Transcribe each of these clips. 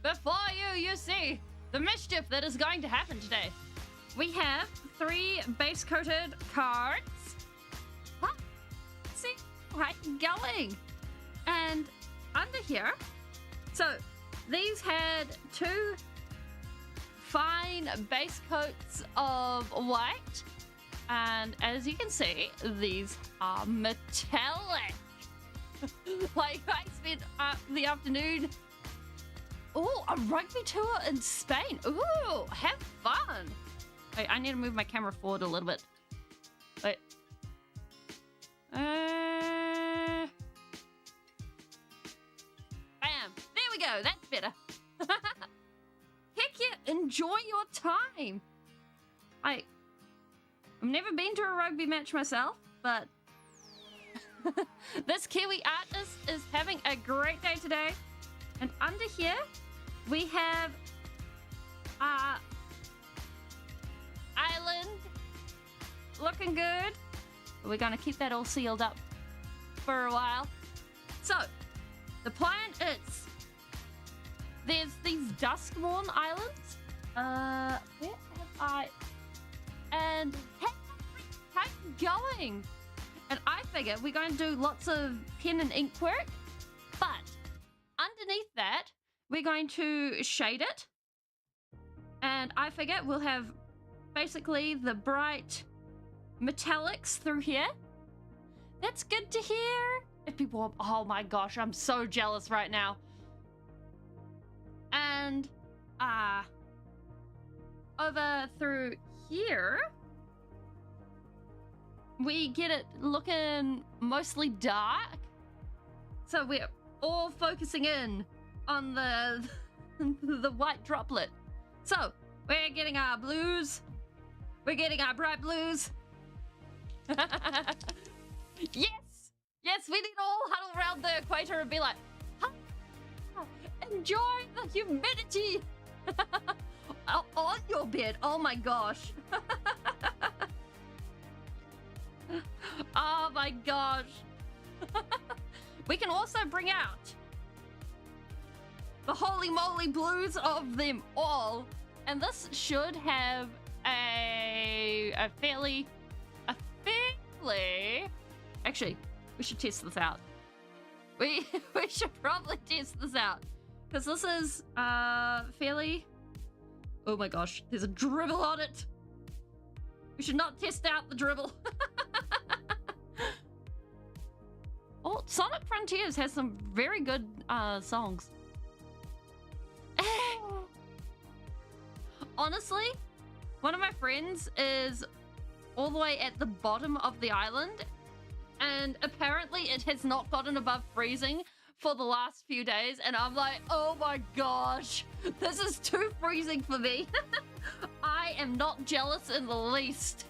before you see the mischief that is going to happen today. We have 3 base-coated cards. Huh? See, right, going. And under here, so these had 2 fine base coats of white, and as you can see, these are metallic. Like, I spent the afternoon. Oh, a rugby tour in Spain. Ooh, have fun. Wait, I need to move my camera forward a little bit. Wait. Bam. There we go. That's better. Heck yeah, enjoy your time. I've never been to a rugby match myself, but this Kiwi artist is having a great day today. And under here, we have island looking good. We're going to keep that all sealed up for a while. So, the plan is there's these Duskmourn islands. Where have I? And how you going? And I figure we're going to do lots of pen and ink work, but underneath that, we're going to shade it. And I figure we'll have basically the bright metallics through here. That's good to hear. If people, oh my gosh, I'm so jealous right now. And over through here, we get it looking mostly dark. So we're all focusing in on the the white droplet. So we're getting our blues. We're getting our bright blues. Yes! Yes, we need all huddle around the equator and be like, huh? Enjoy the humidity on your bed. Oh my gosh. Oh my gosh. We can also bring out the holy moly blues of them all. And this should have a fairly... Actually, we should test this out. We should probably test this out. Because this is fairly... Oh my gosh, there's a dribble on it. We should not test out the dribble. Oh, Sonic Frontiers has some very good songs. Honestly, one of my friends is all the way at the bottom of the island, and apparently it has not gotten above freezing for the last few days, and I'm like, oh my gosh, this is too freezing for me. I am not jealous in the least.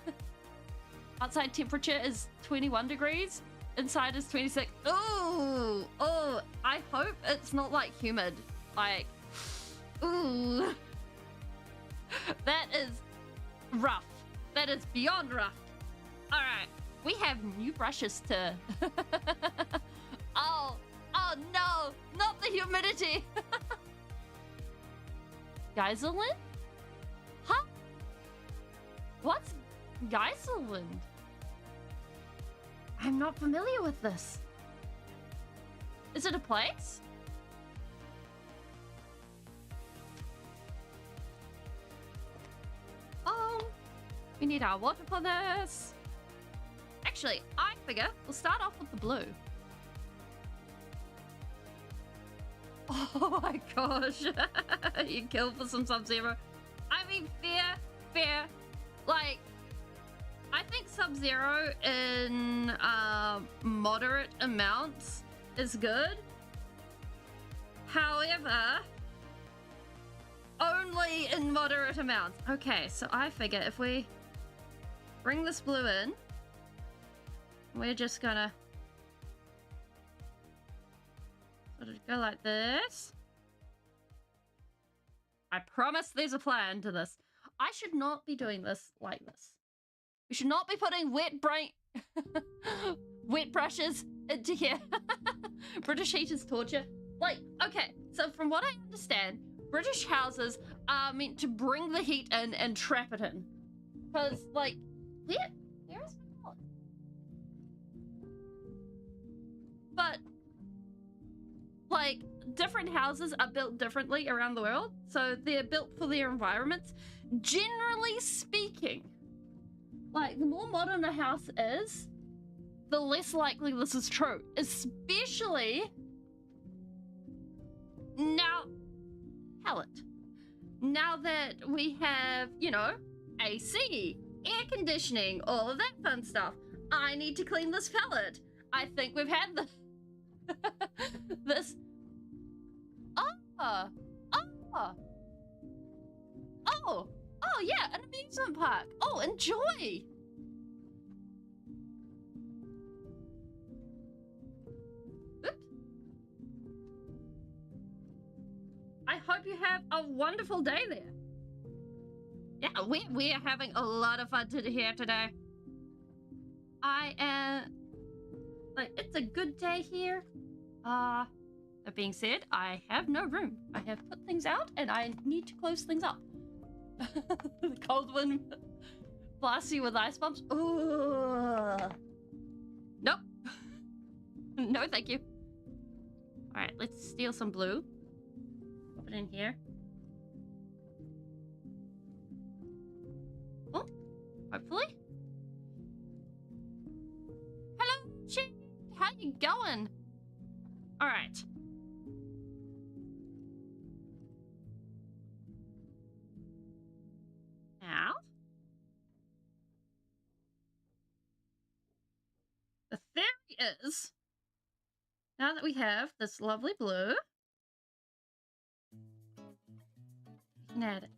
Outside temperature is 21 degrees. Inside is 26. Ooh, oh, I hope it's not like humid. Like, ooh. That is rough. That is beyond rough. All right, we have new brushes to... Oh no, not the humidity. Geyserland? Huh? What's Geyserland? I'm not familiar with this. Is it a place? Oh, we need our water for this. Actually, I figure we'll start off with the blue. Oh my gosh. You kill for some Sub-Zero. I mean, fair. Like, I think Sub-Zero in moderate amounts is good. However, only in moderate amounts. Okay, so I figure if we bring this blue in, we're just gonna sort of go like this. I promise there's a plan to this. I should not be doing this like this. We should not be putting wet brushes into here. British heat is torture. Like, okay, so from what I understand, British houses are meant to bring the heat in and trap it in. Because, like, there is my palette. But, like, different houses are built differently around the world. So they're built for their environments. Generally speaking, like, the more modern a house is, the less likely this is true. Especially now, palette. Now that we have, you know, AC, air conditioning, all of that fun stuff. I need to clean this palette. I think we've had this. Oh, yeah, an amusement park. Oh, enjoy. Oops. I hope you have a wonderful day there. Yeah, we're having a lot of fun here today. I am, like, it's a good day here. That being said, I have no room. I have put things out and I need to close things up. The cold wind blasts you with ice bumps. Ooh. Nope. No, thank you. All right, let's steal some blue. Put it in here. Oh, hopefully. Hello, Chick. How you going? All right. Now, the theory is, now that we have this lovely blue, we can add it.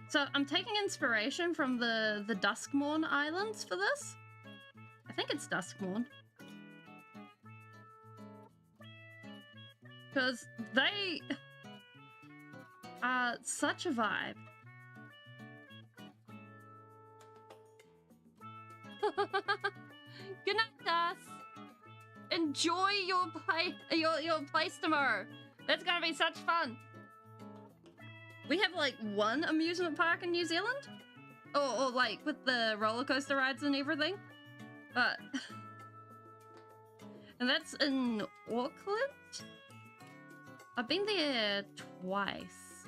So I'm taking inspiration from the Duskmorn Islands for this. I think it's Duskmorn. Because they are such a vibe. Good night, Dust. Enjoy your place tomorrow. That's gonna be such fun. We have like one amusement park in New Zealand, or like with the roller coaster rides and everything, but and that's in Auckland. I've been there twice,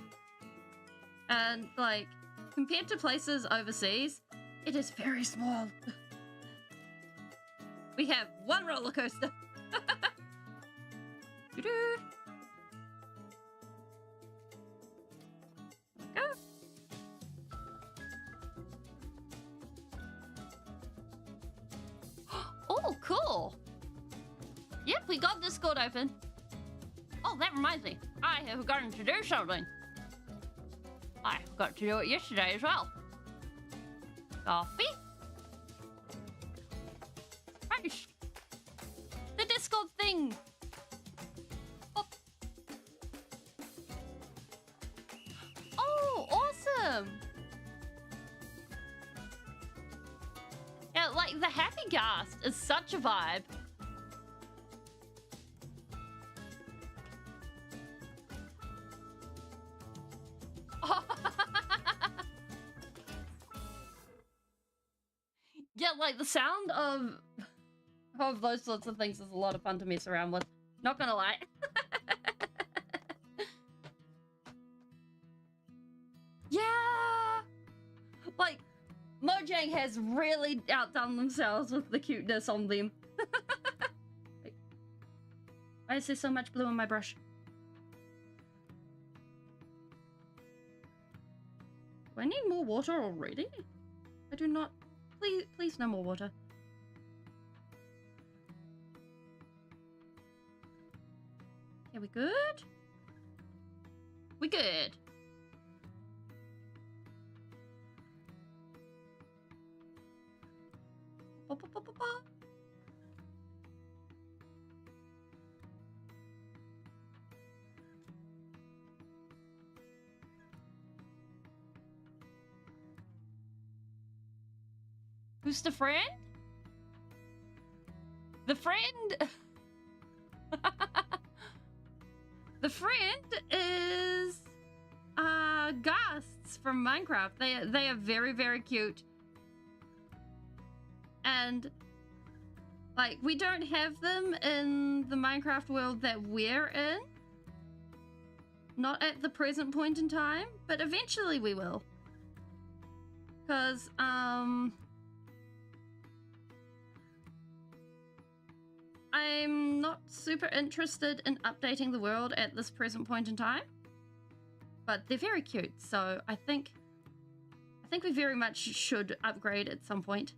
and like compared to places overseas, it is very small. We have one roller coaster. Go. Oh, cool. Yep, we got Discord open. Oh, that reminds me. I have forgotten to do something. I forgot to do it yesterday as well. Coffee. Right. The Discord thing. Oh. Oh, awesome. Yeah, like the Happy Cast is such a vibe. Yeah, like the sound of those sorts of things is a lot of fun to mess around with. Not gonna lie. Yeah! Like, Mojang has really outdone themselves with the cuteness on them. Wait. Why is there so much blue on my brush? Do I need more water already? I do not. Please no more water. Yeah, we good? We good. Ba, ba, ba, ba, ba. Who's the friend? The friend? friend is ghasts from Minecraft. They are very, very cute. And like, we don't have them in the Minecraft world that we're in. Not at the present point in time, but eventually we will. Because, I'm not super interested in updating the world at this present point in time. But they're very cute, so I think we very much should upgrade at some point.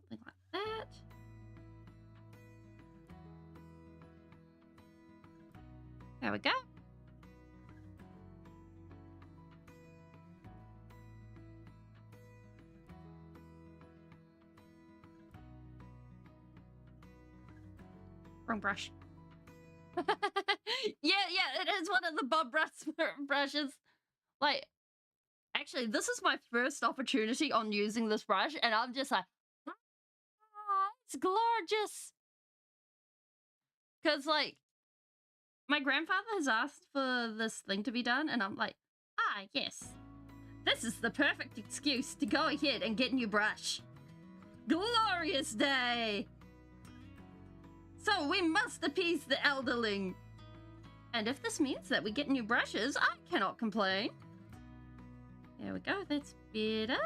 Something like that. There we go. Wrong brush. yeah, it is one of the Bob brushes. Like, actually, this is my first opportunity on using this brush, and I'm just like, oh, it's gorgeous. Because, like, my grandfather has asked for this thing to be done, and I'm like, ah, yes. This is the perfect excuse to go ahead and get a new brush. Glorious day! So we must appease the elderling. And if this means that we get new brushes, I cannot complain. There we go, that's better.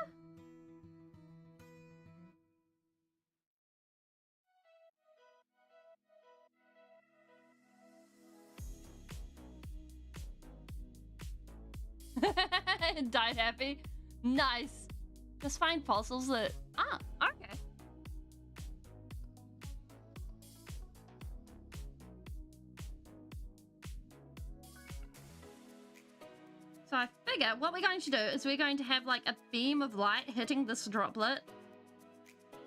Died happy. Nice. Just find fossils that... Ah, okay. So I figure what we're going to do is we're going to have like a beam of light hitting this droplet.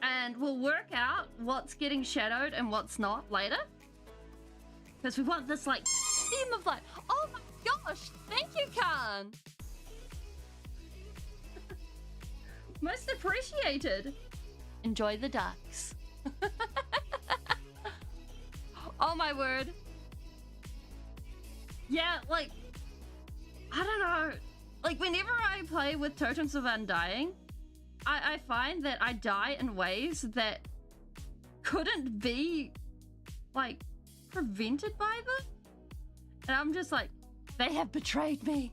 And we'll work out what's getting shadowed and what's not later. Because we want this like beam of light. Oh my gosh, thank you, Khan. Most appreciated. Enjoy the ducks. Oh my word. Yeah, like, I don't know. Like, whenever I play with Totems of Undying, I find that I die in ways that couldn't be, like, prevented by them. And I'm just like, they have betrayed me.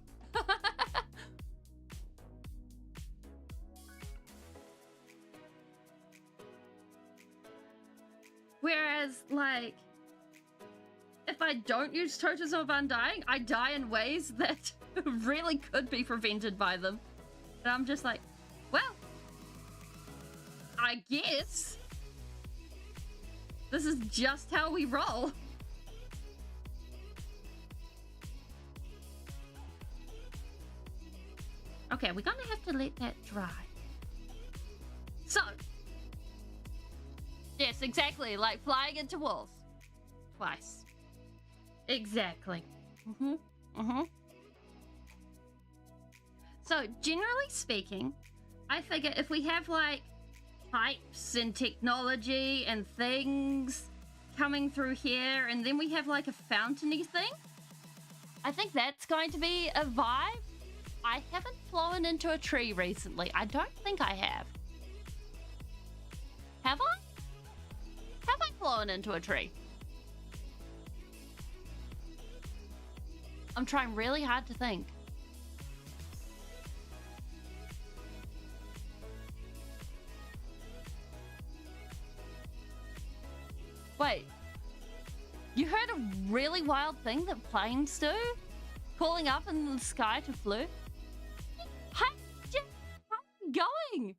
Whereas, like, if I don't use Totems of Undying, I die in ways that really could be prevented by them. And I'm just like, well, I guess this is just how we roll. Okay, we're gonna have to let that dry. So, yes, exactly, like flying into walls. Twice. Exactly. So, generally speaking, I figure if we have, like, pipes and technology and things coming through here, and then we have, like, a fountainy thing, I think that's going to be a vibe. I haven't flown into a tree recently. I don't think I have. Have I? Have I flown into a tree? I'm trying really hard to think. Wait. You heard a really wild thing that planes do? Calling up in the sky to fly? How going?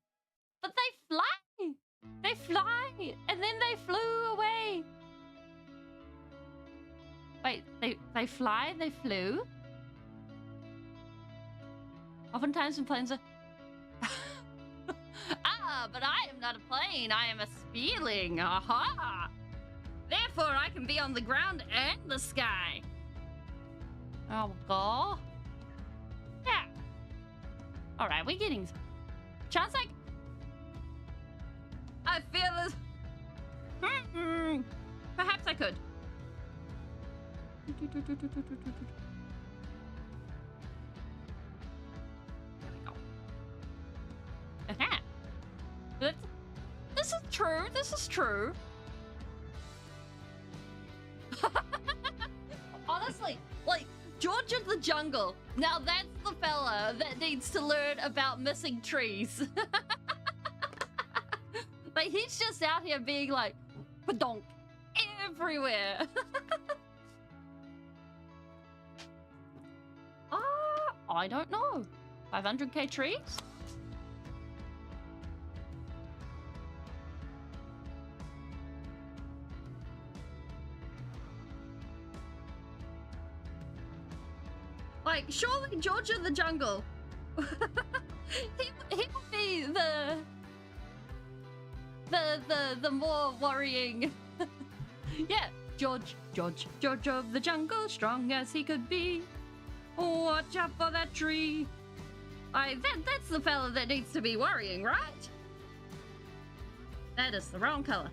But they fly! They fly! And then they flew away! Wait, they fly, they flew? Oftentimes when planes are... Ah, but I am not a plane, I am a Speeling, aha! Therefore I can be on the ground and the sky. Oh, God. Yeah. Alright, we're getting... Chance like... I feel this... Perhaps I could. Aha. This is true. This is true. Honestly, like, George of the Jungle. Now that's the fella that needs to learn about missing trees. Like, he's just out here being like, badonk, everywhere. I don't know. 500k trees? Like, surely George of the Jungle. he would be the more worrying. Yeah, George of the Jungle, strong as he could be. Watch out for that tree. That's the fella that needs to be worrying, right? That is the wrong color.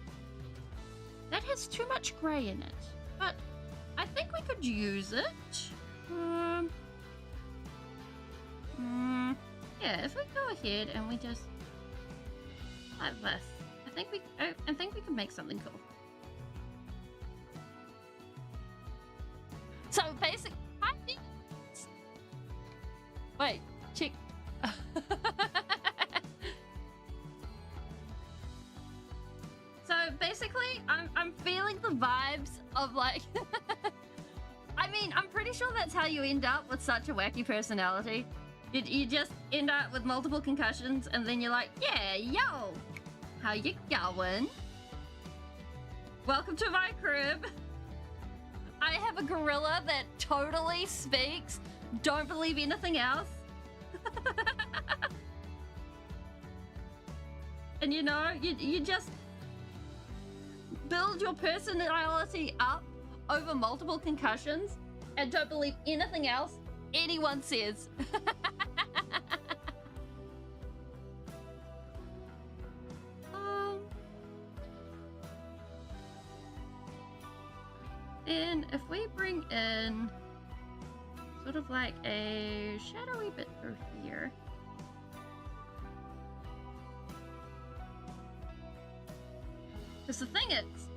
That has too much gray in it, but I think we could use it. Yeah, if we go ahead and we just like this, I think we can make something cool. So basically, wait, check. So basically, I'm feeling the vibes of like. I mean, I'm pretty sure that's how you end up with such a wacky personality. You just end up with multiple concussions, and then you're like, yeah, yo, how you going? Welcome to my crib. I have a gorilla that totally speaks. Don't believe anything else. And you know, you just build your personality up over multiple concussions and don't believe anything else anyone says. And if we bring in sort of like a shadowy bit through here. Because the thing is,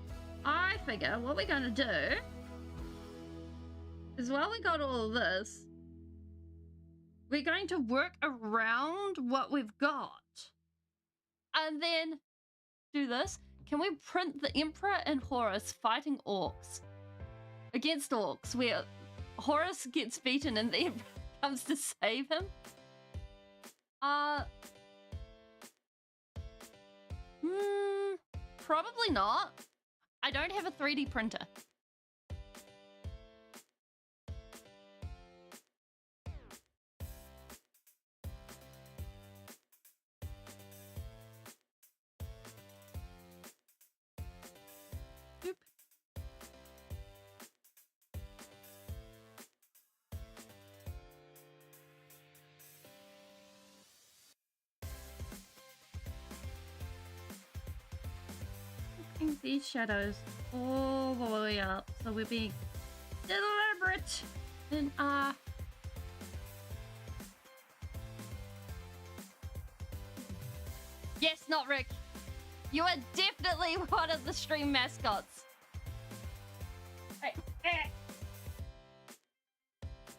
I figure what we're going to do is while we got all of this, we're going to work around what we've got. And then do this. Can we print the Emperor and Horus fighting orcs? Against orcs, where Horus gets beaten and the Emperor comes to save him? Probably not. I don't have a 3D printer. Boop. These shadows all the way up, so we're being deliberate in our yes, not Rick. You are definitely one of the stream mascots.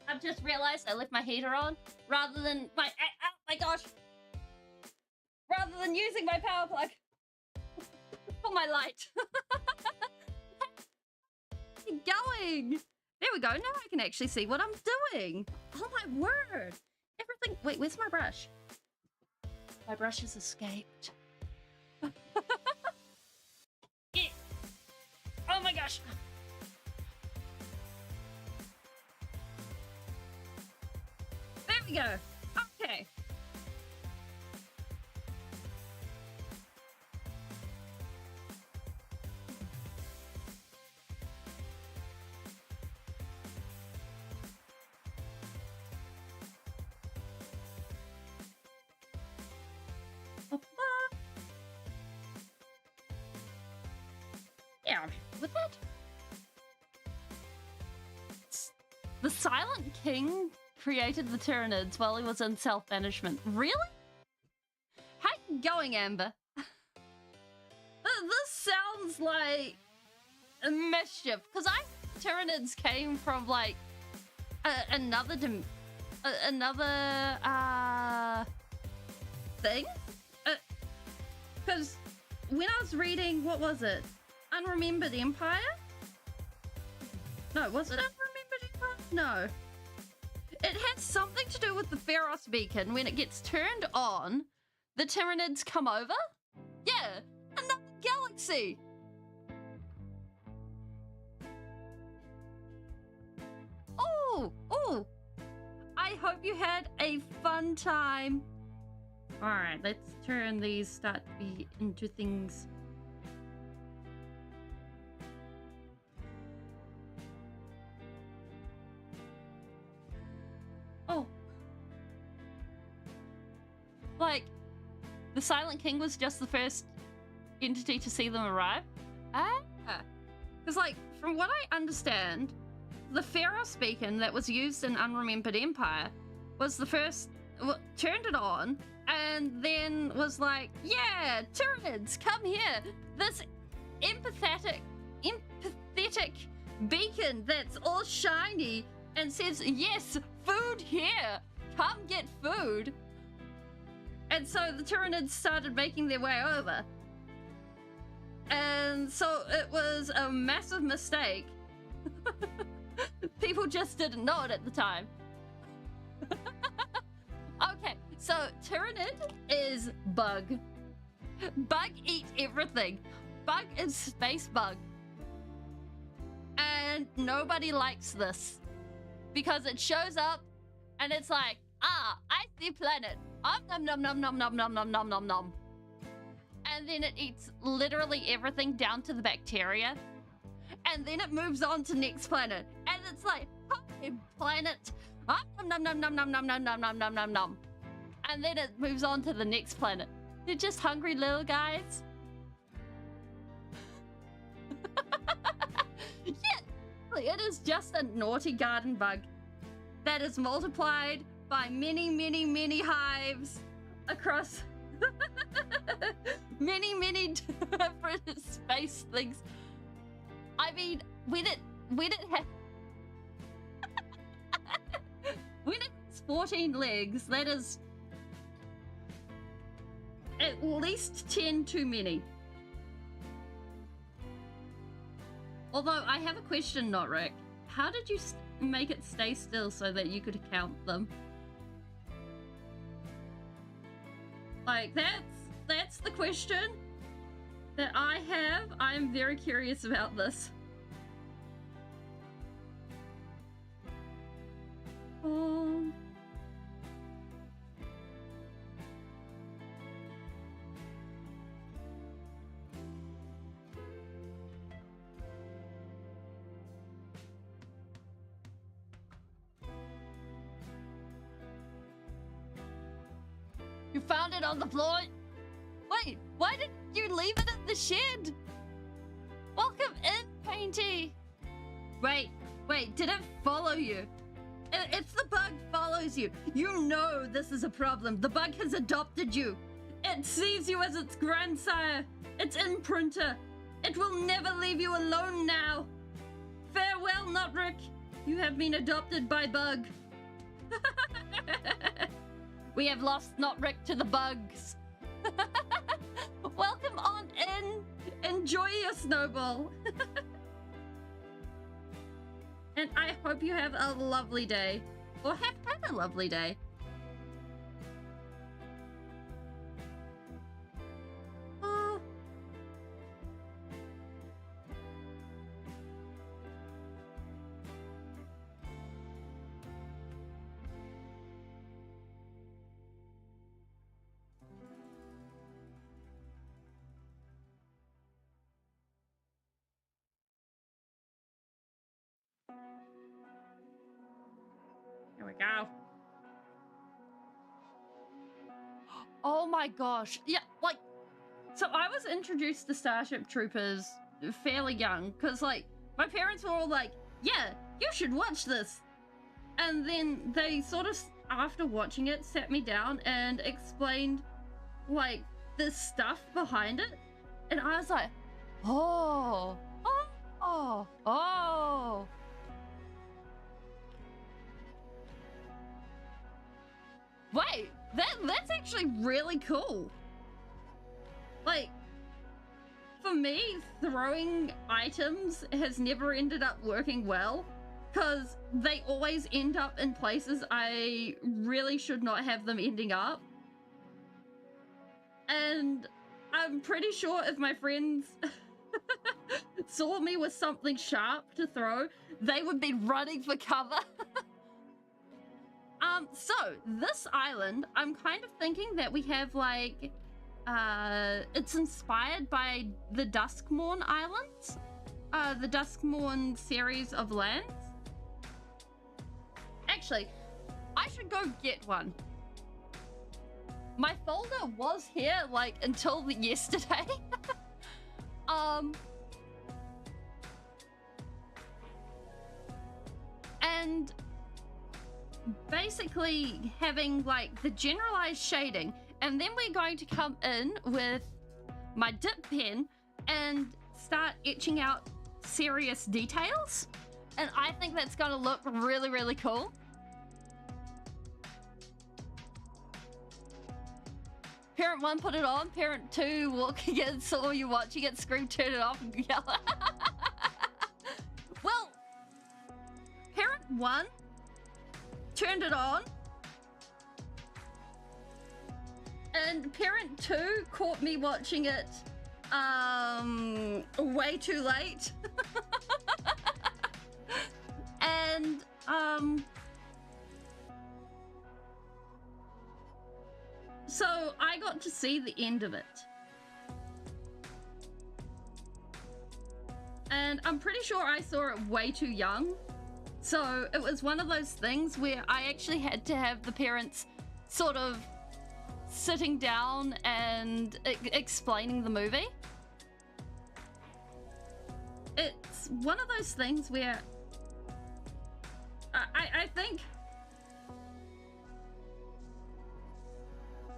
I've just realized I left my heater on rather than my oh my gosh, rather than using my power plug for my light. Keep going. There we go. Now I can actually see what I'm doing. Oh my word. Everything. Wait, where's my brush? My brush has escaped. Yeah. Oh my gosh. There we go. Okay. Yeah, with that. The Silent King created the Tyranids while he was in self-banishment. Really? How you going, Amber? This sounds like a mischief, because Tyranids came from like another thing. Because when I was reading, what was it? Unremembered Empire? No, was it Unremembered Empire? No. It has something to do with the Pharos beacon. When it gets turned on, the Tyranids come over? Yeah, another galaxy. Oh, I hope you had a fun time. All right, let's turn these start to be into things. Oh. Like, the Silent King was just the first entity to see them arrive? Ah. Because, like, from what I understand, the Pharos beacon that was used in Unremembered Empire was the first, turned it on, and then was like, yeah, Tyranids, come here. This empathetic beacon that's all shiny and says, yes, food here. Come get food. And so the Tyranids started making their way over. And so it was a massive mistake. People just didn't know it at the time. Okay, so Tyranid is Bug. Bug eats everything. Bug is Space Bug. And nobody likes this. Because it shows up and it's like, icy planet. Nom nom nom nom nom nom nom nom nom nom. And then it eats literally everything down to the bacteria. And then it moves on to next planet. And it's like, hi, planet. Nom nom nom nom nom nom nom nom nom nom nom. And then it moves on to the next planet. They're just hungry little guys. Yeah, it is just a naughty garden bug that is multiplied by many, many, many hives across many, many different space things. I mean, when it has 14 legs, that is at least 10 too many. Although I have a question, Notrick. How did you make it stay still so that you could count them? Like, that's the question that I have. I'm very curious about this. You found it on the floor? Wait, why did you leave it in the shed? Welcome in, Painty. Wait, did it follow you? If the bug follows you, you know this is a problem. The bug has adopted you. It sees you as its grandsire, its imprinter. It will never leave you alone now. Farewell, Notrick. You have been adopted by Bug. We have lost Notrick to the bugs. Welcome on in. Enjoy your snowball. And I hope you have a lovely day. Or have had a lovely day. Oh. Here we go. Oh my gosh. Yeah, like, so I was introduced to Starship Troopers fairly young because, like, my parents were all like, yeah, you should watch this. And then they sort of, after watching it, sat me down and explained like the stuff behind it. And I was like, oh. Wait, that's actually really cool. Like, for me, throwing items has never ended up working well, because they always end up in places I really should not have them ending up. And I'm pretty sure if my friends saw me with something sharp to throw, they would be running for cover. So this island, I'm kind of thinking that we have like, it's inspired by the Duskmourn Islands, the Duskmourn series of lands. Actually, I should go get one. My folder was here like until yesterday. And basically having like the generalized shading, and then we're going to come in with my dip pen and start etching out serious details, and I think that's going to look really, really cool. Parent 1 put it on, parent 2 walking in, saw you watching it, scream, turn it off, and yell. Well, parent 1 turned it on, and parent 2 caught me watching it way too late. And so I got to see the end of it. And I'm pretty sure I saw it way too young. So it was one of those things where I actually had to have the parents sort of sitting down and explaining the movie. It's one of those things where I think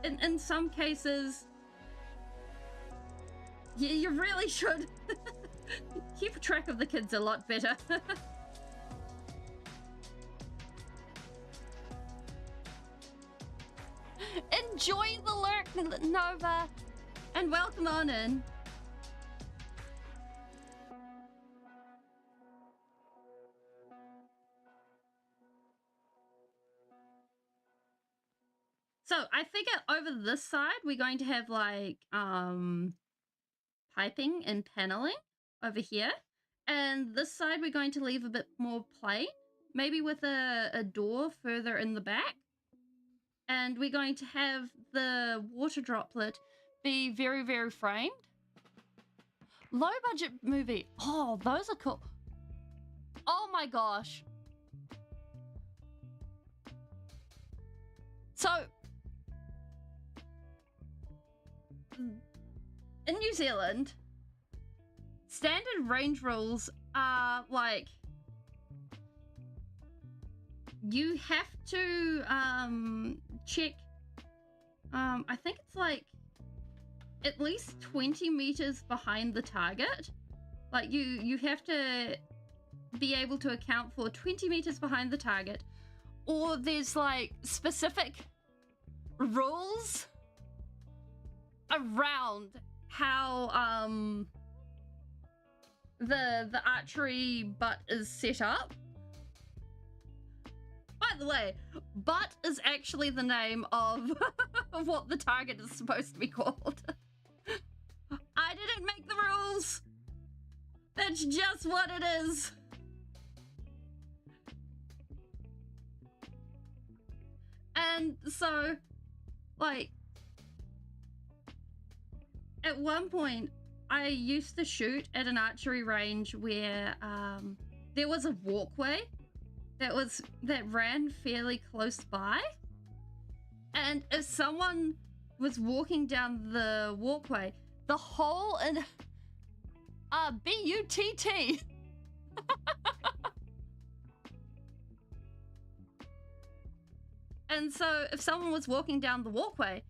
in some cases you really should keep track of the kids a lot better. Enjoy the lurk, Nova, and welcome on in. So I figure over this side we're going to have like piping and paneling over here, and this side we're going to leave a bit more plain, maybe with a door further in the back. And we're going to have the water droplet be very, very framed. Low budget movie. Oh, those are cool. Oh my gosh. So, in New Zealand, standard range rules are like, you have to check, I think it's like at least 20 meters behind the target. Like you have to be able to account for 20 meters behind the target, or there's like specific rules around how the archery butt is set up. By the way, butt is actually the name of what the target is supposed to be called. I didn't make the rules. That's just what it is. And so, like, at one point, I used to shoot at an archery range where there was a walkway that ran fairly close by, and if someone was walking down the walkway, the hole in B-U-T-T And so if someone was walking down the walkway,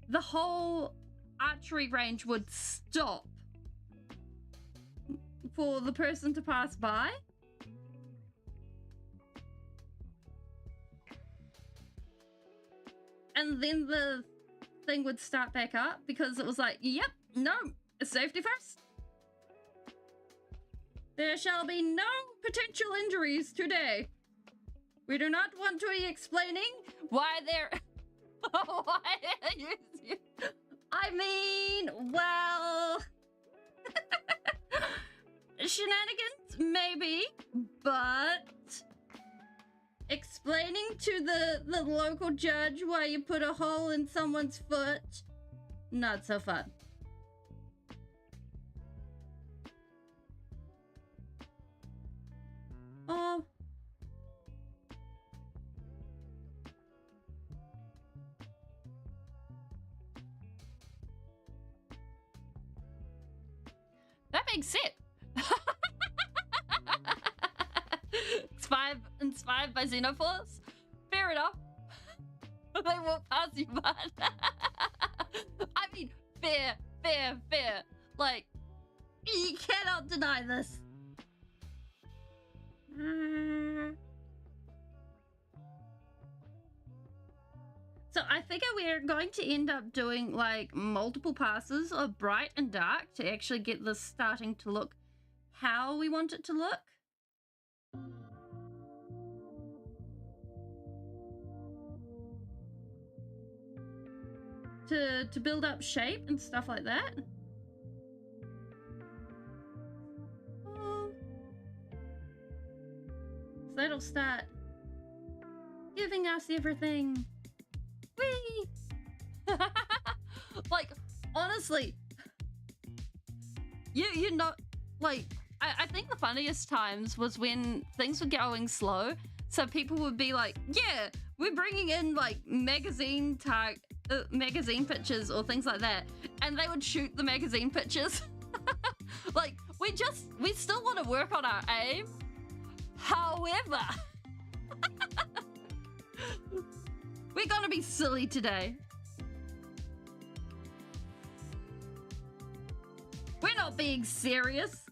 the whole archery range would stop for the person to pass by. And then the thing would start back up because it was like, yep, no, safety first. There shall be no potential injuries today. We do not want to be explaining why there... why you... I mean, well... shenanigans, maybe, but... explaining to the local judge why you put a hole in someone's foot, not so fun. Oh. That makes sense. Inspired by Xenophores? Fair enough. They won't pass you by. I mean, fair. Like, you cannot deny this. So I figure we're going to end up doing like multiple passes of bright and dark to actually get this starting to look how we want it to look. To build up shape and stuff like that. So that'll start giving us everything. Whee! Like, honestly, you're not, like, I think the funniest times was when things were going slow, so people would be like, yeah, we're bringing in, like, magazine pictures or things like that, and they would shoot the magazine pictures. Like, we still want to work on our aim. However, we're gonna be silly today. We're not being serious.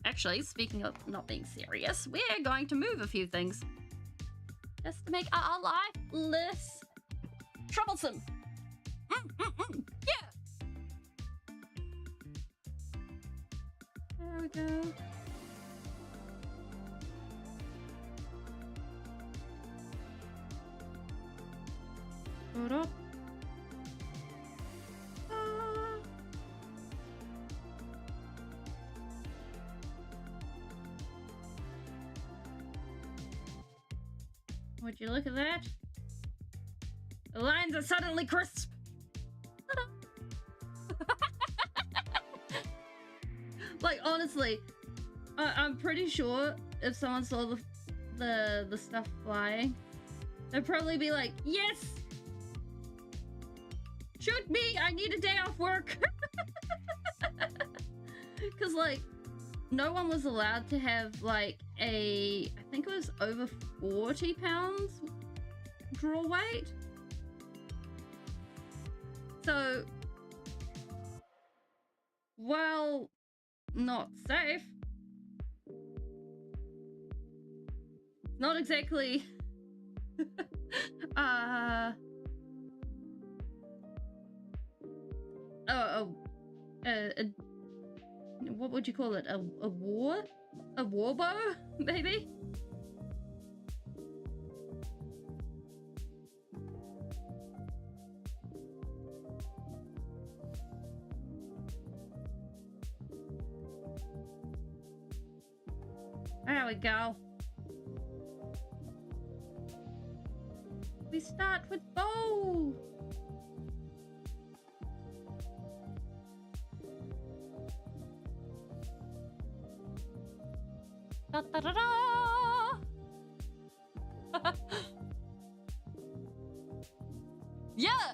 Actually, speaking of not being serious, we're going to move a few things just to make our life less troublesome. Yeah. There we go. Hold up. Would you look at that? The lines are suddenly crisp. Like, honestly, I'm pretty sure if someone saw the stuff flying, they'd probably be like, yes! Shoot me! I need a day off work! Because, like, no one was allowed to have, like, I think it was over 40 pounds draw weight. So, while not safe, not exactly what would you call it? A warbow, maybe? There we go. We start with bow. Da, da, da, da. Yeah.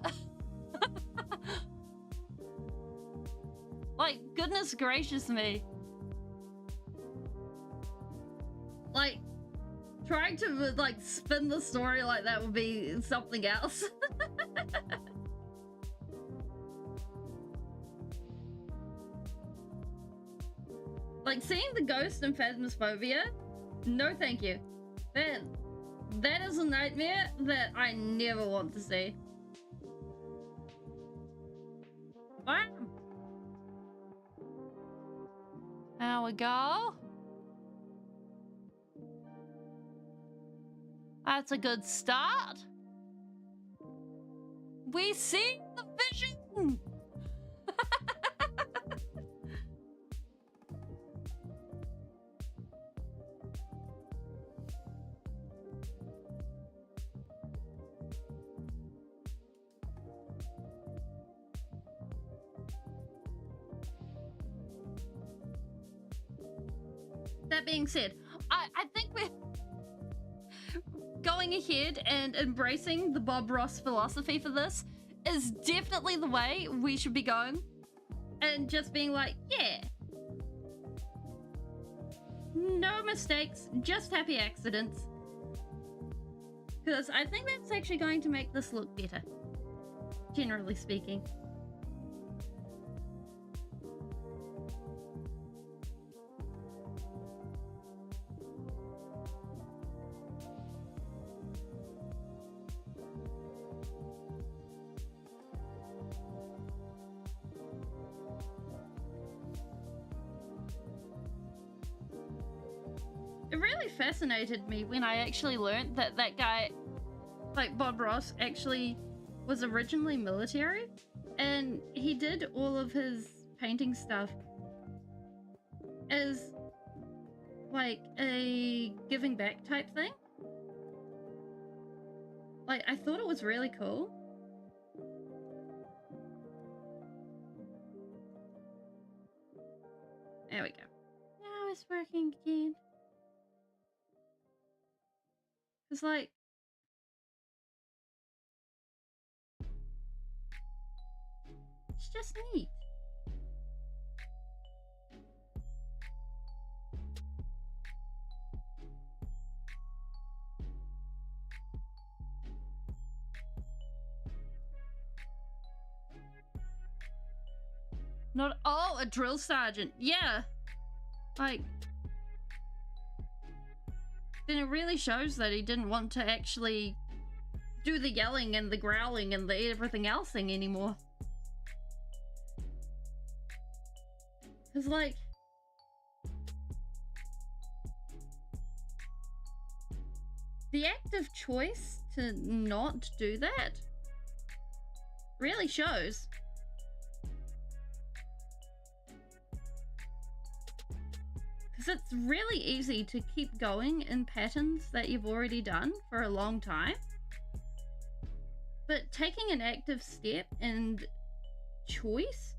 Like, goodness gracious me. Like, Trying to, like, spin the story like that would be something else. Like, seeing the ghost in Phasmophobia? No thank you. That is a nightmare that I never want to see. Bam! There we go. That's a good start. We see the vision. That being said, I think we're going ahead and embracing the Bob Ross philosophy for this is definitely the way we should be going. And just being like, yeah. No mistakes, just happy accidents. Because I think that's actually going to make this look better, generally speaking. It really fascinated me when I actually learned that that guy, like Bob Ross, actually was originally military, and he did all of his painting stuff as like a giving back type thing. Like, I thought it was really cool. There we go. Now it's working again. It's like, it's just neat. Not, oh, a drill sergeant. Yeah. Like, then it really shows that he didn't want to actually do the yelling and the growling and the everything else thing anymore. Because, like, the active choice to not do that really shows. Because it's really easy to keep going in patterns that you've already done for a long time. But taking an active step and choice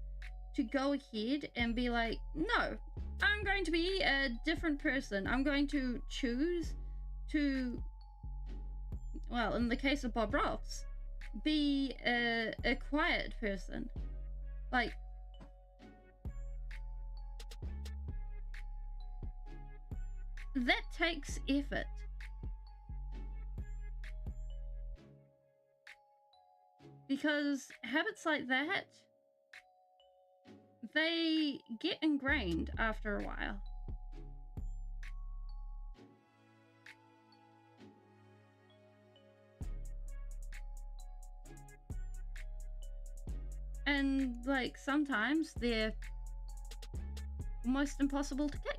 to go ahead and be like, no, I'm going to be a different person. I'm going to choose to, well, in the case of Bob Ross, be a quiet person. Like, that takes effort. Because habits like that, they get ingrained after a while. And, like, sometimes they're almost impossible to kick.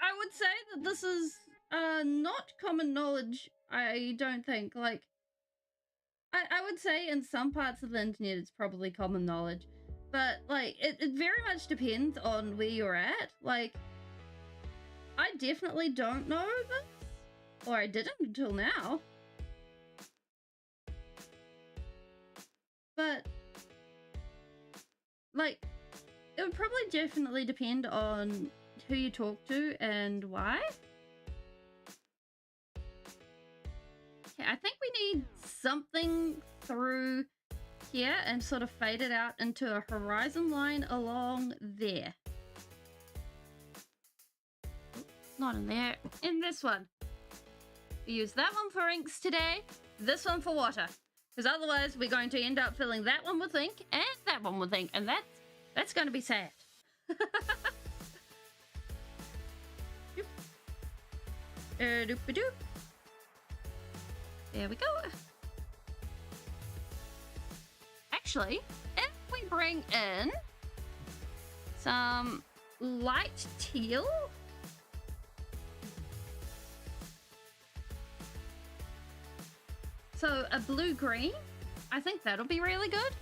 I would say that this is not common knowledge, I don't think. Like, I would say in some parts of the internet it's probably common knowledge, but like it very much depends on where you're at. Like, I definitely don't know this, or I didn't until now. But, like, it would probably definitely depend on who you talk to and why. Okay, I think we need something through here and sort of fade it out into a horizon line along there. Not in there, in this one. We use that one for inks today, this one for water. Because otherwise we're going to end up filling that one with ink and that one with ink, and that's going to be sad. Doop-a-doop. There we go. Actually, if we bring in some light teal, so a blue-green, I think that'll be really good.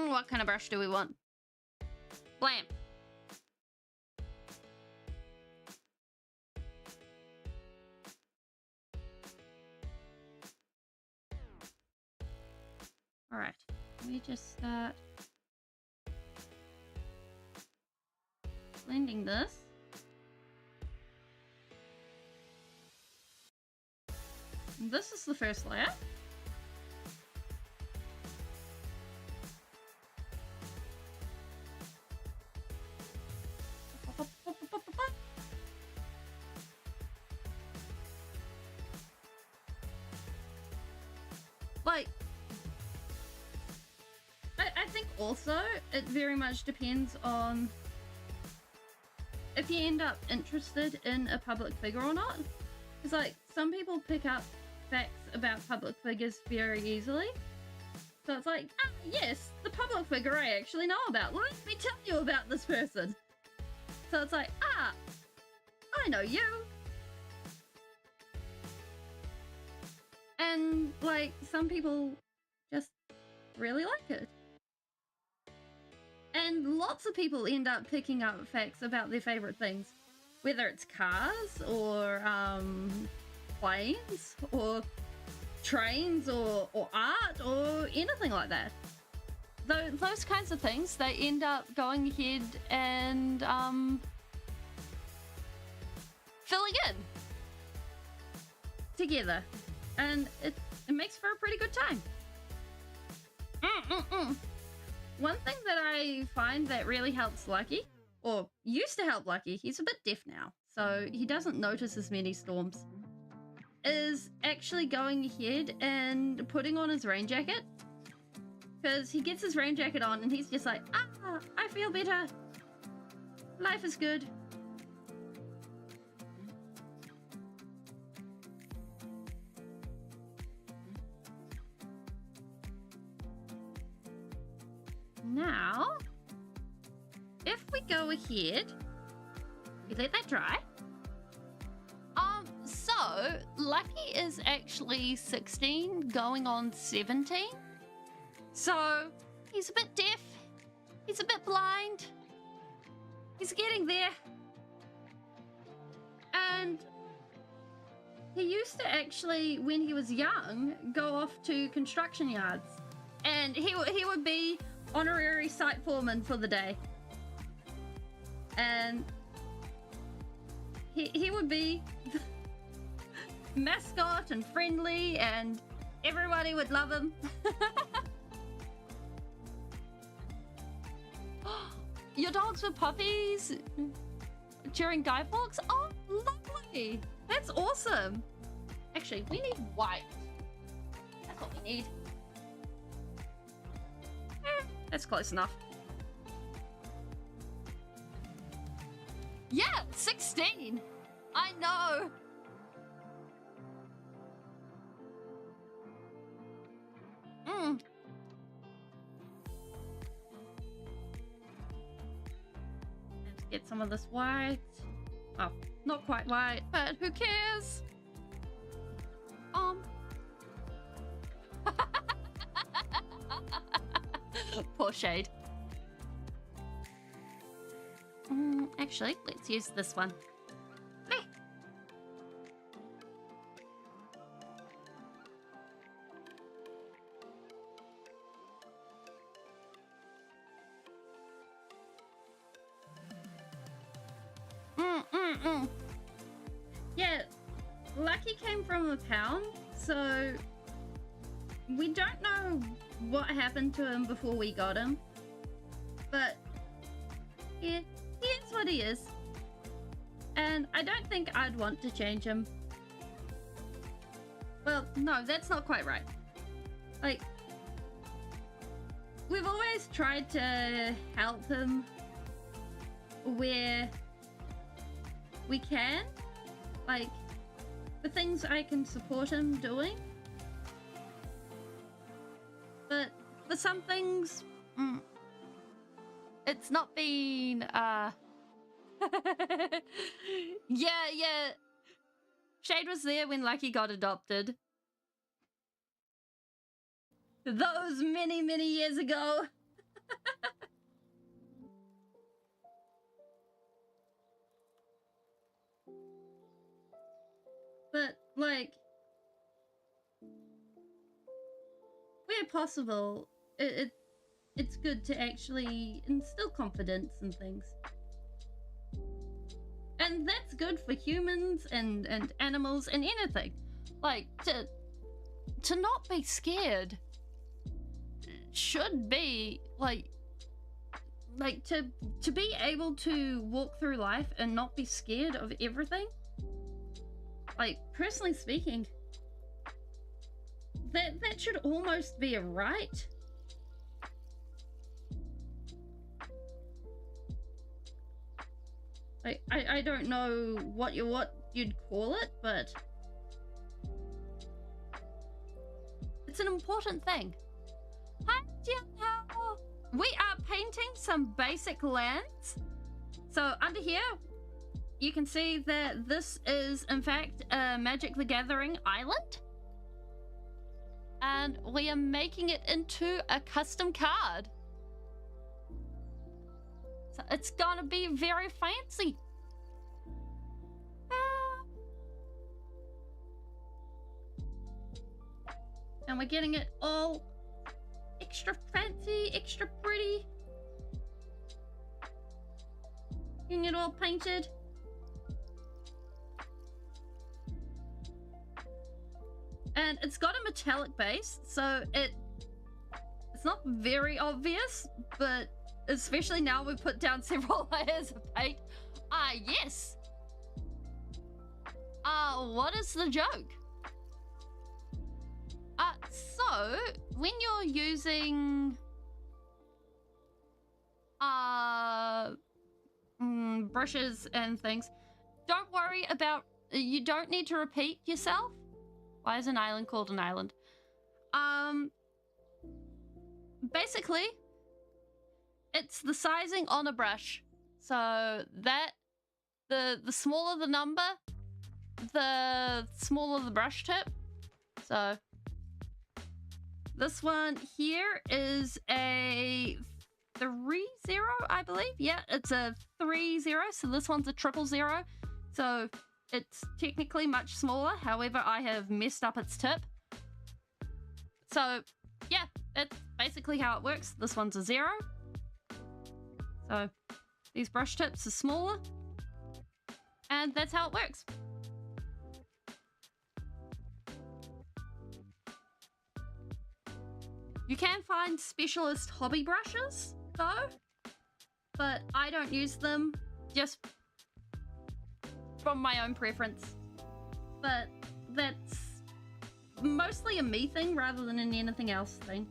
What kind of brush do we want? Blam. All right, let me just start blending this. And this is the first layer. Like, I think also it very much depends on if you end up interested in a public figure or not. Because, like, some people pick up facts about public figures very easily. So it's like, ah, yes, the public figure I actually know about. Let me tell you about this person. So it's like, ah, I know you. And, like, some people just really like it. And lots of people end up picking up facts about their favorite things, whether it's cars or planes or trains or art or anything like that. Those kinds of things, they end up going ahead and filling in together, and it makes for a pretty good time. One thing that I find that really helps Lucky, or used to help Lucky, he's a bit deaf now, so he doesn't notice as many storms, is actually going ahead and putting on his rain jacket. Because he gets his rain jacket on and he's just like, ah, I feel better. Life is good. Now, if we go ahead, we let that dry. So Lucky is actually 16 going on 17. So he's a bit deaf, he's a bit blind, he's getting there. And he used to actually, when he was young, go off to construction yards. And he would be honorary site foreman for the day. And he would be mascot and friendly, and everybody would love him. Your dogs were puppies during guide walks? Oh, lovely. That's awesome. Actually, we need white. That's what we need. That's close enough. Yeah, 16. I know. Let's get some of this white. Oh, not quite white, but who cares? shade. Actually, let's use this one. Yeah, Lucky came from a pound, so we don't know what happened to him before we got him. But yeah, he is what he is. And I don't think I'd want to change him. Well, no, that's not quite right. Like, we've always tried to help him where we can. Like, the things I can support him doing. But for some things, it's not been, yeah. Shade was there when Lucky got adopted. Those many, many years ago. But, like, where possible, it's good to actually instill confidence in things. And that's good for humans and animals and anything. Like, to not be scared should be, like to be able to walk through life and not be scared of everything. Like, personally speaking, that should almost be a right. Like, I don't know what you'd call it, but it's an important thing. We are painting some basic lands. So under here, you can see that this is, in fact, a Magic the Gathering island. And we are making it into a custom card. So it's gonna be very fancy. And we're getting it all extra fancy, extra pretty. Getting it all painted. And it's got a metallic base, so it's not very obvious, but especially now we've put down several layers of paint. Yes. What is the joke? So when you're using brushes and things, don't worry about, you don't need to repeat yourself. Why is an island called an island? Basically, it's the sizing on a brush. So that the smaller the number, the smaller the brush tip. So this one here is a 3-0, I believe. Yeah, it's a 3-0. So this one's a 000. So it's technically much smaller. However, I have messed up its tip. So yeah, that's basically how it works. This one's a 0. So these brush tips are smaller. And that's how it works. You can find specialist hobby brushes, though, but I don't use them, just from my own preference. But that's mostly a me thing rather than an anything else thing.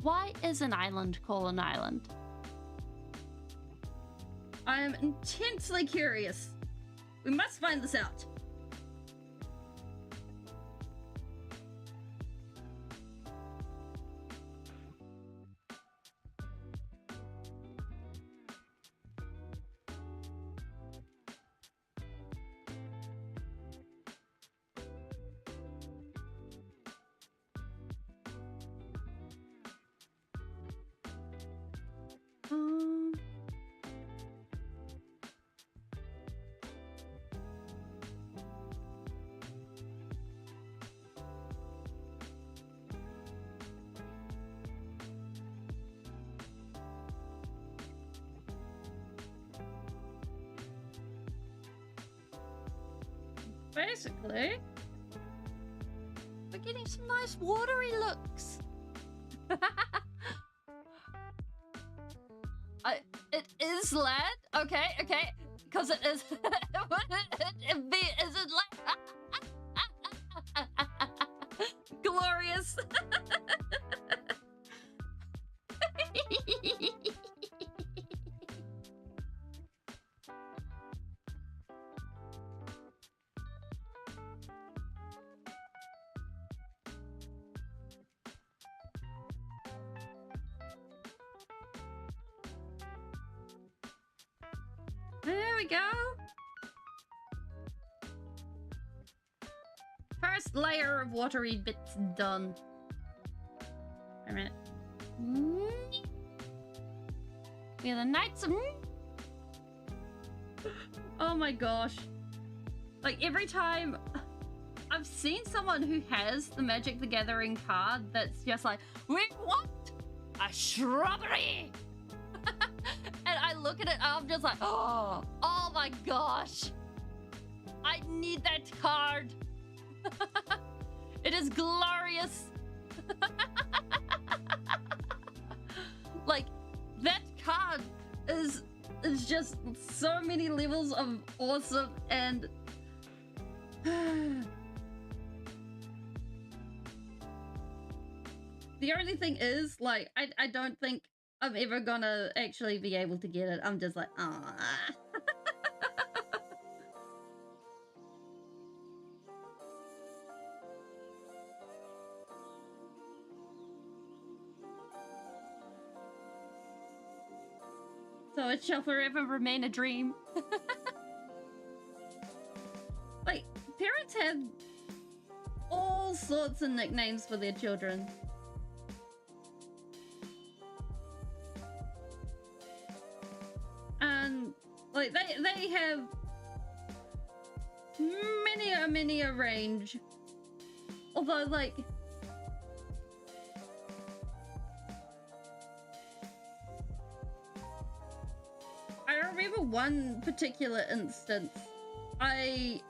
Why is an island called an island? I am intensely curious. We must find this out. basically, we're getting some nice watery looks. It is land, okay, because it is. Is it land? Glorious. There we go. First layer of watery bits done. Wait a minute. We are the Knights of... Oh my gosh. Like, every time I've seen someone who has the Magic the Gathering card that's just like, we want a shrubbery! And I look at it and I'm just like, oh my gosh. I need that card. It is glorious. Like, that card is just so many levels of awesome, and the only thing is, like, I don't think I'm ever gonna actually be able to get it. I'm just like, ah. So it shall forever remain a dream. Like, parents have all sorts of nicknames for their children. And like they have many a range. Although, like, I remember one particular instance. I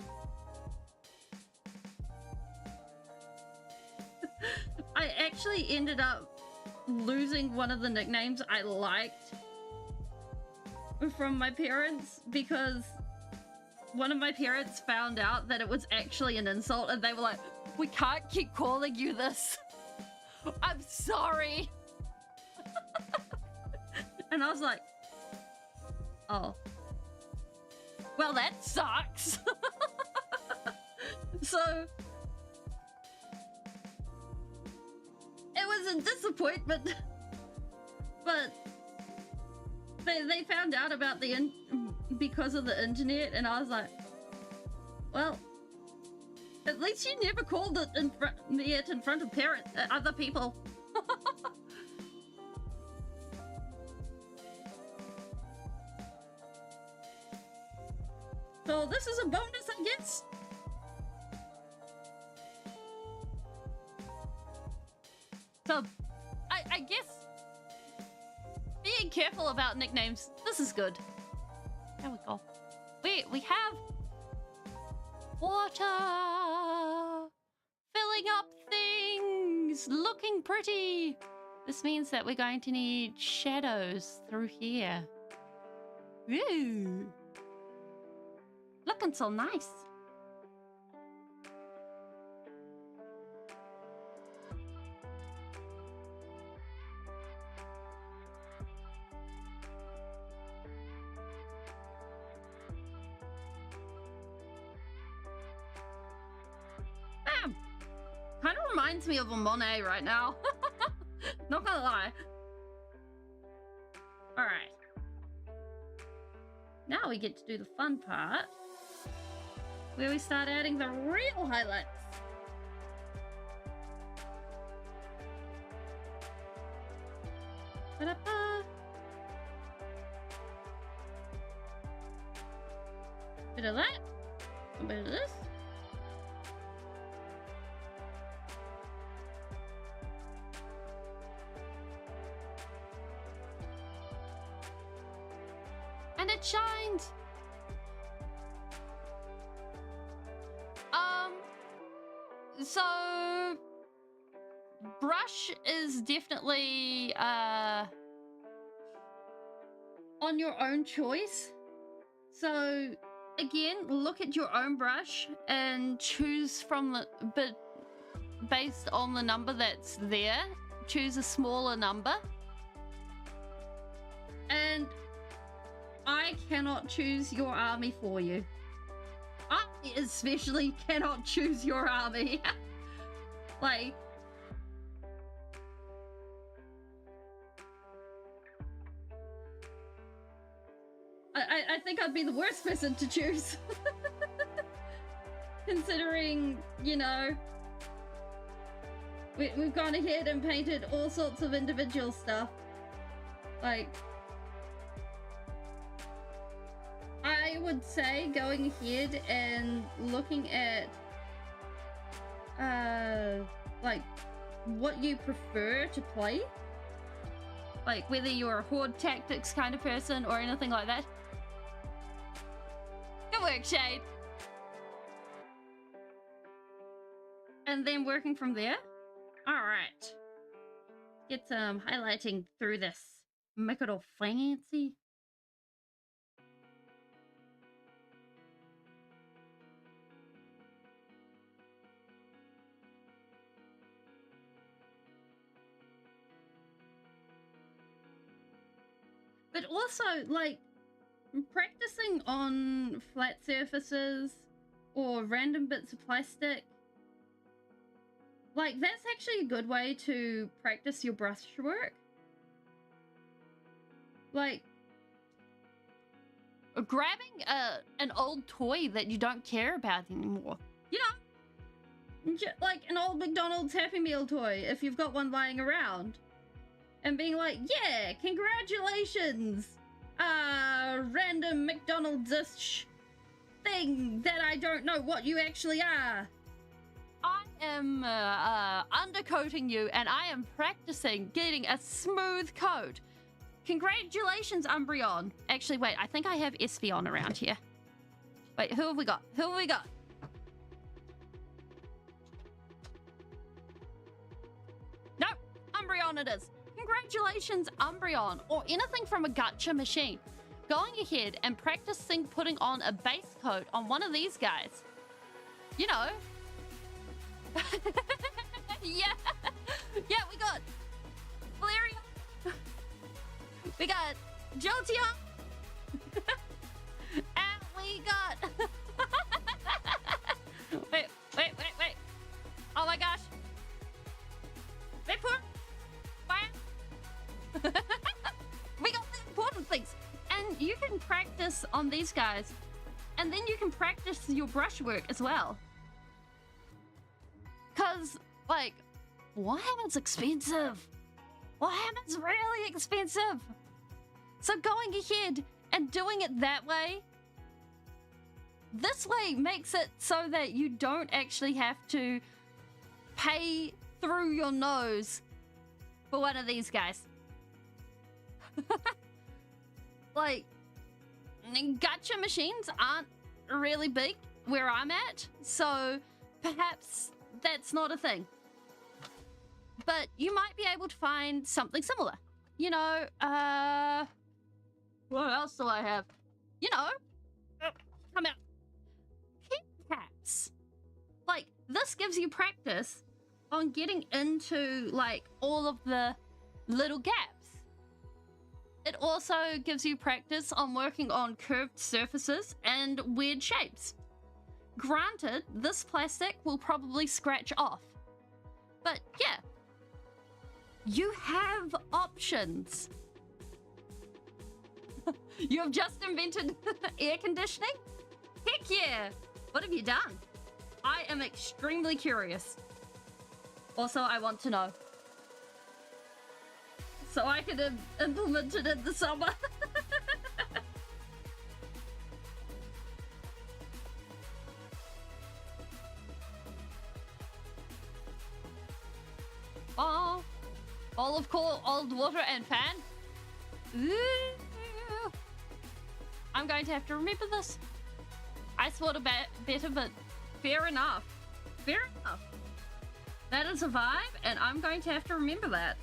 actually ended up losing one of the nicknames I liked from my parents, because one of my parents found out that it was actually an insult, and they were like, we can't keep calling you this. I'm sorry. And I was like, oh. Well, that sucks. So it was a disappointment, but they found out about because of the internet, and I was like, well, at least you never called it in front of other people. So this is a bonus, I guess. So I guess being careful about nicknames, this is good. There we go. We have water filling up things, looking pretty. This means that we're going to need shadows through here. Ooh. Looking so nice. Bam! Kind of reminds me of a Monet right now. Not gonna lie. Alright. Now we get to do the fun part, where we start adding the real highlights. Ba-da-ba. Bit of that, a bit of this. And it shines. brush is definitely on your own choice. So again, look at your own brush and choose from but based on the number that's there, choose a smaller number. And I cannot choose your army for you. I especially cannot choose your army. Like, I think I'd be the worst person to choose. Considering, you know, we've gone ahead and painted all sorts of individual stuff. Like, I would say going ahead and looking at like what you prefer to play, like whether you're a horde tactics kind of person or anything like that. Good work, Shade. And then working from there. All right, get some highlighting through this, make it all fancy. But also, like, practicing on flat surfaces or random bits of plastic, like, that's actually a good way to practice your brushwork. Like, grabbing an old toy that you don't care about anymore. You know, like an old McDonald's Happy Meal toy, if you've got one lying around. And being like, yeah, congratulations! Random McDonald's-ish thing that I don't know what you actually are. I am undercoating you, and I am practicing getting a smooth coat. Congratulations, Umbreon. Actually, wait, I think I have Espeon around here. Wait, who have we got? Who have we got? Nope, Umbreon it is. Congratulations, Umbreon, or anything from a gacha machine. Going ahead and practicing putting on a base coat on one of these guys. You know. Yeah, we got Valeria. We got Jolteon. And we got... wait. Oh my gosh. Wait, poor... We got the important things. And you can practice on these guys. And then you can practice your brushwork as well. Because, like, Warhammer's expensive. Warhammer's really expensive. So going ahead and doing it that way, this way makes it so that you don't actually have to pay through your nose for one of these guys. Like, gacha machines aren't really big where I'm at, so perhaps that's not a thing. But you might be able to find something similar. You know, what else do I have? You know, come out. Keep caps. Like, this gives you practice on getting into, like, all of the little gaps. It also gives you practice on working on curved surfaces and weird shapes. Granted, this plastic will probably scratch off. But yeah, you have options. You have just invented air conditioning? Heck yeah! What have you done? I am extremely curious. Also, I want to know. So I could have implemented it in the summer. Oh, all of cold water and fan. Ooh. I'm going to have to remember this. Ice water better, but fair enough. Fair enough. That is a vibe, and I'm going to have to remember that.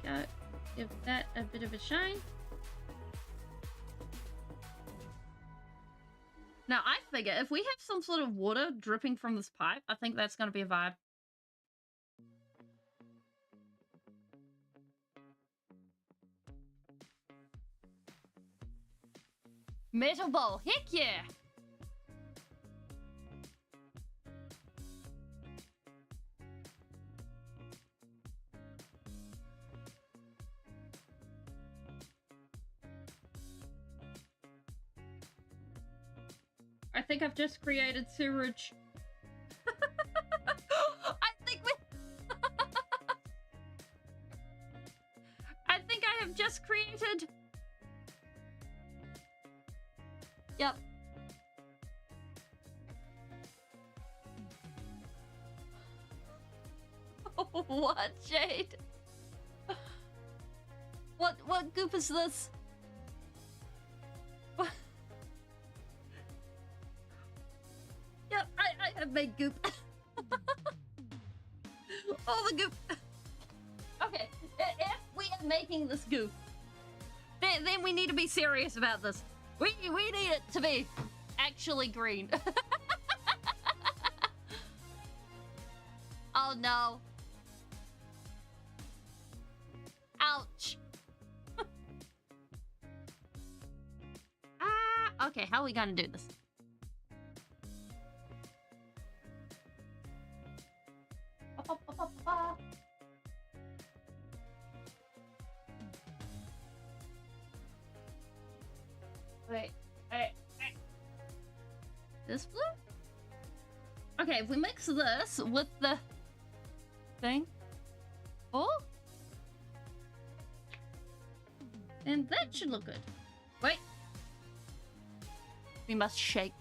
Go give that a bit of a shine. Now, I figure if we have some sort of water dripping from this pipe, I think that's going to be a vibe. Metal bowl, heck yeah! I think I've just created sewerage. I think I have just created... Yep. What, Jade? What goop is this? What? Yep, I have made goop. All the goop. Okay, if we are making this goop, then we need to be serious about this. We need it to be actually green. Oh no. Ouch. Okay, how are we gonna do this? Wait. This blue? Okay, if we mix this with the thing. Oh? And that should look good. Wait. We must shake.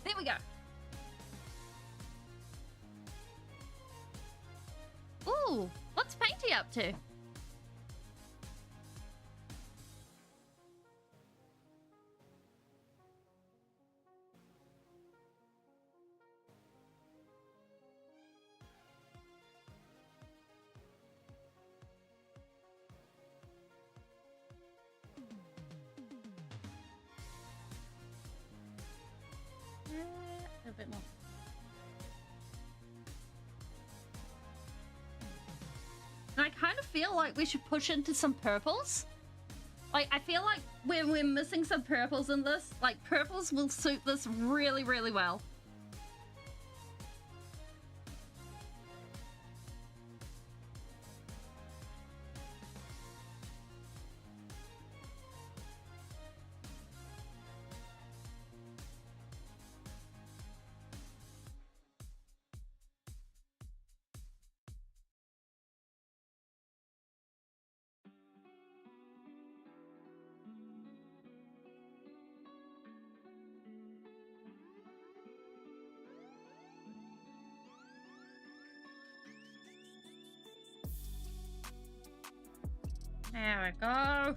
There we go. Ooh, what's Painty up to? A bit more. And I kind of feel like we should push into some purples. Like, I feel like we're missing some purples in this. Like, purples will suit this really, really well. There we go.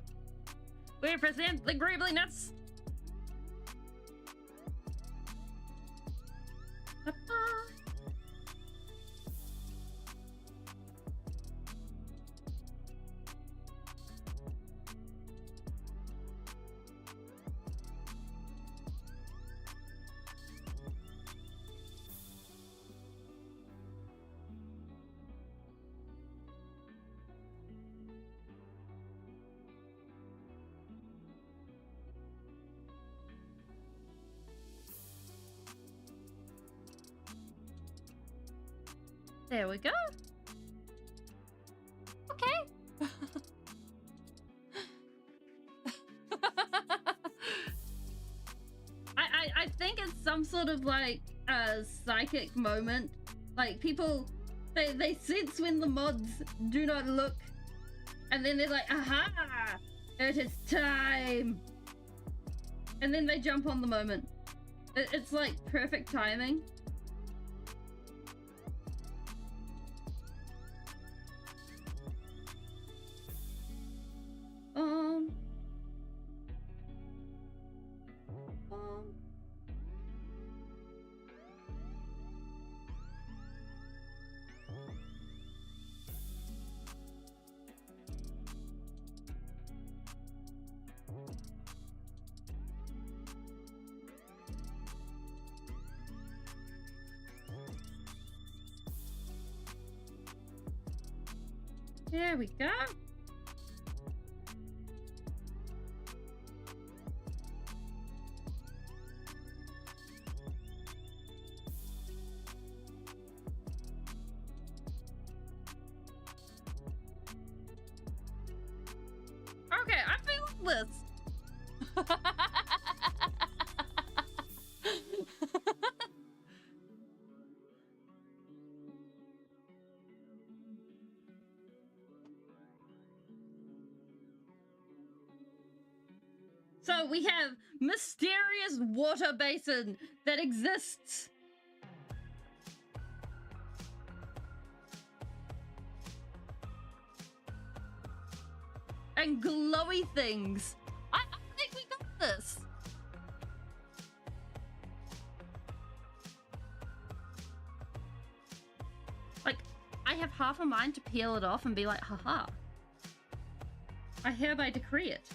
We present the greebliness. There we go. Okay. I think it's some sort of like a psychic moment. Like people, they sense when the mods do not look, and then they're like, aha, it is time. And then they jump on the moment. It's like perfect timing. There we go. Okay, I feel this. So we have mysterious water basin that exists. And glowy things. I think we got this. Like, I have half a mind to peel it off and be like, haha. I hereby decree it.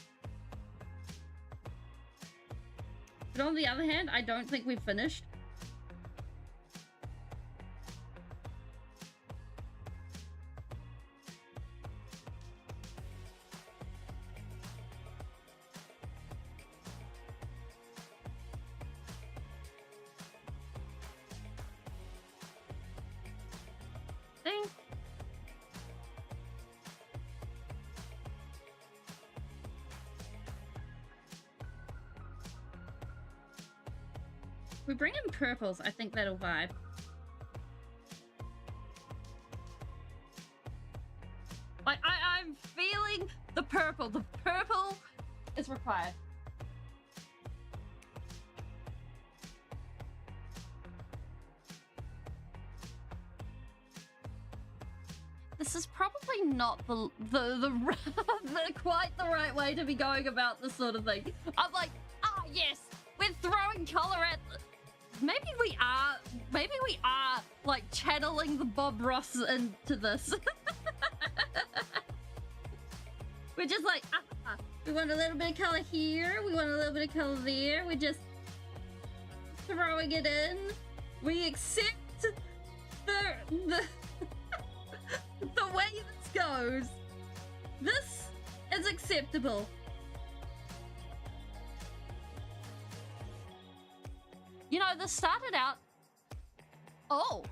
But on the other hand, I don't think we've finished. Ding. We bring in purples, I think that'll vibe. Like, I'm feeling the purple. The purple is required. This is probably not the quite the right way to be going about this sort of thing. I'm like, yes, we're throwing color at maybe we are like channeling the Bob Ross into this. We're just like, we want a little bit of color here, we want a little bit of color there, we're just throwing it in. We accept the the way this goes. This is acceptable. You know, this started out... Oh,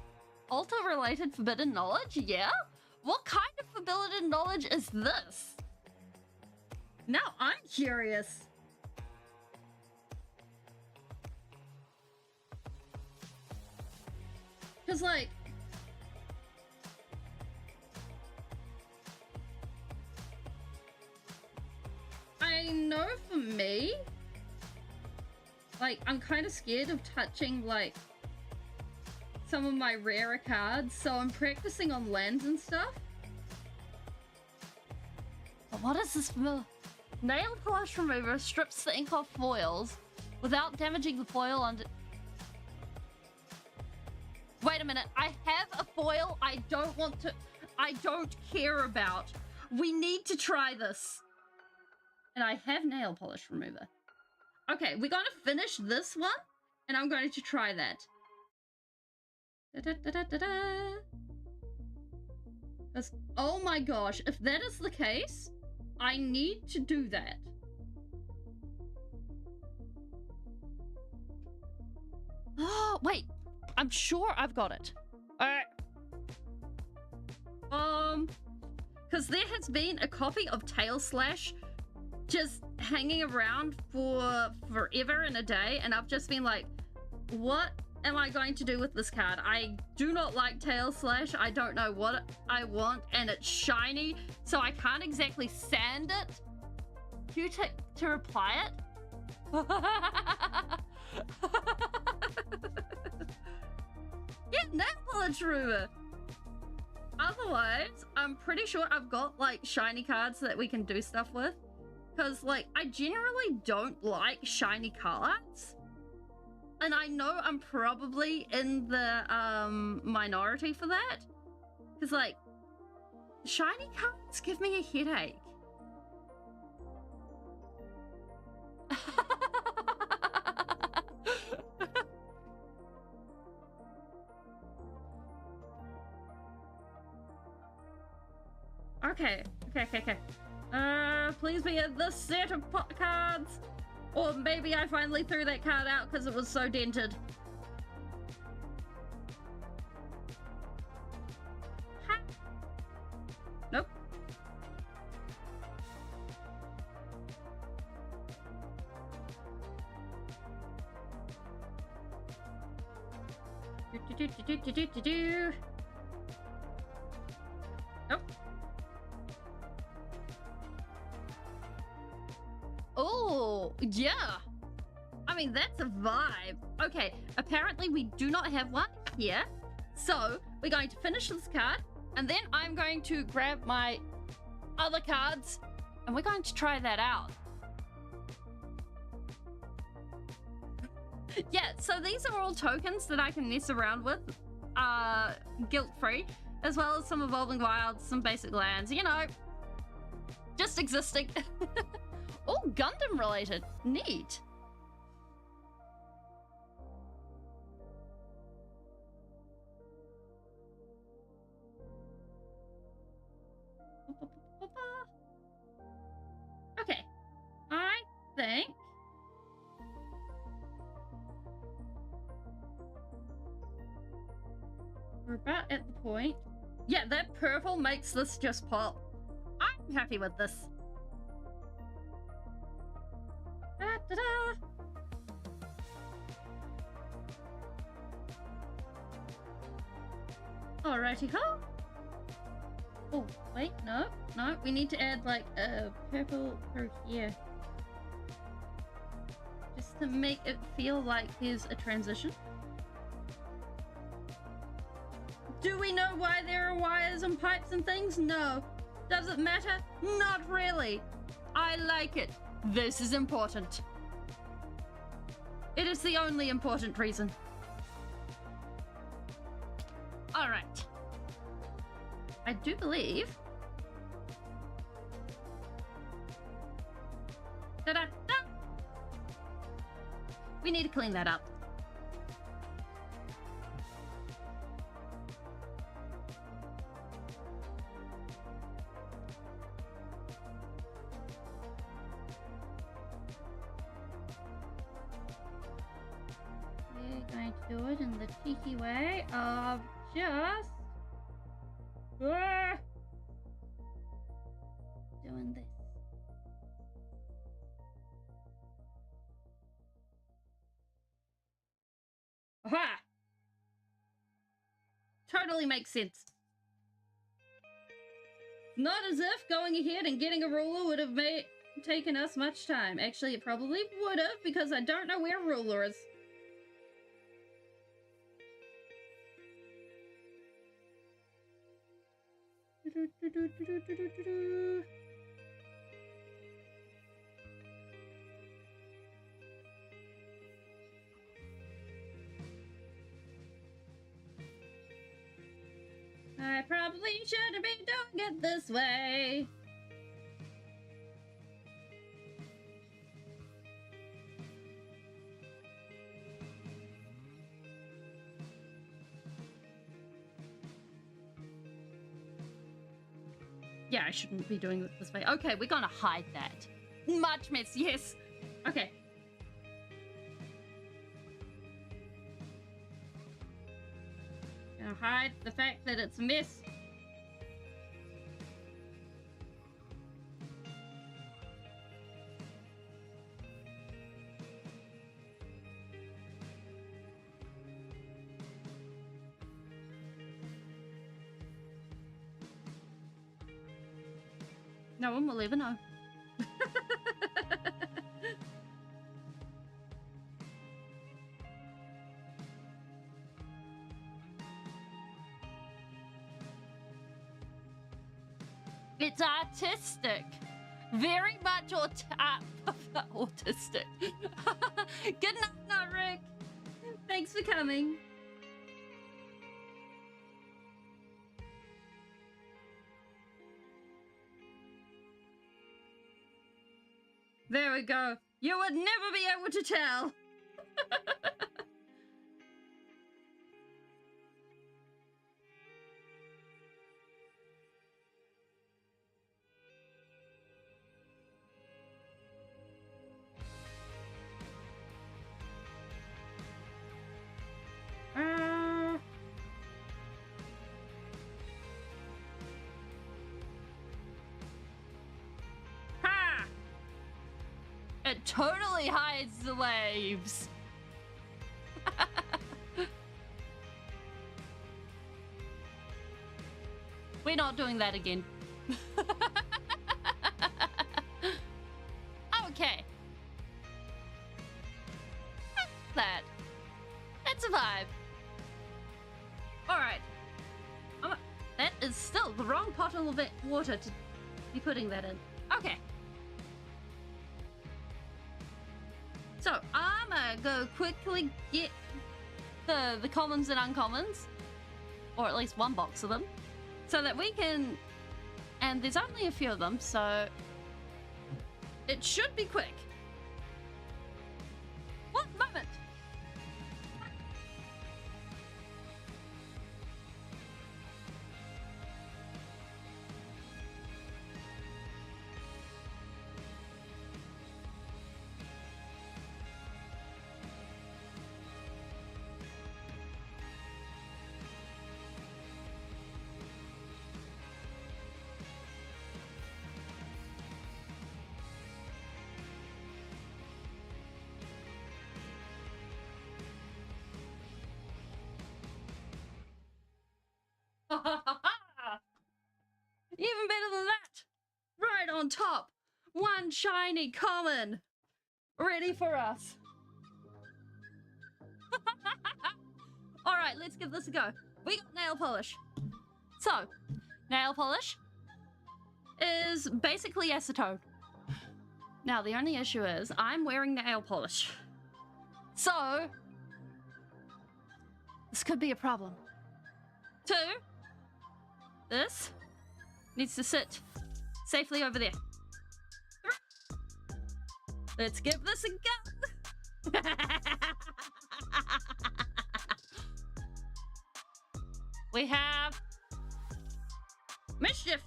altar-related forbidden knowledge? Yeah? What kind of forbidden knowledge is this? Now I'm curious. Because, like... I know for me... Like, I'm kind of scared of touching, like, some of my rarer cards, so I'm practicing on lands and stuff. But what is this? Nail polish remover strips the ink off foils without damaging the foil under... Wait a minute, I have a foil I don't care about. We need to try this. And I have nail polish remover. Okay, we're going to finish this one, and I'm going to try that. Oh my gosh, if that is the case, I need to do that. Oh, wait. I'm sure I've got it. Alright. Because there has been a copy of Tail Slash just hanging around for forever and a day, and I've just been like, what am I going to do with this card? I do not like Tail Slash. I don't know what I want, and it's shiny, so I can't exactly sand it to apply it. Yeah, nail polish remover. Otherwise, I'm pretty sure I've got like shiny cards that we can do stuff with. Because, like, I generally don't like shiny cards. And I know I'm probably in the minority for that. Because, like, shiny cards give me a headache. Okay. Please be in this set of pot cards. Or maybe I finally threw that card out because it was so dented. Ha. Nope. Nope. Oh, yeah. I mean, that's a vibe. Okay, apparently we do not have one here. So, we're going to finish this card, and then I'm going to grab my other cards, and we're going to try that out. Yeah, so these are all tokens that I can mess around with, guilt-free, as well as some Evolving Wilds, some basic lands, you know, just existing. All Gundam related. Neat. Okay. I think we're about at the point. Yeah, that purple makes this just pop. I'm happy with this. Da-da-da. Alrighty ho. Oh, wait, no, we need to add like a purple through here. Just to make it feel like there's a transition. Do we know why there are wires and pipes and things? No. Does it matter? Not really. I like it. This is important. It is the only important reason. All right. I do believe. Da-da-da! We need to clean that up. We're going to do it in the cheeky way of just doing this. Aha! Totally makes sense. Not as if going ahead and getting a ruler would have taken us much time. Actually, it probably would have, because I don't know where ruler is. I probably shouldn't be doing it this way. Yeah, I shouldn't be doing it this way. Okay, we're gonna hide that. Much mess, yes. Okay. Gonna hide the fact that it's a mess. No one will ever know. It's artistic. Very much autistic. Good night, Rick. Thanks for coming. There we go. You would never be able to tell. It totally hides the waves. We're not doing that again. Okay. That's a vibe. Alright. That is still the wrong pot of water to be putting that in. Okay. So, I'm gonna go quickly get the commons and uncommons. Or at least one box of them. So that we can... And there's only a few of them, so... It should be quick. One moment! Even better than that! Right on top! One shiny common! Ready for us! Alright, let's give this a go. We got nail polish. So, nail polish is basically acetone. Now, the only issue is I'm wearing nail polish. So, this could be a problem. 2, this needs to sit safely over there. 3, let's give this a go. We have mischief.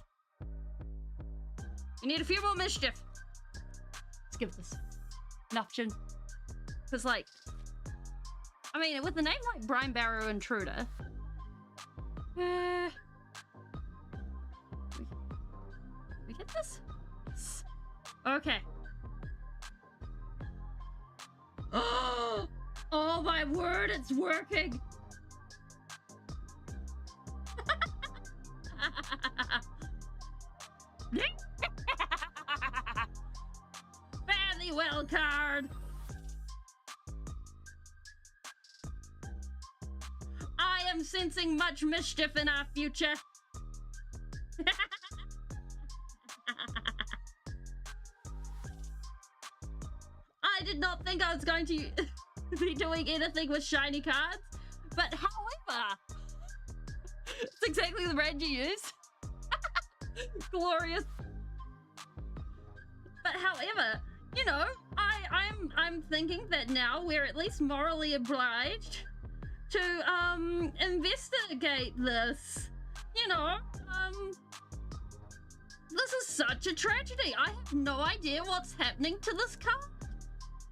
We need a few more mischief. Let's give this an option. Because, like, I mean, with a name like Brine Barrow Intruder, we get this? Okay. Oh my word, it's working! Fare thee well, card! I am sensing much mischief in our future. I did not think I was going to be doing anything with shiny cards, but however, it's exactly the brand you use. Glorious. But however, you know, I'm thinking that now we're at least morally obliged to investigate this. You know, this is such a tragedy. I have no idea what's happening to this card.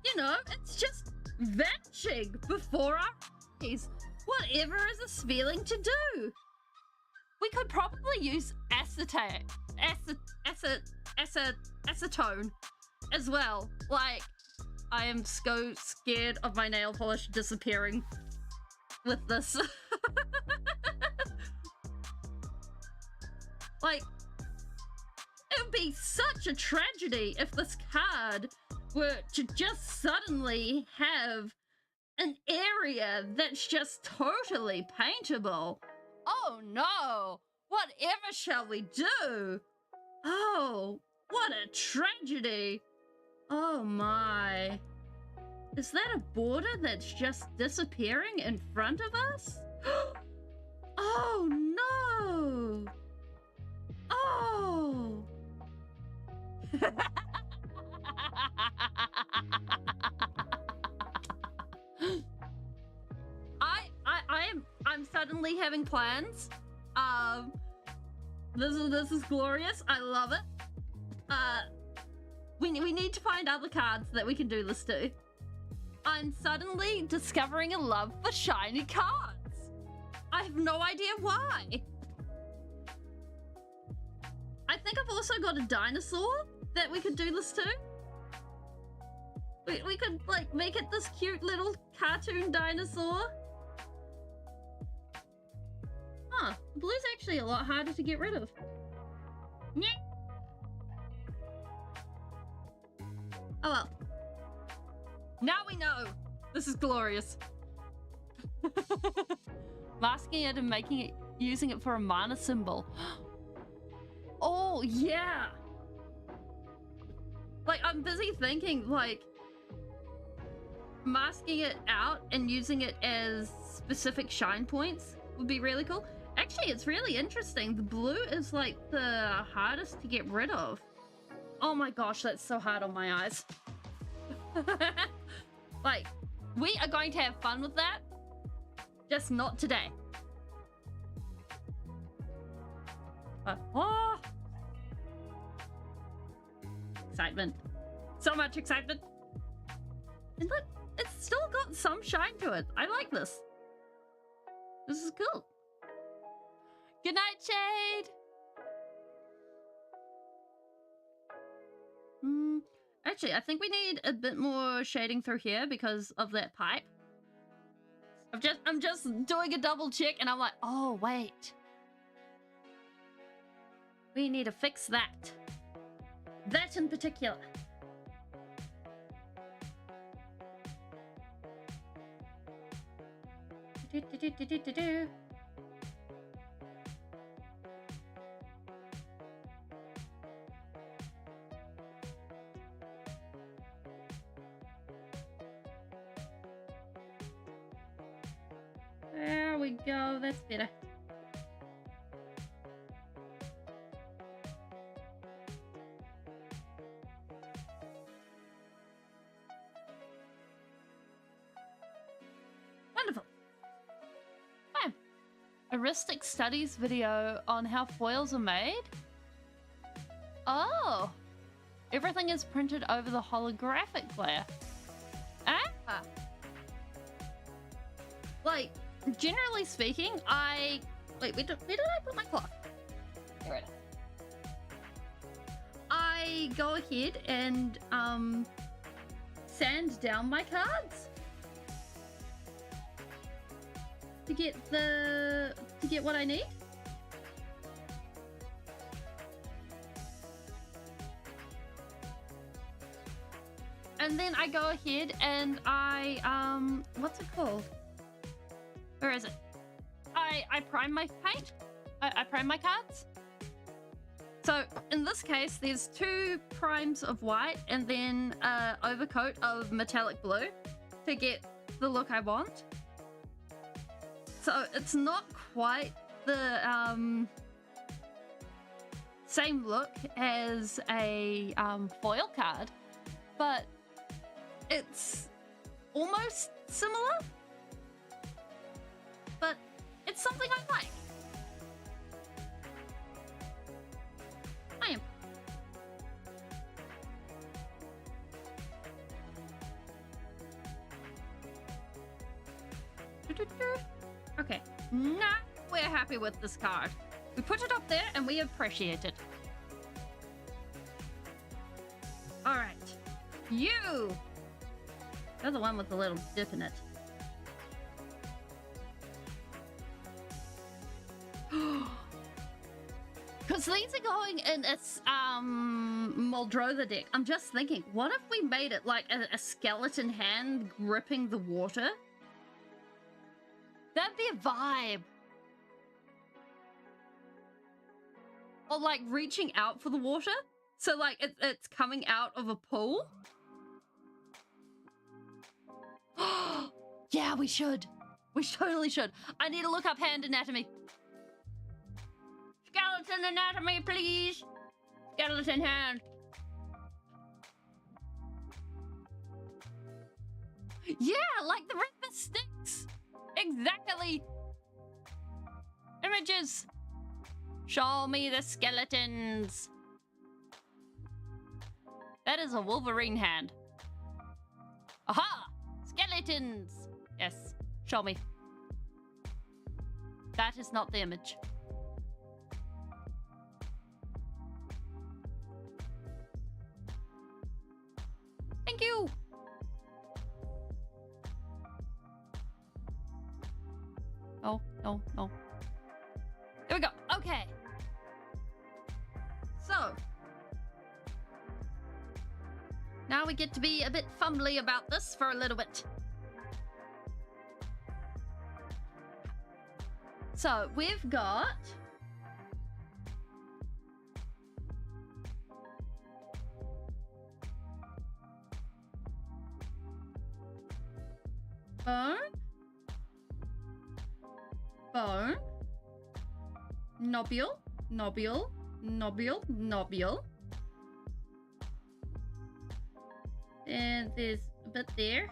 You know, it's just vanishing before our eyes. Whatever is this feeling to do? We could probably use acetone as well. Like, I am so scared of my nail polish disappearing with this. Like, it would be such a tragedy if this card were to just suddenly have an area that's just totally paintable. Oh no! Whatever shall we do? Oh, what a tragedy! Oh my. Is that a border that's just disappearing in front of us? Oh no! Oh! I'm suddenly having plans. This is glorious. I love it. We need to find other cards that we can do this to. I'm suddenly discovering a love for shiny cards. I have no idea why. I think I've also got a dinosaur that we could do this to. We could, like, make it this cute little cartoon dinosaur. Huh, the blue's actually a lot harder to get rid of. Yeah. Oh well. Now we know. This is glorious. Masking it and making it, using it for a mana symbol. Oh, yeah. Like, I'm busy thinking, like, masking it out and using it as specific shine points would be really cool. Actually, it's really interesting. The blue is, like, the hardest to get rid of. Oh my gosh, that's so hard on my eyes. Like, we are going to have fun with that. Just not today. Oh. Excitement. So much excitement. And look, it's still got some shine to it. I like this. This is cool. Good night, Shade. Actually, I think we need a bit more shading through here because of that pipe. I'm just doing a double check and I'm like, oh, wait. We need to fix that. That in particular. There we go, that's better. Wonderful. Fine. Heuristic studies video on how foils are made? Oh. Everything is printed over the holographic layer. Ah. Like, generally speaking, wait, where did I put my cloth? There it is. I go ahead and sand down my cards to get what I need. And then I go ahead and I what's it called? Where is it? I prime my paint. I prime my cards. So in this case, there's 2 primes of white and then overcoat of metallic blue to get the look I want. So it's not quite the same look as a foil card, but it's almost similar. But it's something I like. I am. Okay, now we're happy with this card. We put it up there and we appreciate it. All right, you're the one with the little dip in it. Because these are going in its Muldrotha deck. I'm just thinking, what if we made it like a skeleton hand gripping the water? That'd be a vibe. Or like reaching out for the water. So like it's coming out of a pool. Yeah, we should. We totally should. I need to look up hand anatomy. Skeleton anatomy, please. Skeleton hand. Yeah, like the river sticks. Exactly. Images. Show me the skeletons. That is a Wolverine hand. Aha! Skeletons. Yes, show me. That is not the image. Thank you. No, no. There we go. Okay. So. Now we get to be a bit fumbly about this for a little bit. So, we've got... Bone. Bone. Nobule. Nobule. Nobule. Nobule. And there's a bit there.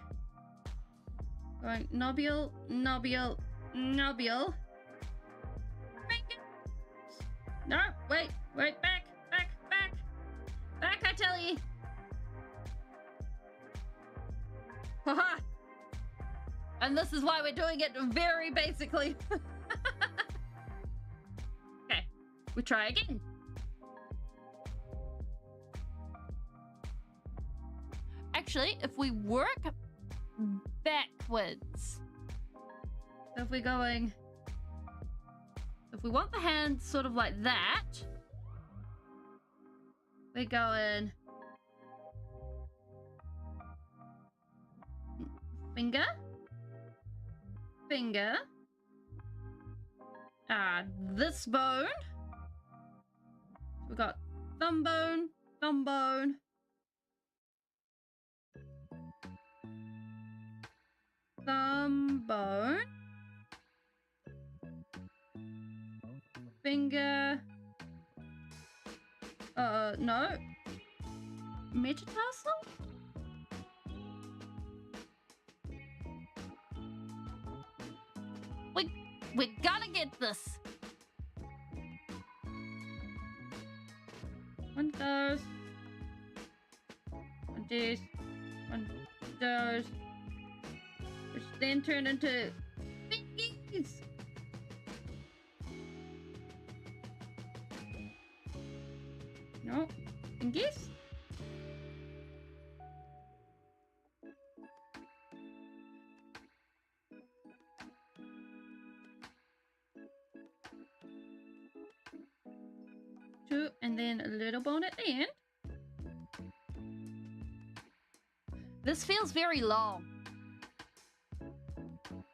Going nobule, nobule, nobule. No, wait, back, I tell you. Haha. And this is why we're doing it very basically. Okay, we try again. Actually, if we work backwards, if we're going, if we want the hand sort of like that, we're going finger, finger, this bone, we've got thumb bone, thumb bone, thumb bone, finger, no, metatarsal? We're gonna get this. One goes, one this, one goes, which then turn into fingers. No, fingers. Two, and then a little bone at the end. This feels very long.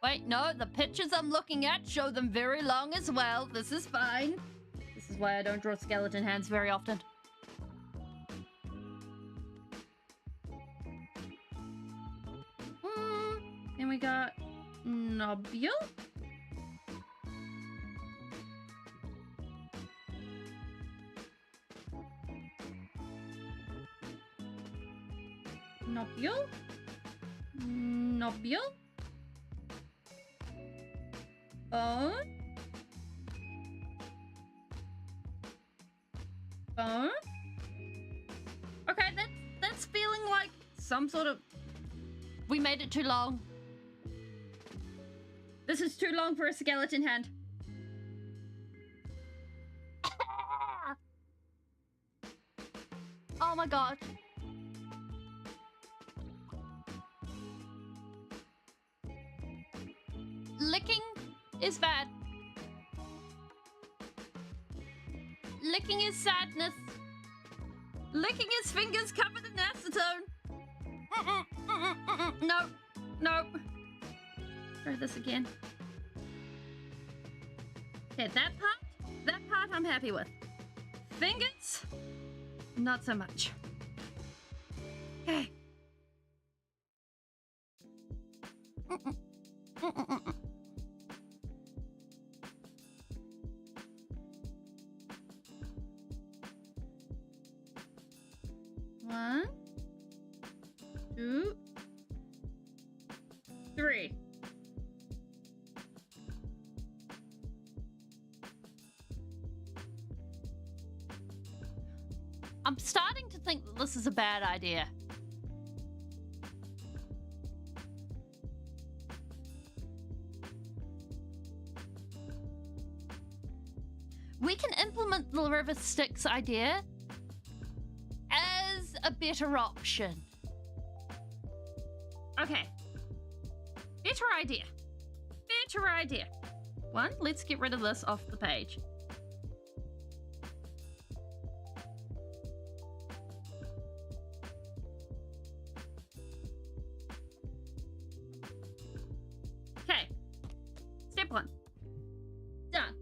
Wait, no, the pictures I'm looking at show them very long as well. This is fine. This is why I don't draw skeleton hands very often. Then we got nobule. Nobule. Nobule. Bone. Bone. Okay, that's feeling like some sort of... We made it too long. This is too long for a skeleton hand. Oh my god. Licking is bad. Licking is sadness. Licking his fingers covered in acetone. Nope. Nope. Try this again. Okay, that part I'm happy with. Fingers, not so much. Okay. One, two, three. I'm starting to think that this is a bad idea. We can implement the river Styx idea as a better option. Okay. Better idea. Better idea. one, let's get rid of this off the page. Okay, step one, done.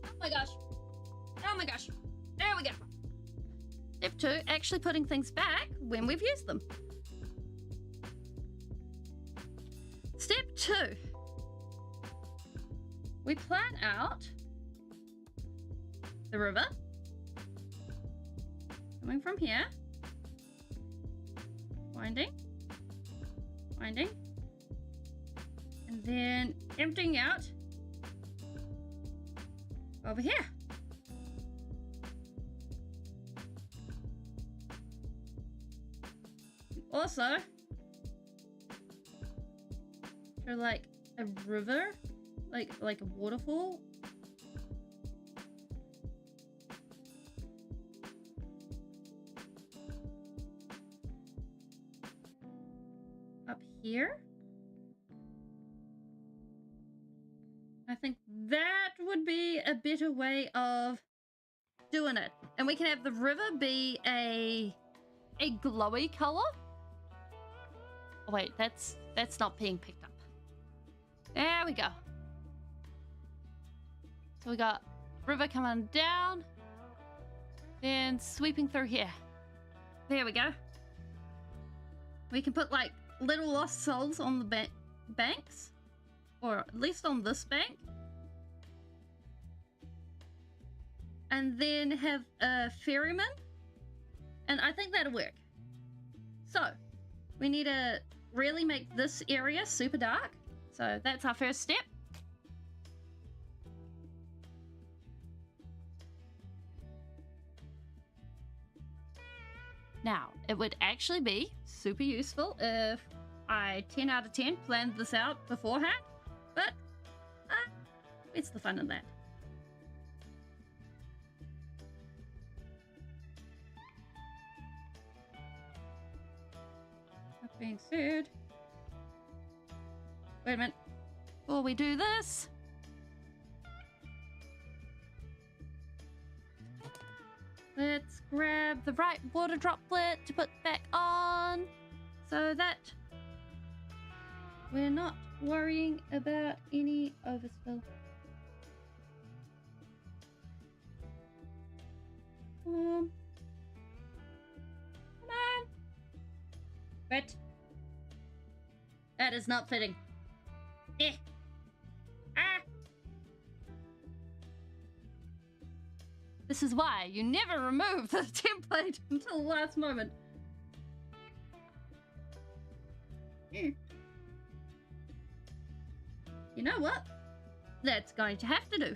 Oh my gosh, oh my gosh, there we go. Step two, actually putting things back when we've used them. Step two, we plan out the river coming from here, winding, winding, and then emptying out over here. Also, or like a river, like a waterfall. Up here. I think that would be a better way of doing it. And we can have the river be a glowy color. Oh, wait, that's not being picked up. There we go. So we got river coming down, then sweeping through here. There we go. We can put like little lost souls on the banks, or at least on this bank, and then have a ferryman, and I think that'll work. So we need to really make this area super dark. So that's our first step. Now, it would actually be super useful if I 10 out of 10 planned this out beforehand, but it's the fun of that. That being said, wait a minute. Before we do this, let's grab the right water droplet to put back on so that we're not worrying about any overspill. Come on. Wait. That is not fitting. Eh. Ah. This is why you never remove the template until the last moment. You know what? That's going to have to do.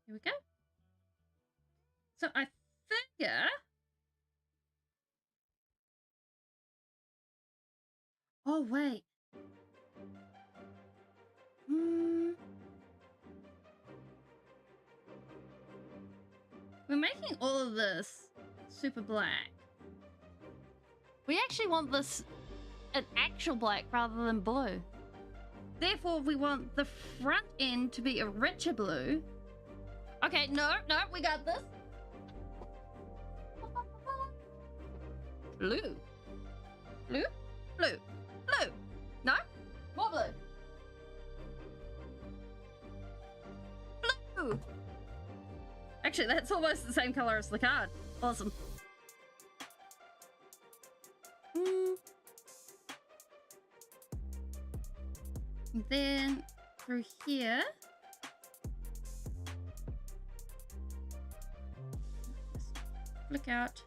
Here we go. So I figure oh wait. We're making all of this super black. We actually want this an actual black rather than blue. Therefore, we want the front end to be a richer blue. Okay, no, we got this. Blue. Blue? Blue. Blue. No? More blue. Blue. Actually, that's almost the same color as the card. Awesome. And then through here, flick out.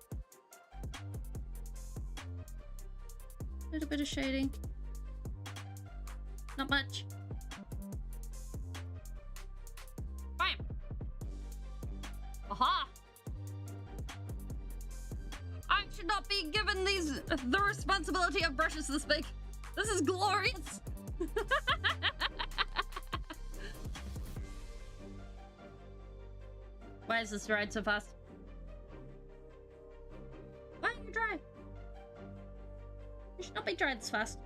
A little bit of shading. Not much. Bam! Aha! I should not be given the responsibility of brushes this big. This is glorious! Why is this dried so fast? Why are you dry? You should not be dried this fast.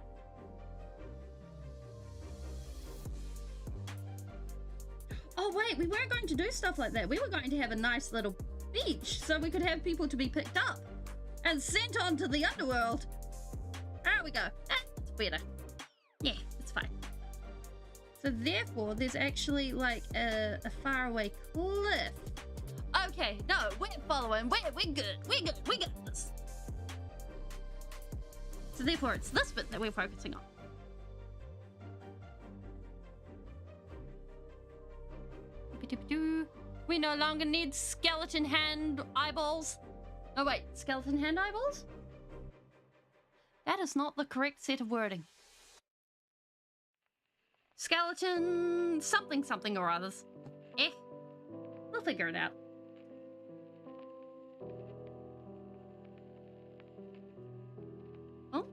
Oh wait, we weren't going to do stuff like that. We were going to have a nice little beach so we could have people to be picked up and sent on to the underworld. There we go. That's better. Yeah, it's fine. So therefore, there's actually like a faraway cliff. Okay, no, we're following. We're good. We got this. So therefore, it's this bit that we're focusing on. We no longer need skeleton hand eyeballs. Oh wait, skeleton hand eyeballs? That is not the correct set of wording. Skeleton something or others. We'll figure it out. Oh?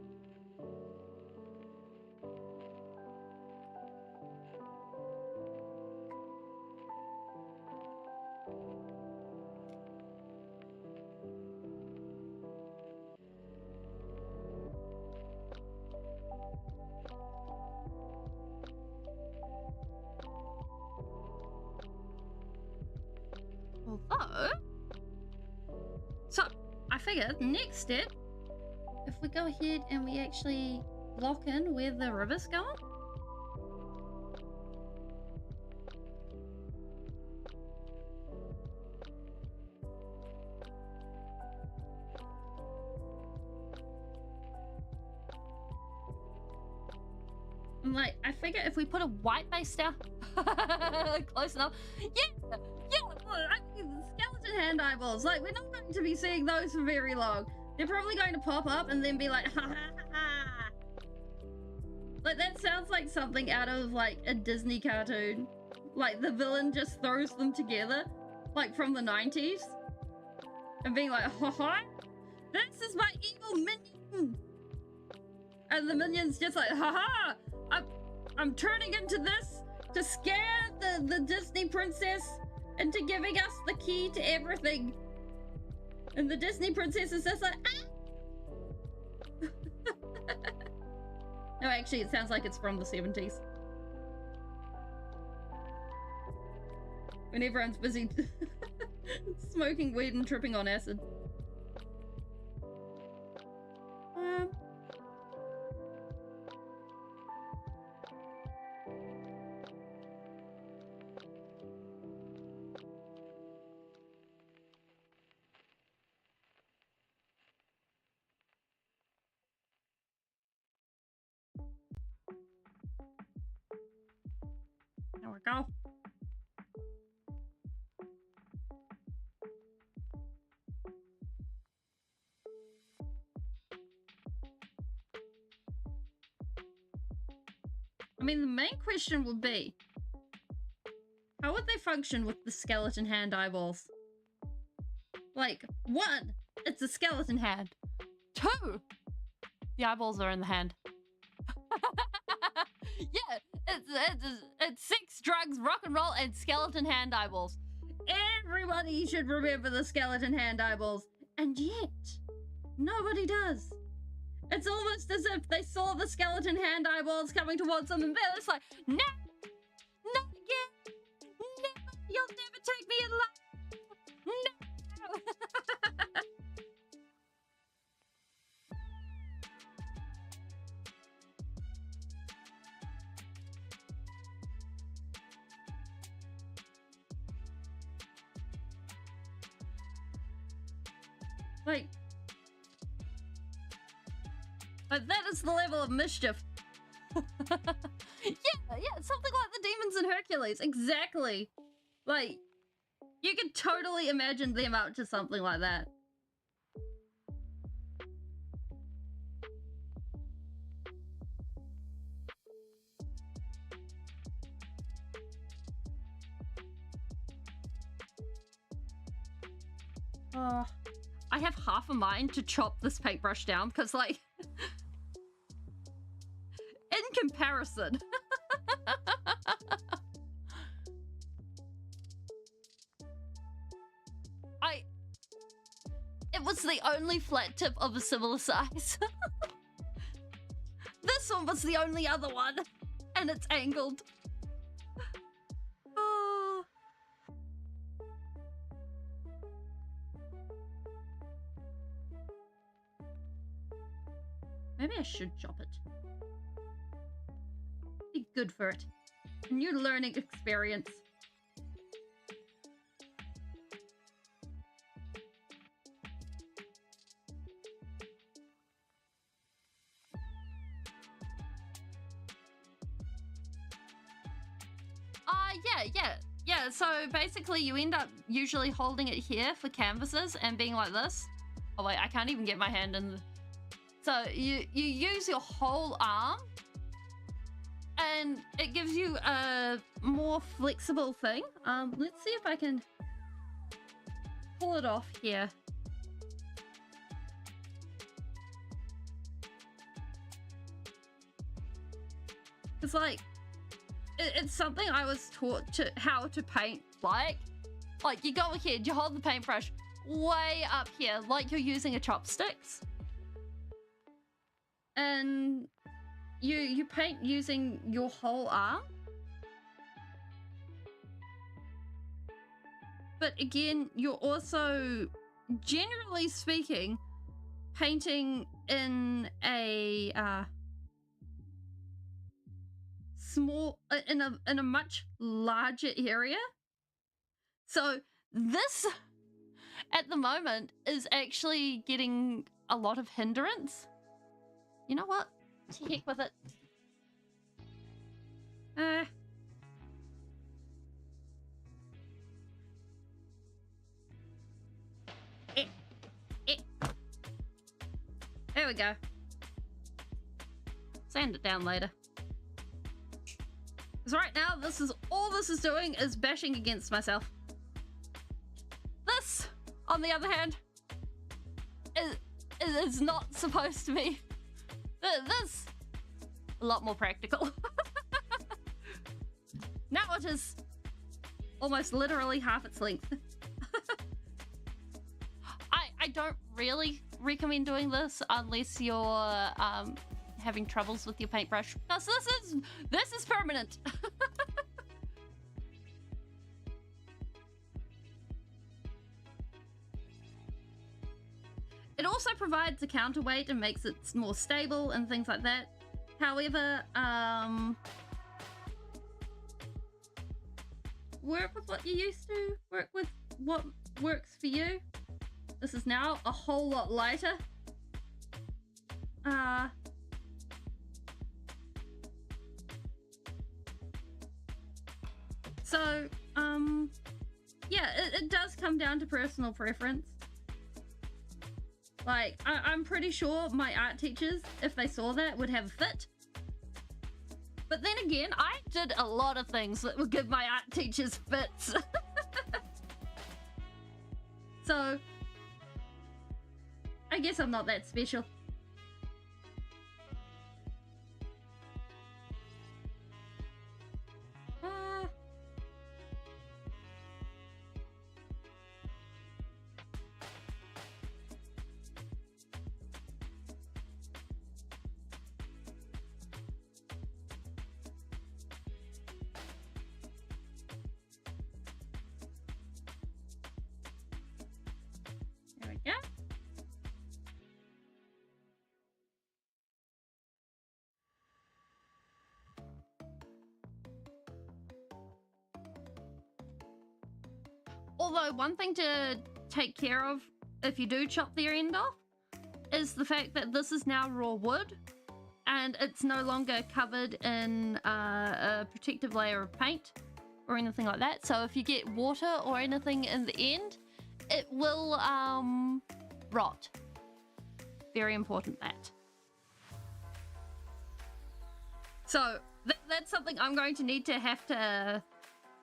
Although, so I figured next step, if we go ahead and we actually lock in where the river's going. I'm like, I figure if we put a white base down, close enough. Yeah, I mean, skeleton hand eyeballs. Like, we're not going to be seeing those for very long. They're probably going to pop up and then be like, ha ha ha ha. Like, that sounds like something out of like a Disney cartoon. Like, the villain just throws them together, like from the 90s, and being like, ha ha, this is my evil minion. And the minion's just like, ha ha, I'm turning into this to scare the Disney princess into giving us the key to everything. And the Disney princess is just like, ah! No, actually, it sounds like it's from the 70s. When everyone's busy smoking weed and tripping on acid. There we go. I mean, the main question would be, how would they function with the skeleton hand eyeballs? Like, 1, it's a skeleton hand. 2, the eyeballs are in the hand. Yeah, it's sex, drugs, rock and roll, and skeleton hand eyeballs. Everybody should remember the skeleton hand eyeballs. And yet, nobody does. It's almost as if they saw the skeleton hand eyeballs coming towards them and they're just like, no, not again. Never, you'll never take me alive. No. Like, that is the level of mischief. yeah, something like the demons in Hercules. Exactly. Like, you could totally imagine them up to something like that. Oh, I have half a mind to chop this paintbrush down because, like, in comparison. It was the only flat tip of a similar size. This one was the only other one, and it's angled. Oh. Maybe I should chop it. Be good for it. A new learning experience. Yeah, so basically you end up usually holding it here for canvases and being like this. Oh wait, I can't even get my hand in. So you use your whole arm and it gives you a more flexible thing. Let's see if I can pull it off here. It's like, it's something I was taught how to paint like you go ahead, you hold the paintbrush way up here like you're using a chopsticks, and you paint using your whole arm. But again, you're also, generally speaking, painting in a in a much larger area. So this at the moment is actually getting a lot of hindrance. You know what? To heck with it. There we go. Sand it down later. Because right now, all this is doing is bashing against myself. This, on the other hand, is not supposed to be. This, a lot more practical. Now it is almost literally half its length. I don't really recommend doing this unless you're having troubles with your paintbrush, because this is permanent. It also provides a counterweight and makes it more stable and things like that. However, work with what you used to, work with what works for you. This is now a whole lot lighter. So, yeah, it does come down to personal preference. Like, I'm pretty sure my art teachers, if they saw that, would have a fit. But then again, I did a lot of things that would give my art teachers fits. So, I guess I'm not that special. There we go. Although one thing to take care of if you do chop their end off is the fact that this is now raw wood and it's no longer covered in a protective layer of paint or anything like that. So if you get water or anything in the end, it will rot. Very important that. So that's something I'm going to have to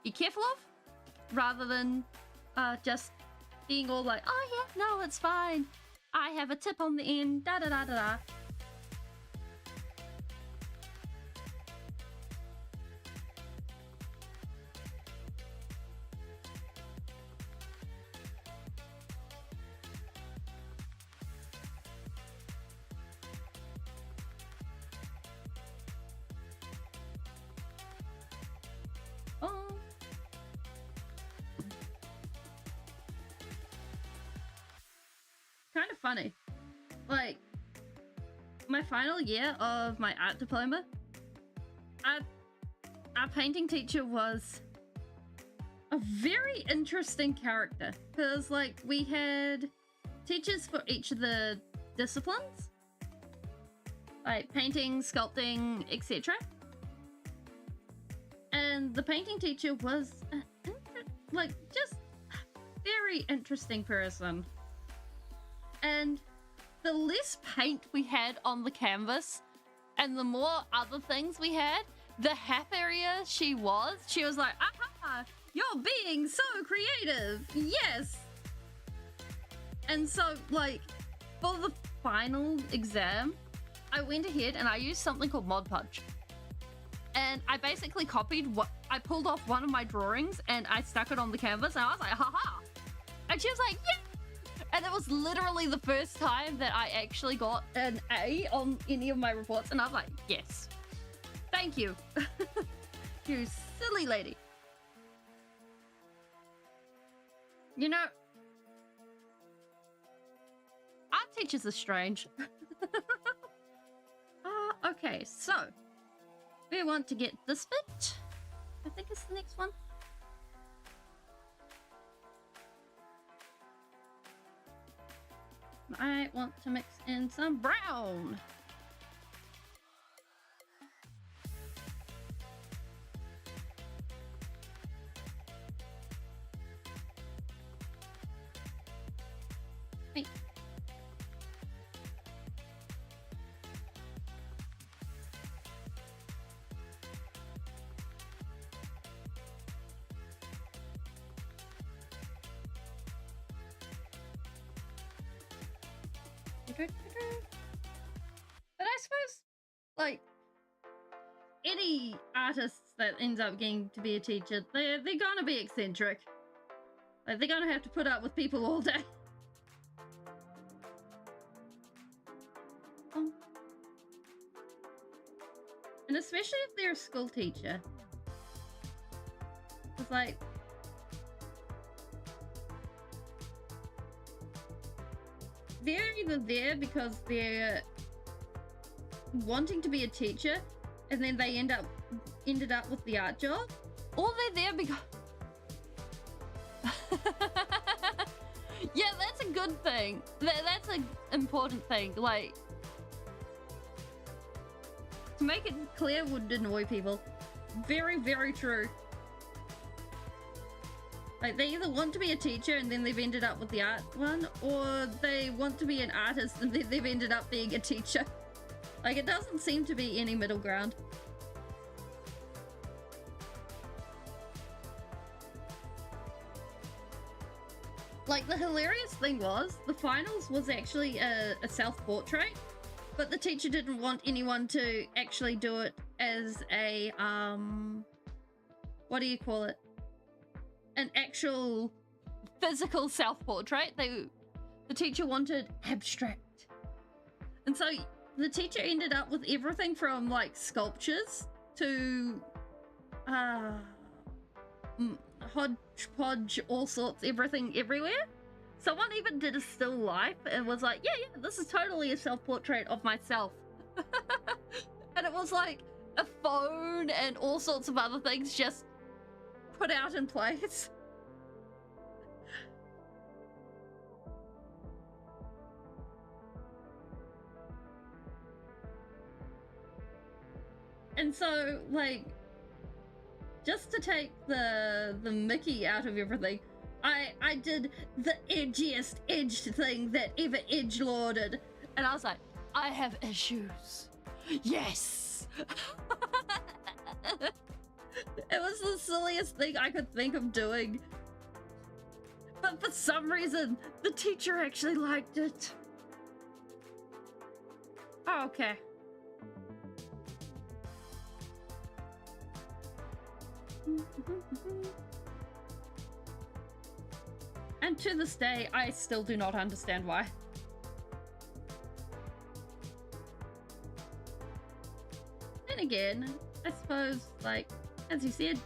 be careful of, rather than just being all like, oh yeah, no, it's fine. I have a tip on the end, da da da da da. Kind of funny. Like, my final year of my art diploma, our painting teacher was a very interesting character. Because, like, we had teachers for each of the disciplines. Like, painting, sculpting, etc. And the painting teacher was, like, just a very interesting person. And the less paint we had on the canvas and the more other things we had, the happier she was. She was like, aha, you're being so creative. Yes. And so, like, for the final exam, I went ahead and I used something called Mod Podge. And I basically copied what I pulled off one of my drawings and I stuck it on the canvas and I was like, haha. And she was like, yeah. And it was literally the first time that I actually got an A on any of my reports. And I was like, yes. Thank you. You silly lady. You know, art teachers are strange. Okay, so we want to get this bit. I think it's the next one. I want to mix in some brown. Hey. But I suppose, like, any artist that ends up getting to be a teacher, they're gonna be eccentric. Like, they're gonna have to put up with people all day. And especially if they're a school teacher. It's like, they're either there because they're wanting to be a teacher and then they ended up with the art job, or they're there because yeah, that's a good thing. That's an important thing. Like, to make it clear would annoy people. Very, very true. Like, they either want to be a teacher and then they've ended up with the art one, or they want to be an artist and then they've ended up being a teacher. Like, it doesn't seem to be any middle ground. Like, the hilarious thing was, the finals was actually a self-portrait, but the teacher didn't want anyone to actually do it as a, what do you call it? An actual physical self-portrait. The teacher wanted abstract. And so the teacher ended up with everything from, like, sculptures to hodgepodge, all sorts, everything everywhere. Someone even did a still life and was like, yeah, this is totally a self-portrait of myself. And it was like a phone and all sorts of other things just put out in place. And so, like, just to take the mickey out of everything, I did the edgiest edged thing that ever edgelorded. And I was like, I have issues. Yes! It was the silliest thing I could think of doing. But for some reason, the teacher actually liked it. Oh, okay. And to this day, I still do not understand why. Then again, I suppose, like, as you said,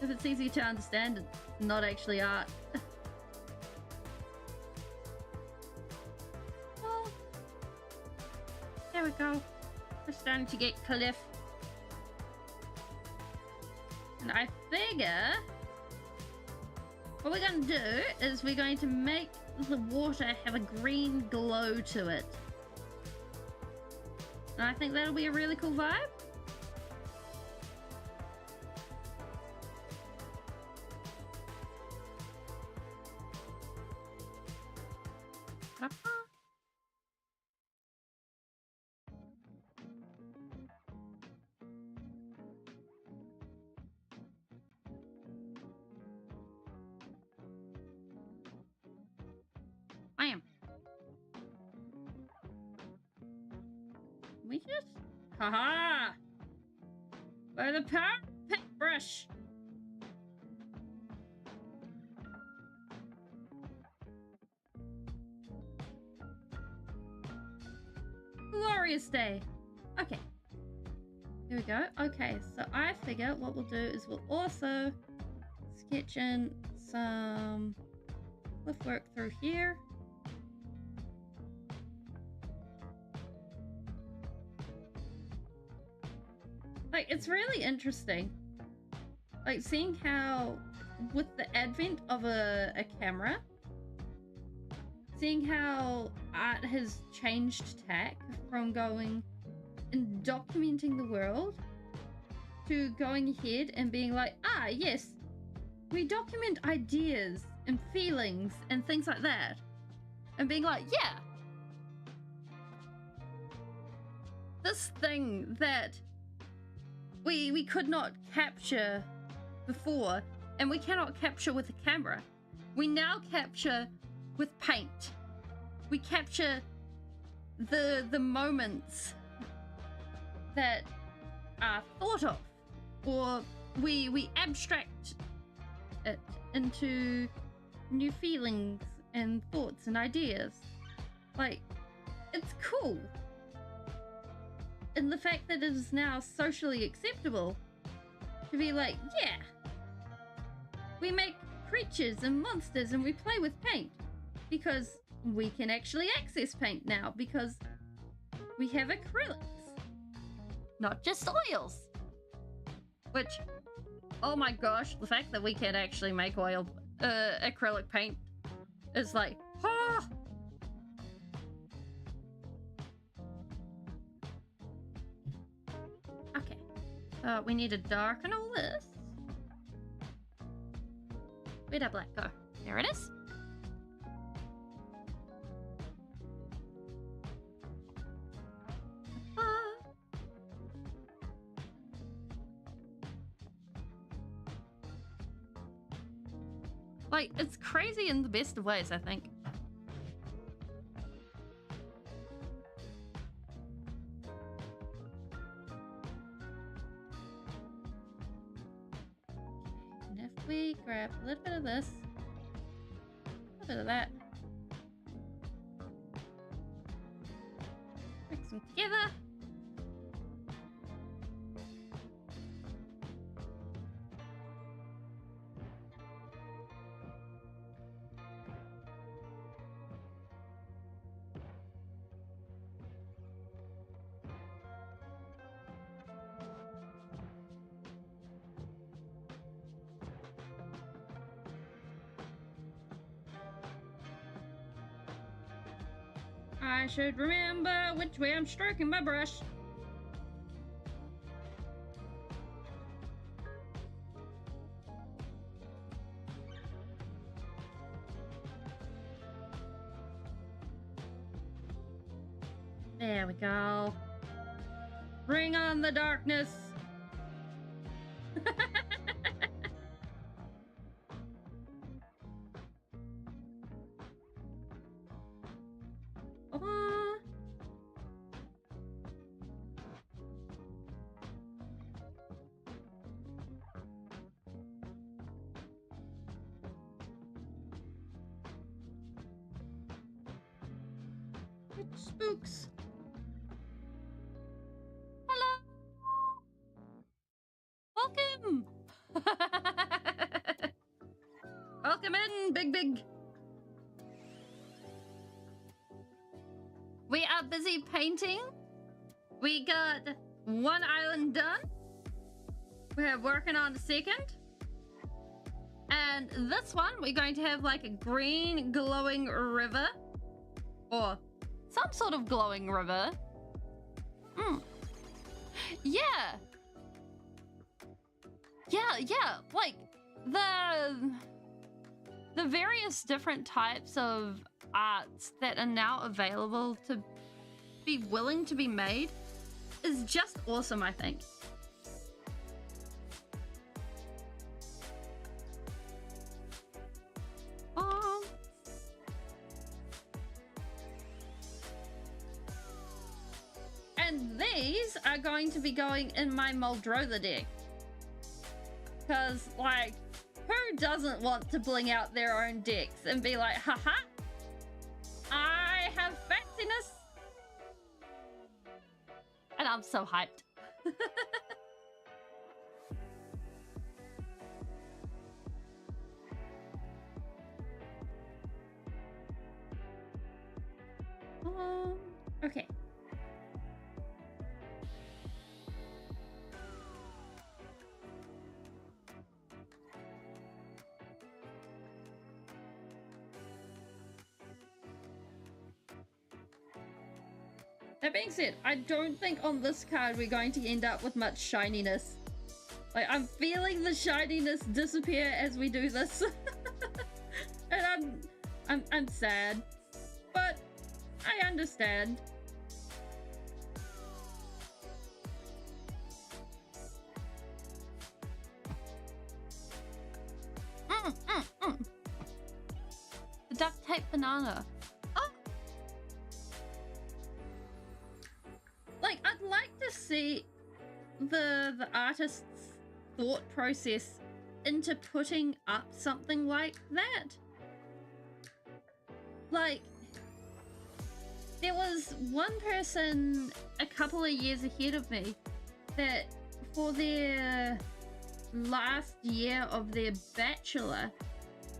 if it's easy to understand, it's not actually art. Well, there we go. We're starting to get cliff. And I figure what we're going to do is we're going to make the water have a green glow to it. And I think that'll be a really cool vibe. Bam. We just haha by the power of paintbrush. Glorious day. Okay, here we go. Okay, so I figure what we'll do is we'll also sketch in some cliff work through here. Like, it's really interesting, like, seeing how with the advent of a camera, seeing how art has changed tack from going and documenting the world to going ahead and being like, ah, yes, we document ideas and feelings and things like that, and being like, yeah, this thing that we could not capture before, and we cannot capture with a camera, we now capture with paint. We capture the moments that are thought of, or we abstract it into new feelings and thoughts and ideas. Like, it's cool. And the fact that it is now socially acceptable to be like, yeah, we make creatures and monsters and we play with paint because we can actually access paint now because we have acrylics, not just oils. Which, oh my gosh, the fact that we can actually make oil acrylic paint is like, ah. Okay, we need to darken all this. Where'd our black go? There it is. Like, it's crazy in the best of ways, I think. And if we grab a little bit of this, a little bit of that, mix them together. I should remember which way I'm stroking my brush. There we go. Bring on the darkness. It's spooks. Hello. Welcome. Welcome in, big. We are busy painting. We got one island done. We're working on the second. And this one, we're going to have like a green glowing river. Or some sort of glowing river. Yeah. Like the various different types of arts that are now available to be willing to be made is just awesome, I think. And these are going to be going in my Muldrotha deck. Because, like, who doesn't want to bling out their own decks and be like, haha, I have fanciness. And I'm so hyped. Okay. That being said, I don't think on this card we're going to end up with much shininess. Like, I'm feeling the shininess disappear as we do this. And I'm sad. But I understand. The duct tape banana. Like, I'd like to see the artist's thought process into putting up something like that. Like, there was one person a couple of years ahead of me that for their last year of their bachelor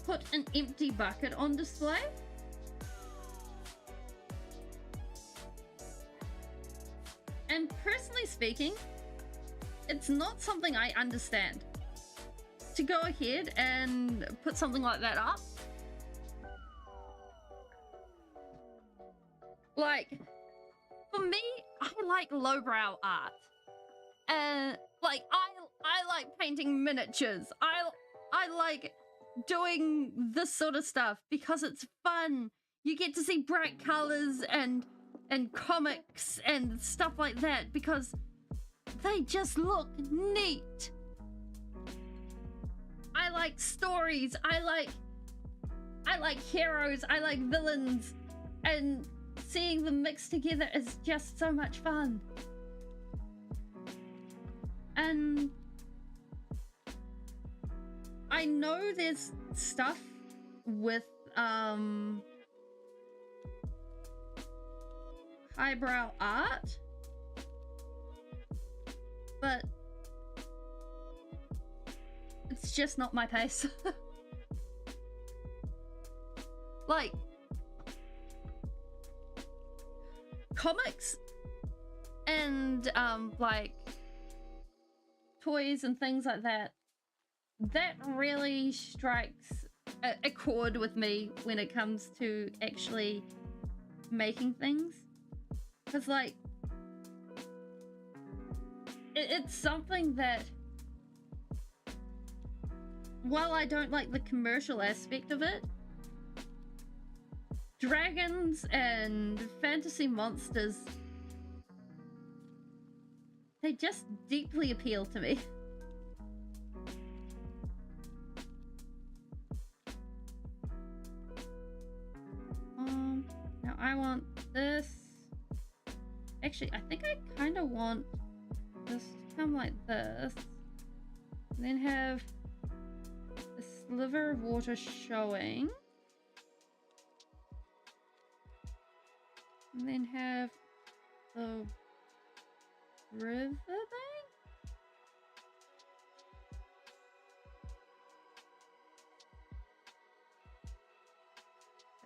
put an empty bucket on display. And personally speaking, it's not something I understand. To go ahead and put something like that up. Like, for me, I like lowbrow art. Like, I like painting miniatures. I like doing this sort of stuff because it's fun. You get to see bright colors and comics and stuff like that because they just look neat. I like stories. I like heroes. I like villains, and seeing them mixed together is just so much fun. And I know there's stuff with highbrow art, but it's just not my pace. Like, comics and like toys and things like that really strikes a chord with me when it comes to actually making things. Because, like, it's something that, while I don't like the commercial aspect of it, dragons and fantasy monsters, they just deeply appeal to me. Now I want this. Actually, I think I kind of want this to come like this. And then have a sliver of water showing. And then have the river thing?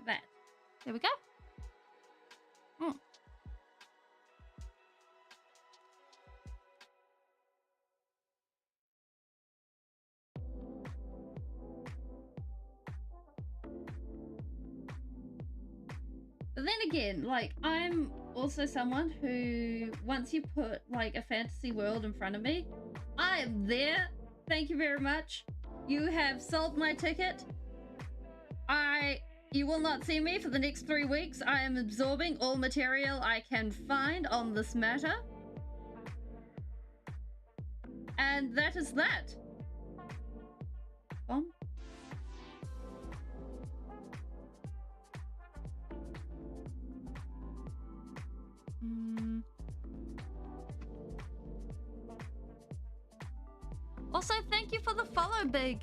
That. There we go. But then again, like, I'm also someone who, once you put, like, a fantasy world in front of me, I am there. Thank you very much. You have sold my ticket. You will not see me for the next 3 weeks. I am absorbing all material I can find on this matter. And that is that. Also, thank you for the follow, Big.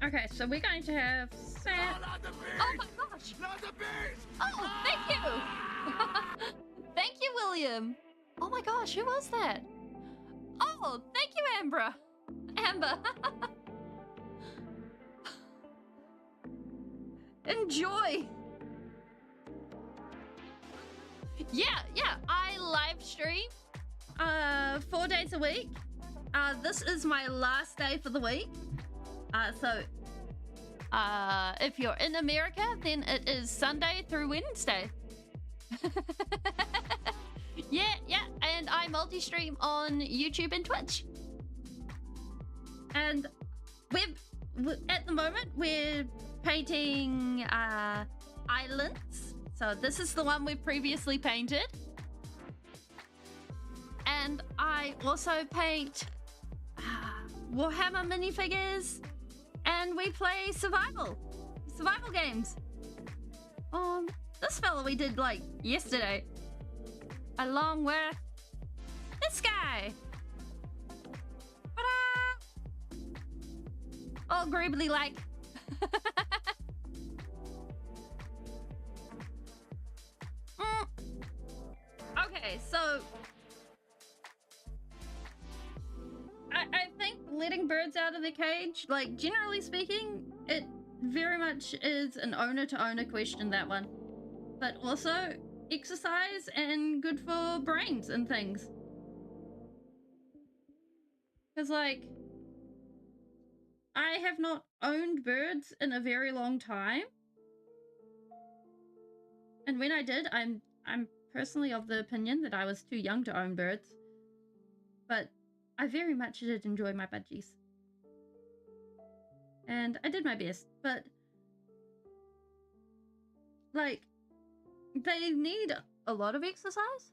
Okay, so we're going to have Sam. Oh my gosh! Oh, thank you! Thank you, William! Oh my gosh, who was that? Oh, thank you, Amber! Enjoy! Yeah, I live stream 4 days a week. This is my last day for the week. So if you're in America, then it is Sunday through Wednesday. yeah, and I multi-stream on YouTube and Twitch. And at the moment, we're painting islands. So this is the one we've previously painted. And I also paint Warhammer minifigures. And we play survival games. This fella we did like yesterday, along with this guy. Ta-da! All greebly like. Okay, so I think letting birds out of the cage, like, generally speaking, it very much is an owner-to-owner question, that one. But also, exercise and good for brains and things. Because, like, I have not owned birds in a very long time. And when I did, I'm personally of the opinion that I was too young to own birds. But I very much did enjoy my budgies. And I did my best, but like, they need a lot of exercise.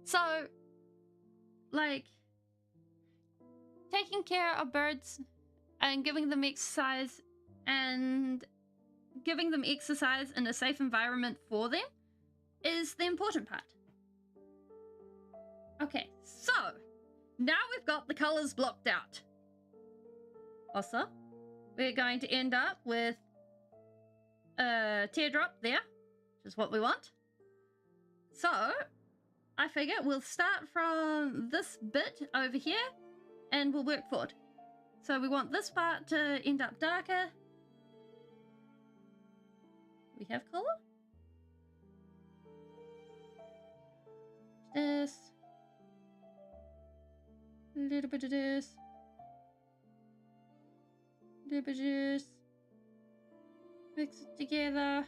So, like, taking care of birds and giving them exercise and giving them exercise in a safe environment for them is the important part. Okay, so now we've got the colors blocked out. Also, we're going to end up with a teardrop there, which is what we want. So I figure we'll start from this bit over here and we'll work forward. So we want this part to end up darker. We have color? This. A little bit of this. Debugers. Mix it together.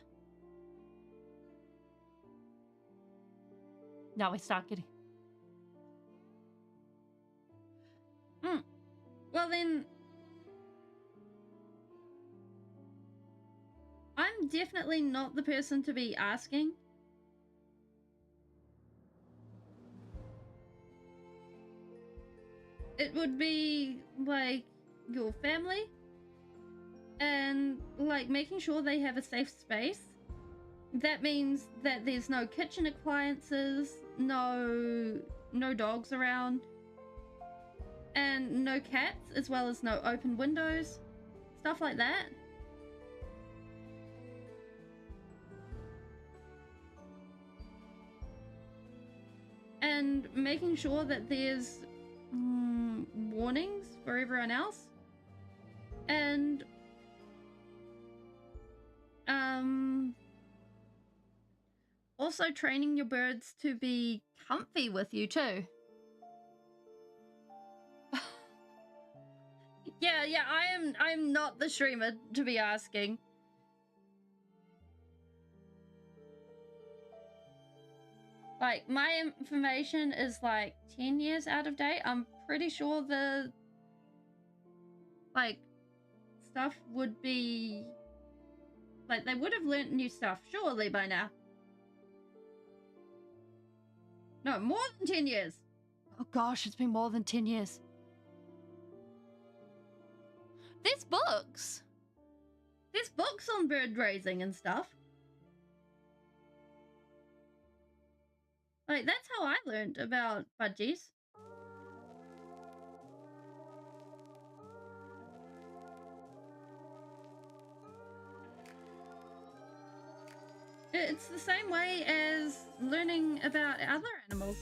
Now we start getting... Well then... I'm definitely not the person to be asking. It would be like your family and like making sure they have a safe space. That means that there's no kitchen appliances, no dogs around, and no cats, as well as no open windows, stuff like that. And making sure that there's warnings for everyone else, and also training your birds to be comfy with you too. yeah, I'm not the streamer to be asking. Like, my information is like 10 years out of date. I'm pretty sure the like stuff would be like, they would have learnt new stuff surely by now. No, more than 10 years. Oh gosh, it's been more than 10 years. There's books. There's books on bird raising and stuff. Like, that's how I learned about budgies. It's the same way as learning about other animals.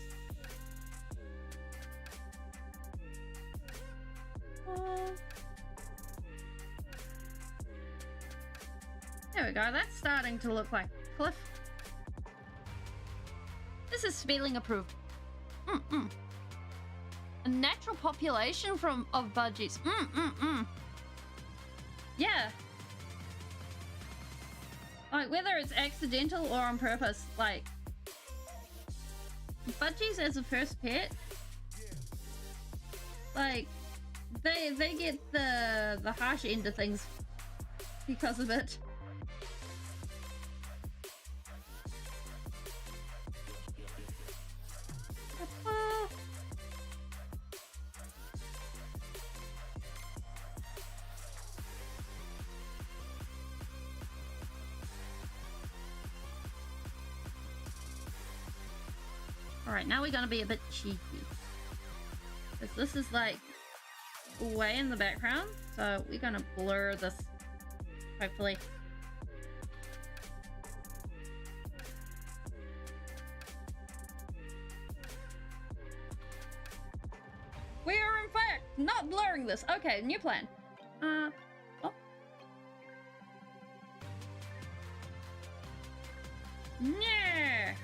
There we go, that's starting to look like a cliff. This is Speeling approved. A natural population of budgies. Yeah. Like, whether it's accidental or on purpose, like, budgies as a first pet, like, they get the harsh end of things because of it. Alright, now we're gonna be a bit cheeky. Because this is like way in the background, so we're gonna blur this, hopefully. We are in fact not blurring this. Okay, new plan. Oh. Yeah.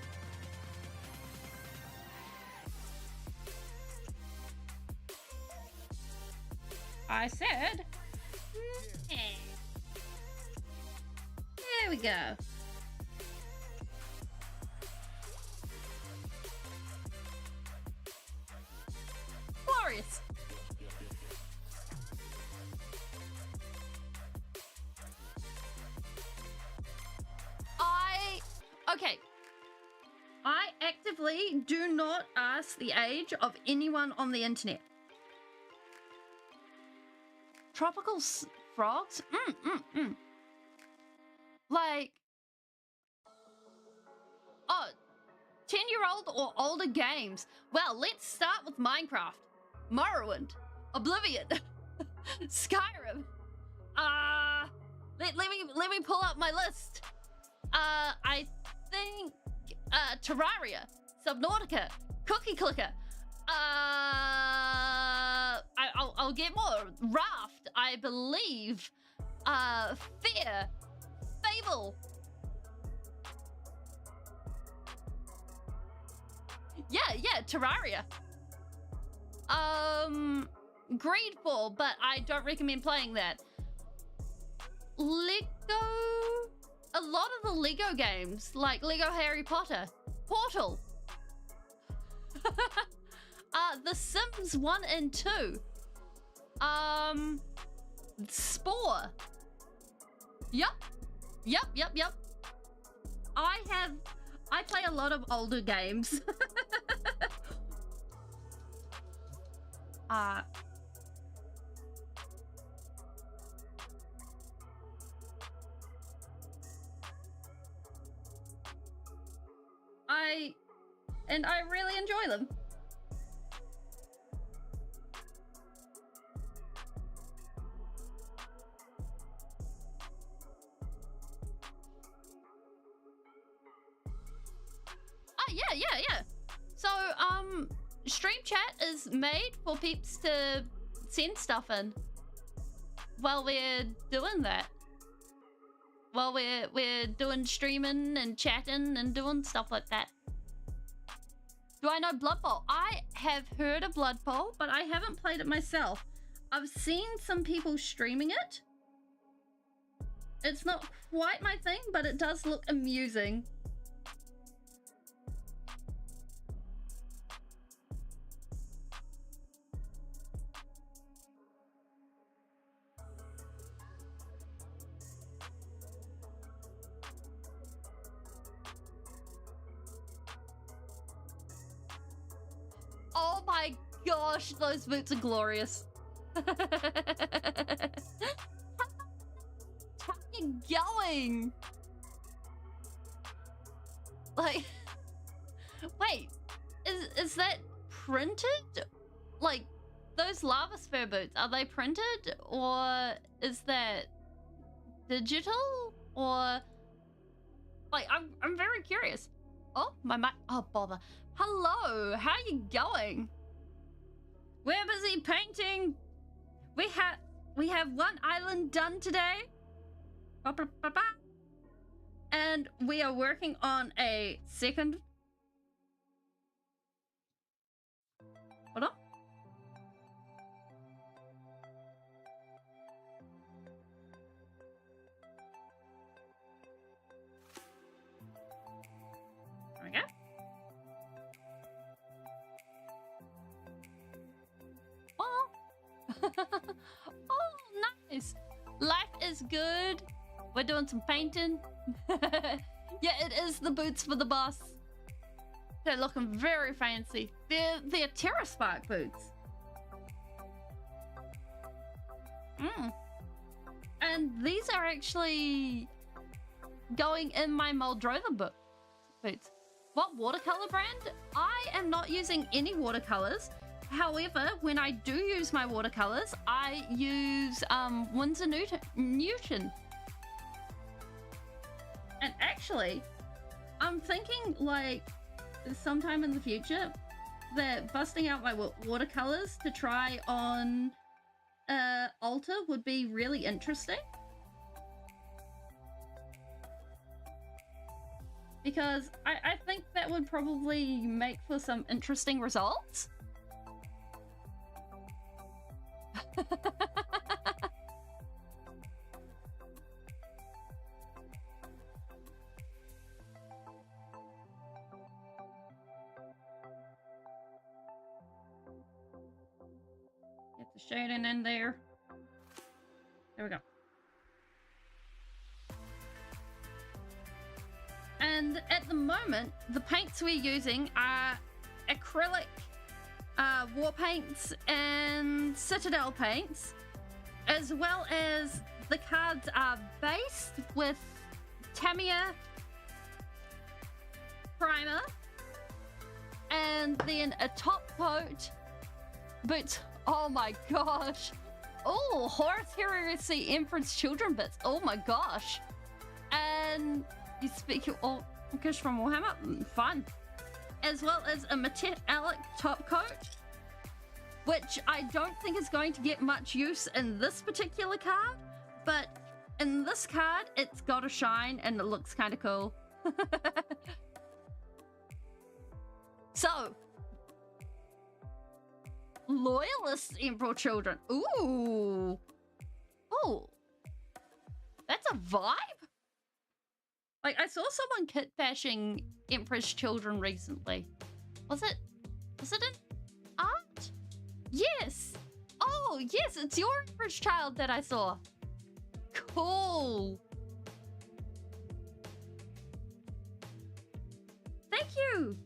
I said. There we go. Glorious. Okay. I actively do not ask the age of anyone on the internet. Tropical frogs? Like, oh, 10-year-old or older games. Well, let's start with Minecraft, Morrowind, Oblivion, Skyrim. Let me pull up my list. I think Terraria, Subnautica, Cookie Clicker. I'll get more. Raft, I believe. Fear, Fable. Yeah, Terraria. Greedfall, but I don't recommend playing that. Lego, a lot of the Lego games, like Lego Harry Potter, Portal, The Sims 1 and 2, Spore. Yep. I play a lot of older games. I really enjoy them. Yeah. So, stream chat is made for peeps to send stuff in while we're doing that. While we're doing streaming and chatting and doing stuff like that. Do I know Blood Bowl? I have heard of Blood Bowl, but I haven't played it myself. I've seen some people streaming it. It's not quite my thing, but it does look amusing. Oh my gosh, those boots are glorious. How are you going? Like, wait, is that printed? Like, those lava sphere boots, are they printed? Or is that digital? Or, like, I'm very curious. Oh, my mic, oh bother. Hello, how you going? We're busy painting. We have one island done today. And we are working on a second. Hold on. There we go. Oh, nice. Life is good. We're doing some painting. Yeah, it is the boots for the boss. They're looking very fancy. They're Terra Spark boots. And these are actually going in my Moldrova boots. What watercolor brand? I am not using any watercolors. However, when I do use my watercolors, I use Winsor Newton. And actually, I'm thinking like sometime in the future that busting out my watercolors to try on Alta would be really interesting. Because I think that would probably make for some interesting results. Get the shading in there. There we go. And at the moment, the paints we're using are acrylic war paints and Citadel paints, as well as the cards are based with Tamiya primer and then a top coat boots. Oh my gosh. Oh, Horus Heresy Emperor's Children bits. Oh my gosh. And you speak all English from Warhammer? Fun. As well as a metallic top coat, which I don't think is going to get much use in this particular card, but in this card, it's got a shine and it looks kind of cool. So, Loyalist Emperor Children. Ooh. Oh. the vibe? Like, I saw someone kit bashing Empress Children recently. Was it in art? Yes. Oh, yes, it's your Empress Child that I saw. Cool. Thank you.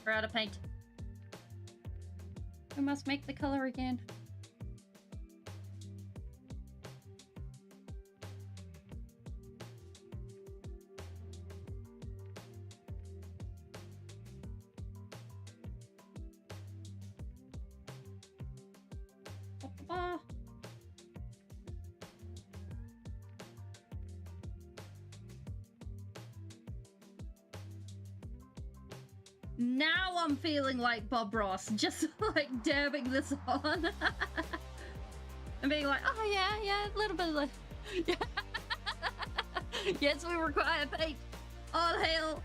We're out of paint. We must make the color again. Now I'm feeling like Bob Ross, just like dabbing this on. And being like, oh yeah, a little bit of yeah. Yes, we require paint. All hail.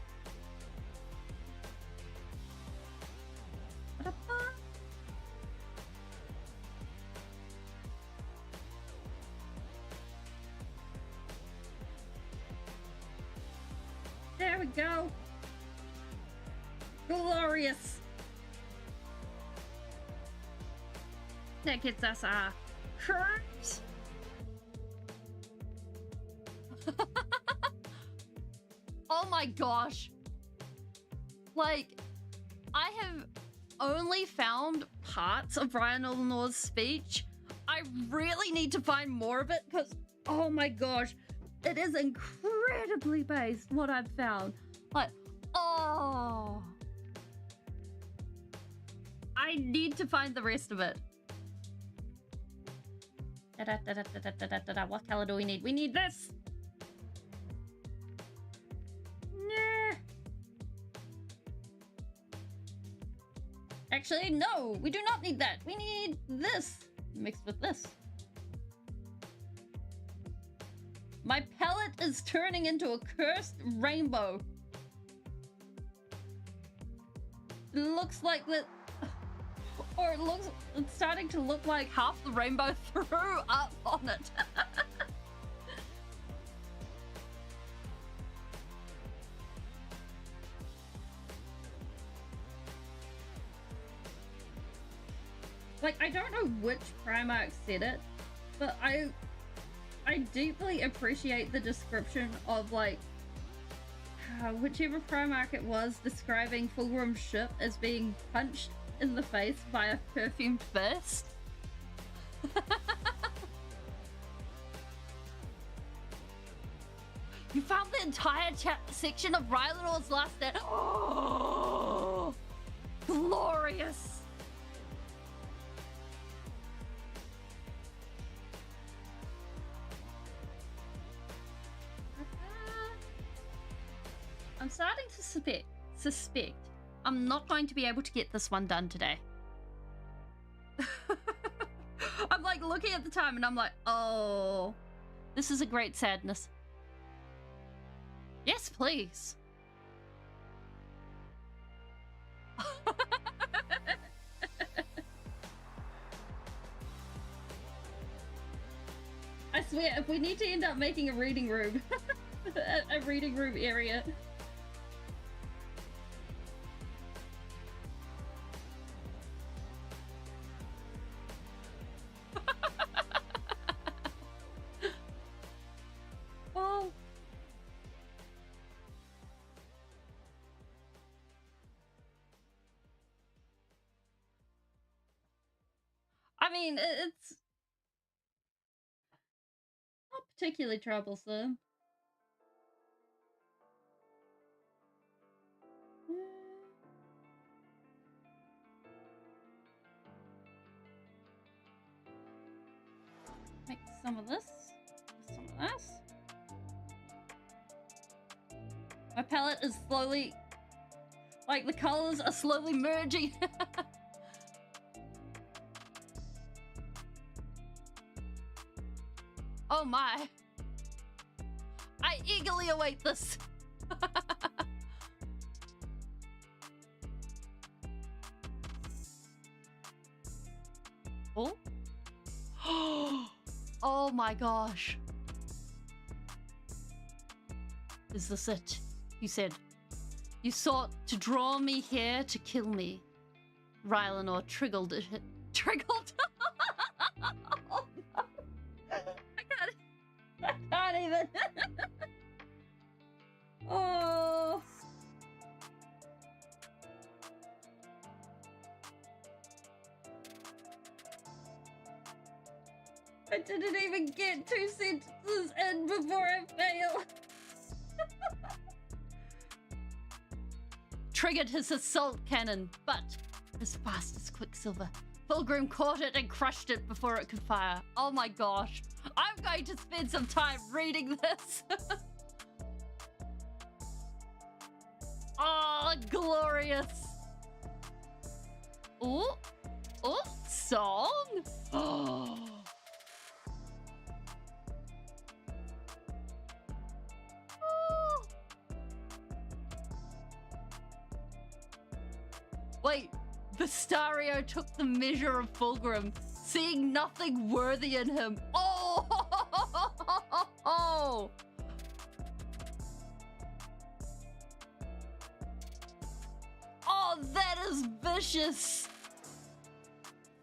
There we go. Glorious. That gets us a hurt. Oh my gosh. Like, I have only found parts of Ryan Illinois' speech. I really need to find more of it because, oh my gosh, it is incredibly based what I've found. Like, oh. I need to find the rest of it. What color do we need? We need this! Nah. Actually, no! We do not need that! We need this! Mixed with this. My palette is turning into a cursed rainbow. It looks like that... Or it's starting to look like half the rainbow threw up on it. Like, I don't know which Primark said it, but I deeply appreciate the description of, like, whichever Primark it was describing Fulgrim's ship as being punched in the face by a perfumed fist. You found the entire section of Rylanor's last day. Oh, glorious. I'm starting to suspect I'm not going to be able to get this one done today. I'm like looking at the time and I'm like, oh, this is a great sadness. Yes, please. I swear, if we need to end up making a reading room, a reading room area. Well, I mean, it's not particularly troublesome. Make some of this, some of this. My palette is slowly, like the colors are slowly merging. Oh my. I eagerly await this. Oh, Oh my gosh. Is this it? He said, "You sought to draw me here to kill me." Rylanor triggled it. Triggled? Oh no. I can't even. Oh. I didn't even get 2 sentences in before I failed. Triggered his assault cannon, but as fast as Quicksilver, Fulgrim caught it and crushed it before it could fire. Oh my gosh. I'm going to spend some time reading this. Oh, glorious. Oh, song. Oh. Wait, Vistario took the measure of Fulgrim, seeing nothing worthy in him. Oh! Oh, that is vicious.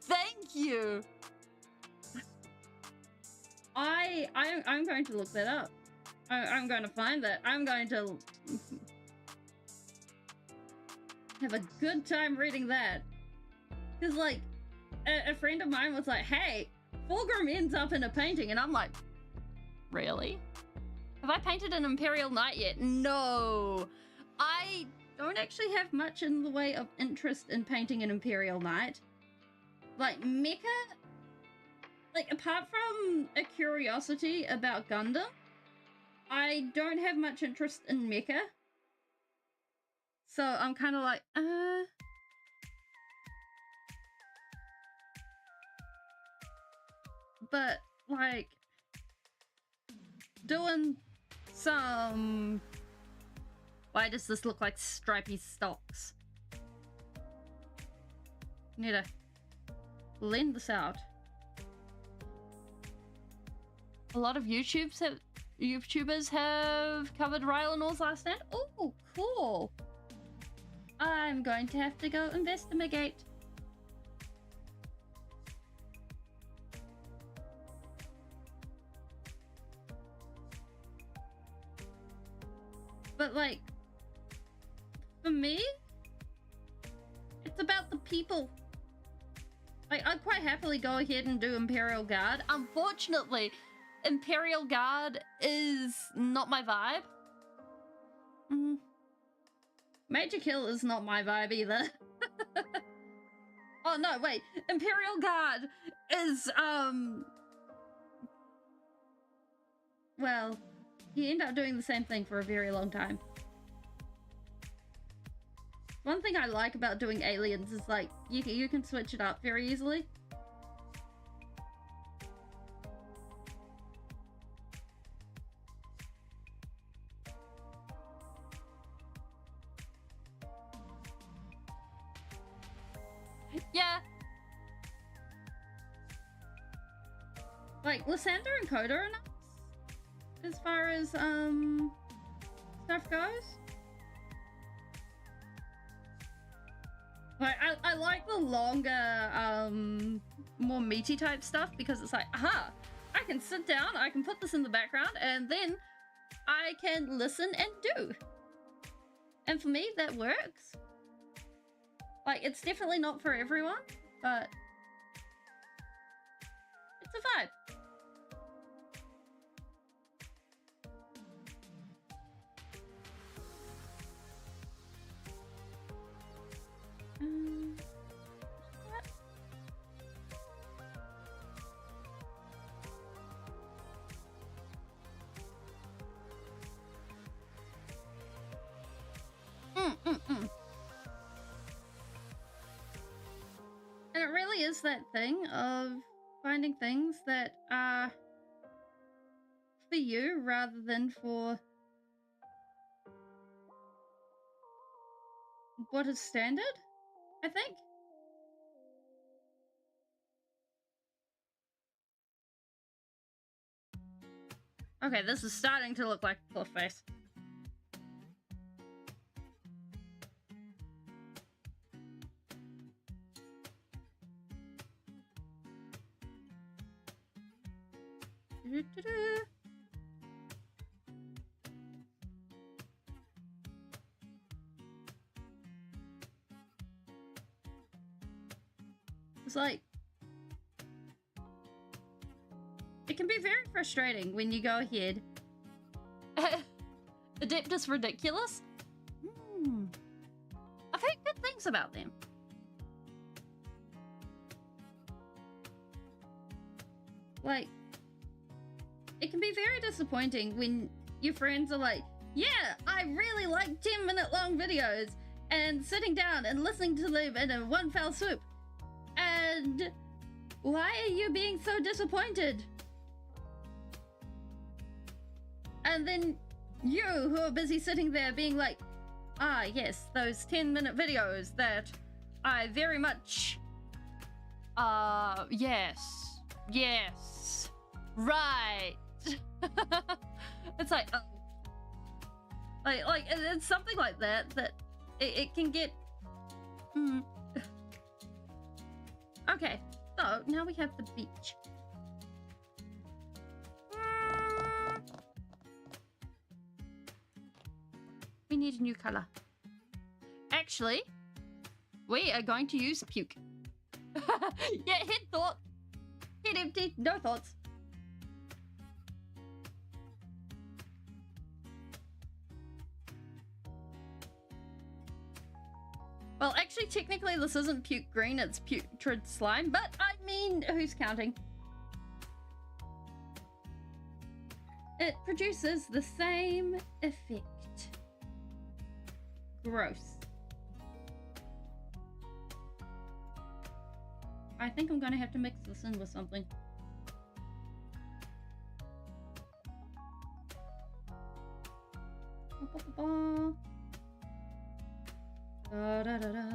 Thank you. I'm going to look that up. I'm going to find that. I'm going to have a good time reading that. Because, like, a friend of mine was like, "Hey, Fulgrim ends up in a painting," and I'm like, really? Have I painted an Imperial Knight yet? No. I don't actually have much in the way of interest in painting an Imperial Knight. Like, mecha, like, apart from a curiosity about Gundam, I don't have much interest in mecha. So I'm kind of like, but like doing some, why does this look like stripy stocks? Need to blend this out. A lot of YouTubers have covered Rylanor's last stand. Oh, cool. I'm going to have to go investigate. But like, for me, it's about the people. Like, I'd quite happily go ahead and do Imperial Guard. Unfortunately, Imperial Guard is not my vibe. Major Kill is not my vibe either. Oh no, wait. Imperial Guard is, well, you end up doing the same thing for a very long time. One thing I like about doing aliens is, like, you can switch it up very easily. Yeah. Like, Lysander and Coda are nice as far as stuff goes. Like, I like the longer, more meaty type stuff because it's like, aha, I can sit down, I can put this in the background, and then I can listen and do. And for me, that works. Like, it's definitely not for everyone, but it's a vibe. And it really is that thing of finding things that are for you rather than for what is standard, I think. Okay, this is starting to look like a cliff face. It's like, it can be very frustrating when you go ahead. Adeptus Ridiculous? I've heard good things about them. Like, it can be very disappointing when your friends are like, yeah, I really like 10-minute long videos, and sitting down and listening to them in a one fell swoop. And why are you being so disappointed? And then you, who are busy sitting there being like, ah, yes, those 10-minute videos that I very much, yes, right. It's like, like it's something like that it can get. Okay, so now we have the beach. We need a new color. Actually, we are going to use puke. Yeah, head thought. Head empty, no thoughts. Well, actually, technically, this isn't puke green, it's putrid slime, but I mean, who's counting? It produces the same effect. Gross. I think I'm gonna have to mix this in with something. Da da da da,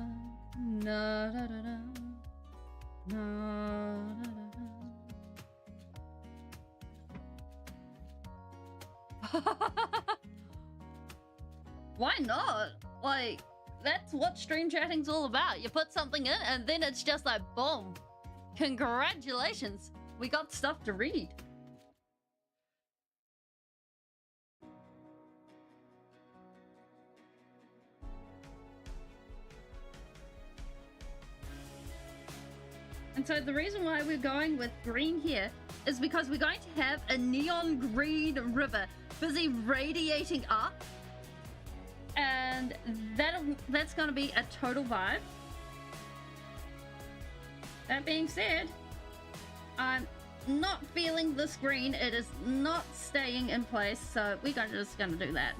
na da da da, na da da da. Why not? Like, that's what stream chatting's all about. You put something in and then it's just like, boom. Congratulations, we got stuff to read. And so the reason why we're going with green here is because we're going to have a neon green river busy radiating up. And that's going to be a total vibe. That being said, I'm not feeling this green. It is not staying in place, so we're just going to do that.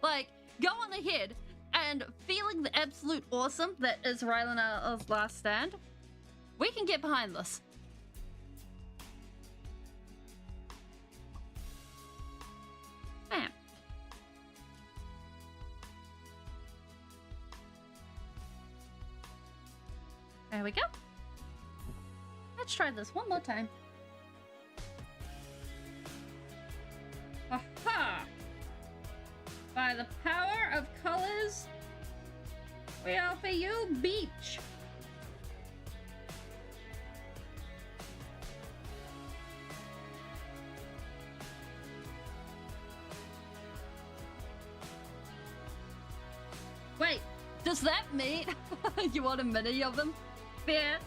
Like, go on ahead and feeling the absolute awesome that is Rylana's last stand. We can get behind this. Bam. There we go. Let's try this one more time. Aha! By the power of colors, we offer you beach. Wait, does that mean you want a mini of them? Fair.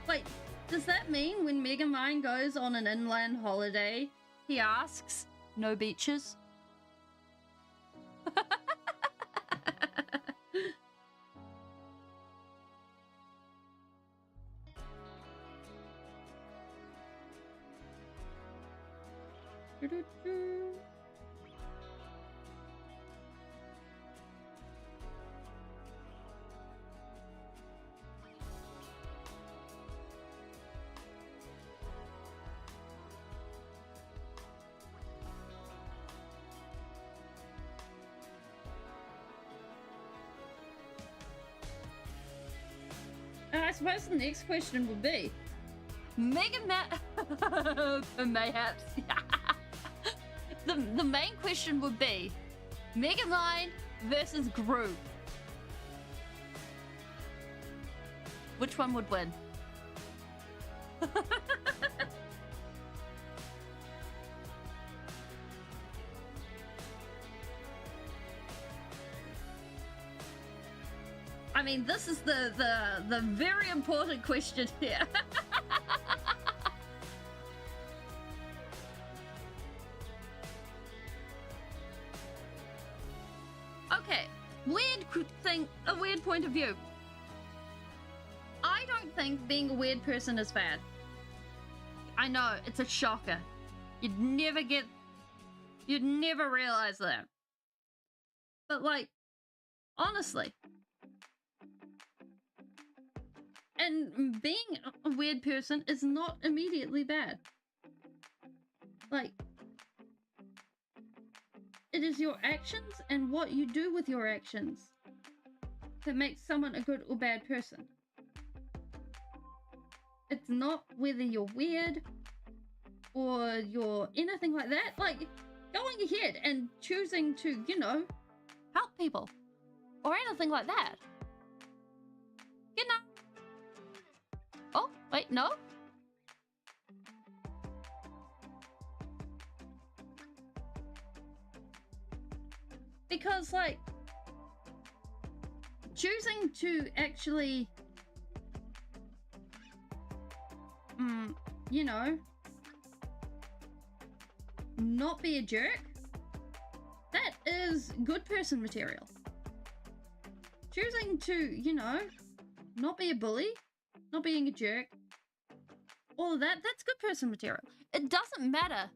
Wait, does that mean when Megamind goes on an inland holiday, he asks, no beaches? I suppose the next question would be, Mayhaps. The main question would be Megamind versus Gru. Which one would win? I mean, this is the very important question here. Okay, a weird point of view. I don't think being a weird person is bad. I know, it's a shocker. You'd never realize that. But like, honestly, and being a weird person is not immediately bad. Like, it is your actions and what you do with your actions that makes someone a good or bad person. It's not whether you're weird or you're anything like that. Like, going ahead and choosing to, you know, help people or anything like that. You know. Oh, wait, no? Because, like, choosing to actually, you know, not be a jerk, that is good person material. Choosing to, you know, not be a bully, not being a jerk, all of that, that's good person material. It doesn't matter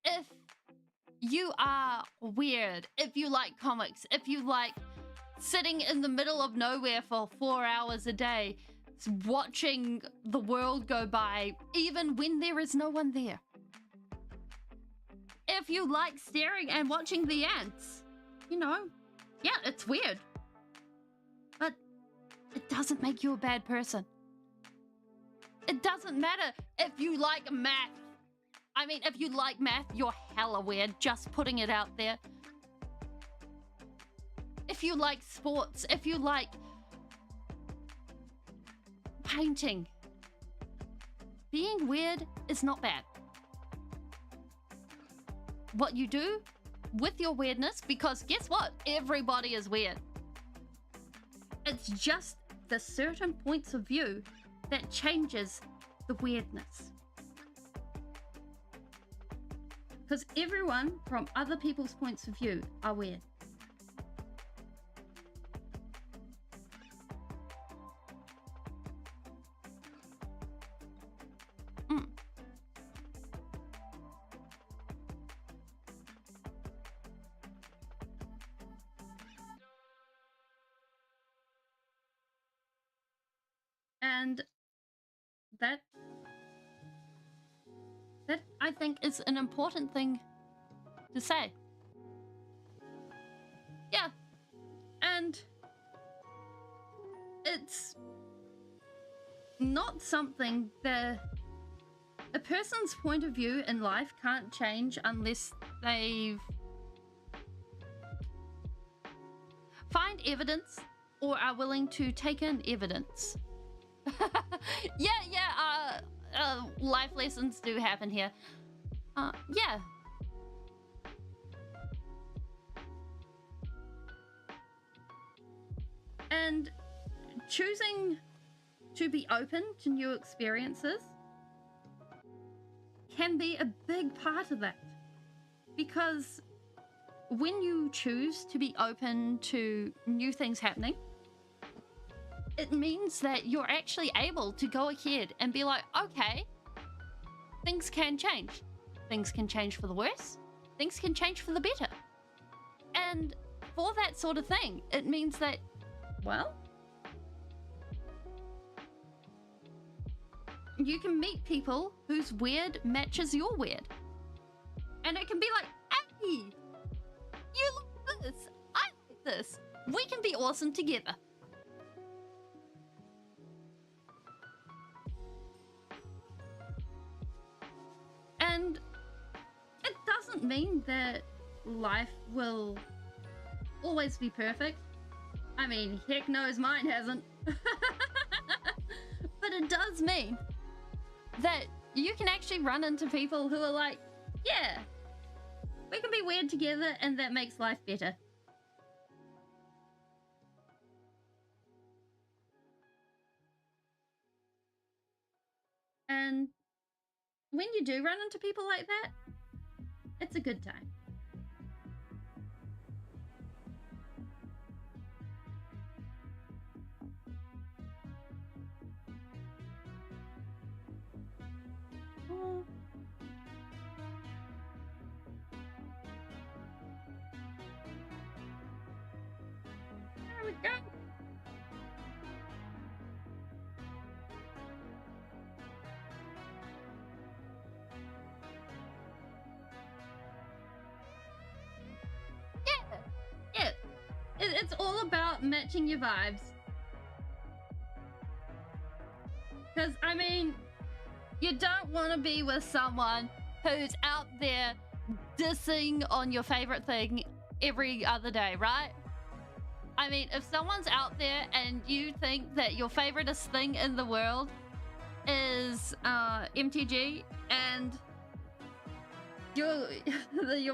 if you are weird, if you like comics, if you like sitting in the middle of nowhere for 4 hours a day, watching the world go by, even when there is no one there. If you like staring and watching the ants, you know, yeah, it's weird. But it doesn't make you a bad person. It doesn't matter if you like math. I mean, if you like math, you're hella weird, just putting it out there. If you like sports, if you like painting, being weird is not bad. What you do with your weirdness, because guess what? Everybody is weird. It's just the certain points of view that changes the weirdness. Because everyone from other people's points of view are weird. And that I think is an important thing to say. Yeah. And it's not something that a person's point of view in life can't change unless they've find evidence or are willing to take in evidence. Life lessons do happen here. Yeah. And choosing to be open to new experiences can be a big part of that. Because when you choose to be open to new things happening, it means that you're actually able to go ahead and be like, okay, things can change. Things can change for the worse. Things can change for the better. And for that sort of thing, it means that, well, you can meet people whose weird matches your weird. And it can be like, hey, you like this, I like this. We can be awesome together. And it doesn't mean that life will always be perfect. I mean, heck knows mine hasn't. But it does mean that you can actually run into people who are like, yeah, we can be weird together and that makes life better. And when you do run into people like that, it's a good time. There we go. Yeah. It's all about matching your vibes. Because, I mean, you don't want to be with someone who's out there dissing on your favorite thing every other day, right? I mean, if someone's out there and you think that your favoriteest thing in the world is MTG and your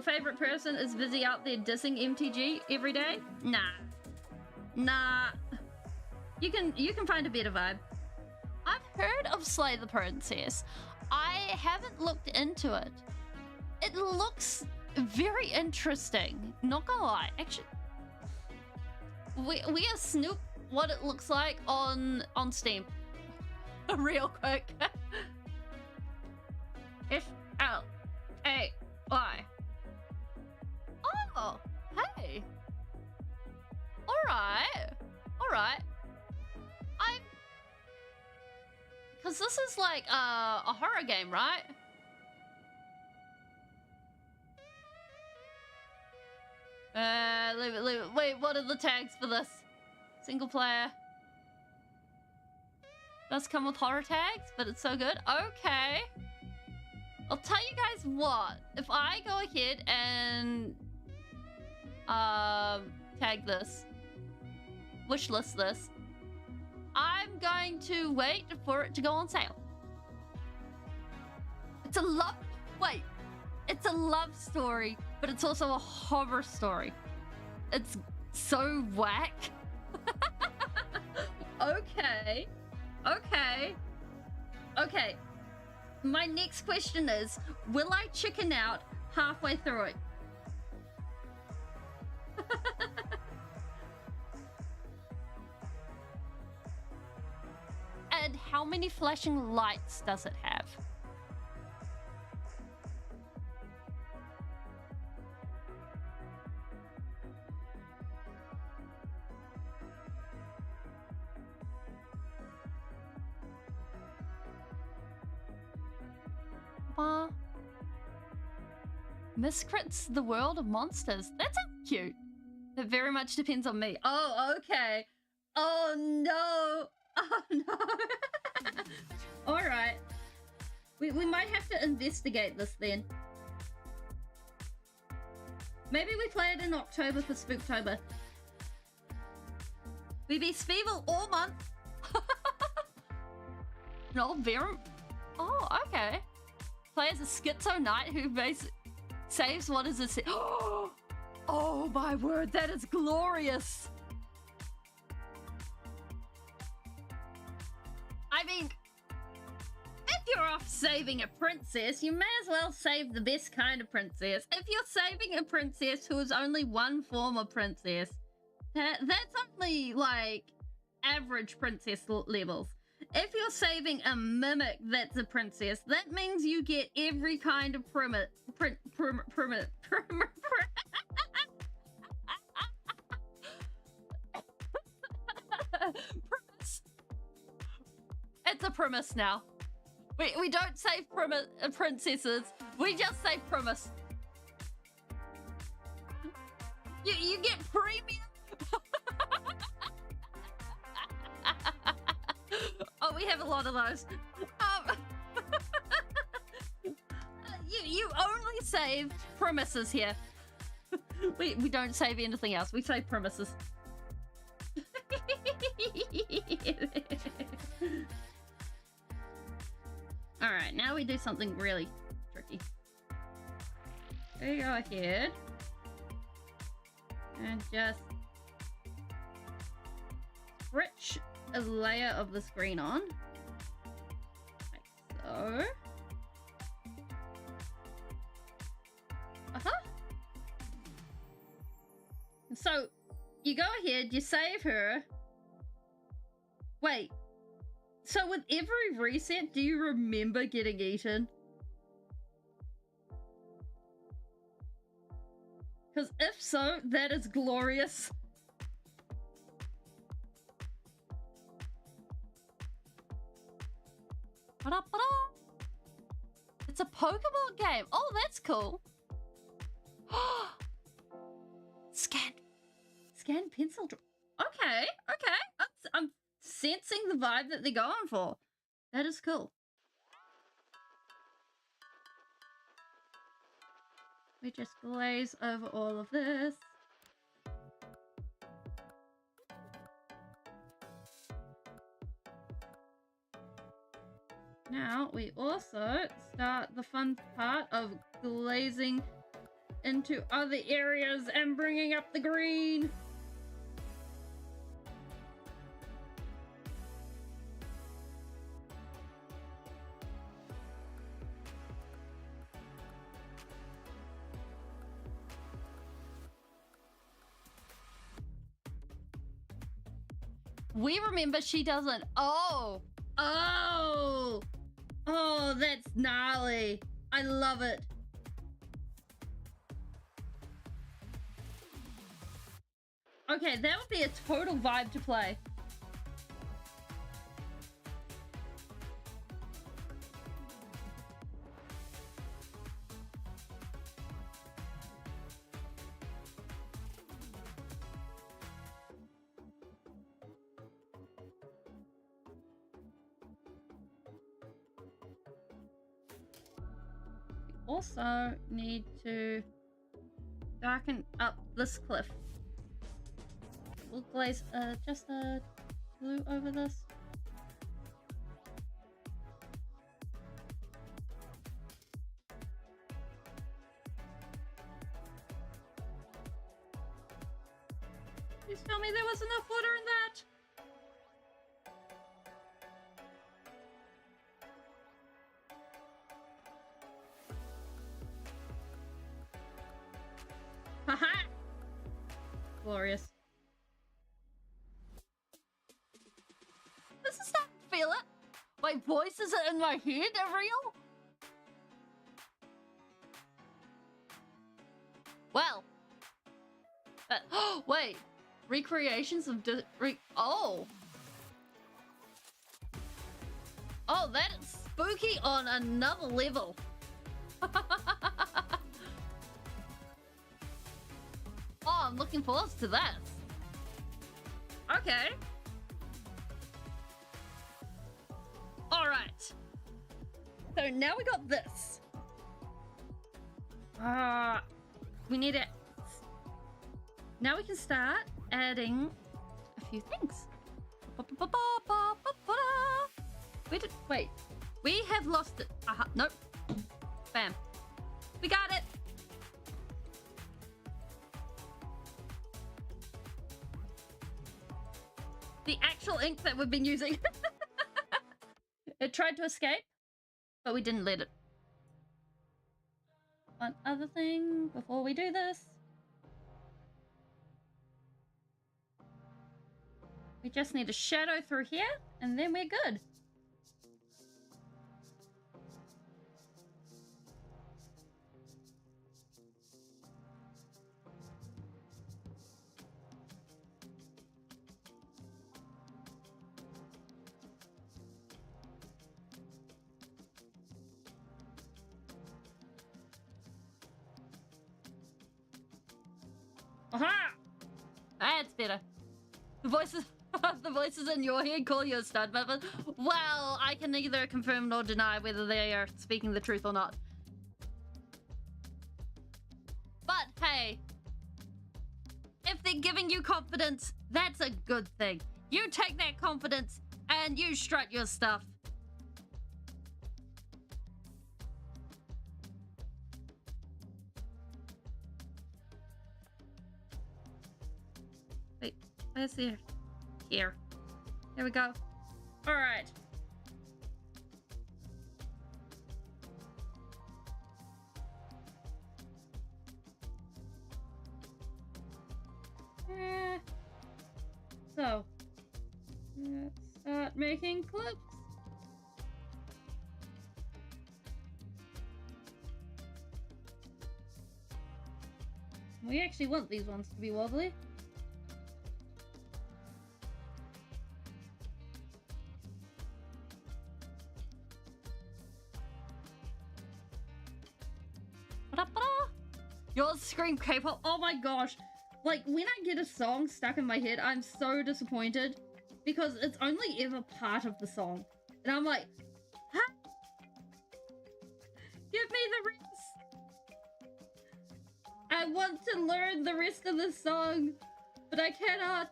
favorite person is busy out there dissing MTG every day, nah. You can find a better vibe. I've heard of Slay the Princess. I haven't looked into it. It looks very interesting. Not gonna lie, actually. We are snoop what it looks like on Steam. Real quick. SLAY. Oh, hey. Alright. Because this is like a horror game, right? Leave it. Wait, what are the tags for this? Single player. Does come with horror tags, but it's so good. Okay. I'll tell you guys what. If I go ahead and tag this, wishlist this, I'm going to wait for it to go on sale. It's a love story, but it's also a horror story. It's so whack. Okay. My next question is, will I chicken out halfway through it? And how many flashing lights does it have? Miscrits the world of monsters. That's cute. It very much depends on me. Oh, okay. Oh no. Alright. We might have to investigate this then. Maybe we play it in October for Spooktober. We be Speeble all month. No, very... Oh, okay. Play as a schizo knight who basically saves what is a... Oh my word, that is glorious. I mean, if you're off saving a princess, you may as well save the best kind of princess. If you're saving a princess who is only one form of princess, that's only like average princess levels. If you're saving a mimic that's a princess, that means you get every kind of It's a premise now. We don't save princesses. We just save premise. You get premium. Oh, we have a lot of those. you only save premises here. we don't save anything else. We save premises. Alright, now we do something really tricky. We go ahead and just stretch a layer of the screen on. Like so. So, you go ahead, you save her. Wait. So with every reset, do you remember getting eaten? Because if so, that is glorious. It's a Pokemon game. Oh, that's cool. Scan pencil. Okay. I'm sensing the vibe that they're going for. That is cool. We just glaze over all of this. Now we also start the fun part of glazing into other areas and bringing up the green. We remember she doesn't. Oh, that's gnarly. I love it. Okay, that would be a total vibe to play. Also need to darken up this cliff. We'll glaze just a blue over this. Please tell me there was enough water in that. Haha! Glorious. This is starting to feel it. My voice is in my head, real? Well. Oh, wait. Recreations of oh. Oh, that is spooky on another level. Oh, I'm looking forward to that. Okay. Alright. So now we got this. We need it. Now we can start adding a few things. Wait. We have lost it. Nope. Bam. We got it. The actual ink that we've been using. It tried to escape, but we didn't let it. One other thing before we do this. We just need a shadow through here, and then we're good. Aha! That's better. The voices, the voices in your head call you a stud muffin. Well, I can neither confirm nor deny whether they are speaking the truth or not. But hey, if they're giving you confidence, that's a good thing. You take that confidence and you strut your stuff. Wait, where's here? Here. Here we go. All right. So, let's start making clips. We actually want these ones to be wobbly. Your Scream K-pop. Oh my gosh. Like, when I get a song stuck in my head, I'm so disappointed because it's only ever part of the song. And I'm like, huh? Give me the rest. I want to learn the rest of the song, but I cannot.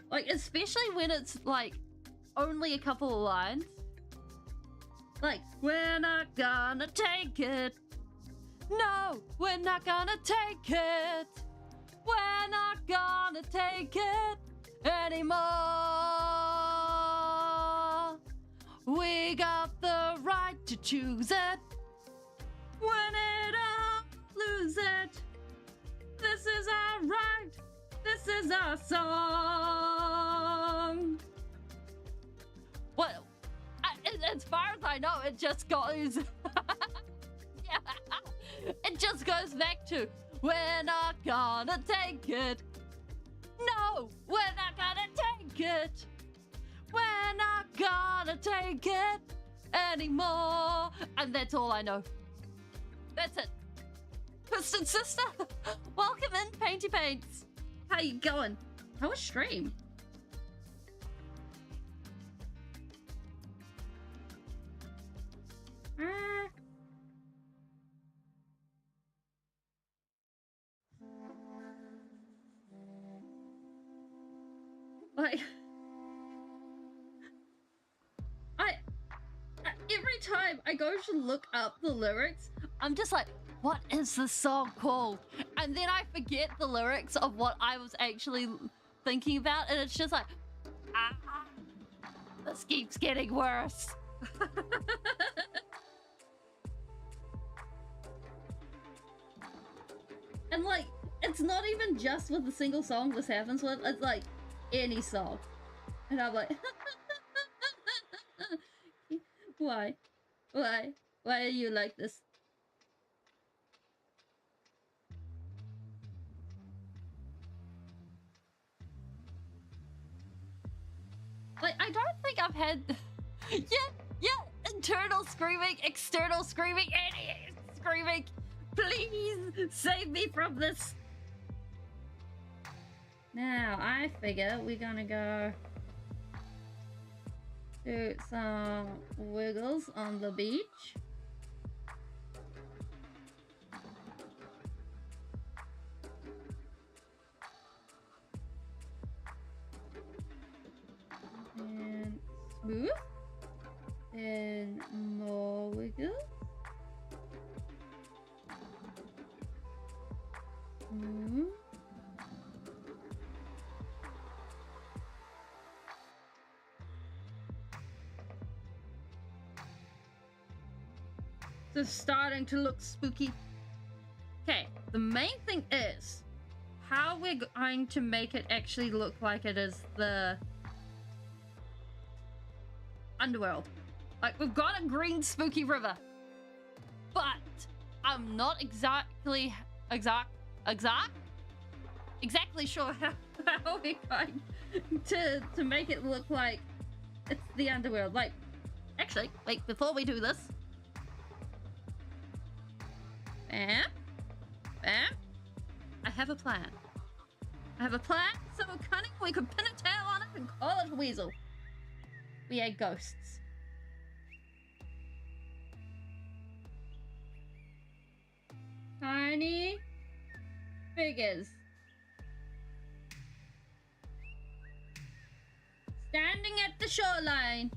Like, especially when it's like only a couple of lines. Like, we're not gonna take it. No, we're not gonna take it. We're not gonna take it anymore. We got the right to choose it. Win it or lose it. This is our right. This is our song. Well, as far as I know, it just goes... yeah. It just goes back to, we're not gonna take it. No, we're not gonna take it. We're not gonna take it anymore. And that's all I know. That's it. Piston Sister, welcome in, Painty Paints. How you going? How was stream? Like, every time I go to look up the lyrics, I'm just like, what is the song called? And then I forget the lyrics of what I was actually thinking about, and it's just like, this keeps getting worse. And like, it's not even just with a single song this happens with, it's like any song. And I'm like, why? Why? Why are you like this? Like, I don't think I've had... yeah, internal screaming, external screaming, and screaming. Please save me from this. Now, I figure we're gonna go do some wiggles on the beach. And smooth. And more wiggles. This is starting to look spooky. Okay, the main thing is how we're going to make it actually look like it is the underworld. Like, we've got a green spooky river, but I'm not exactly sure how we're going to make it look like it's the underworld. Like, actually, wait, before we do this, bam, bam, I have a plan. I have a plan so cunning we could pin a tail on it and call it a weasel. We are ghosts. Tiny figures. Standing at the shoreline.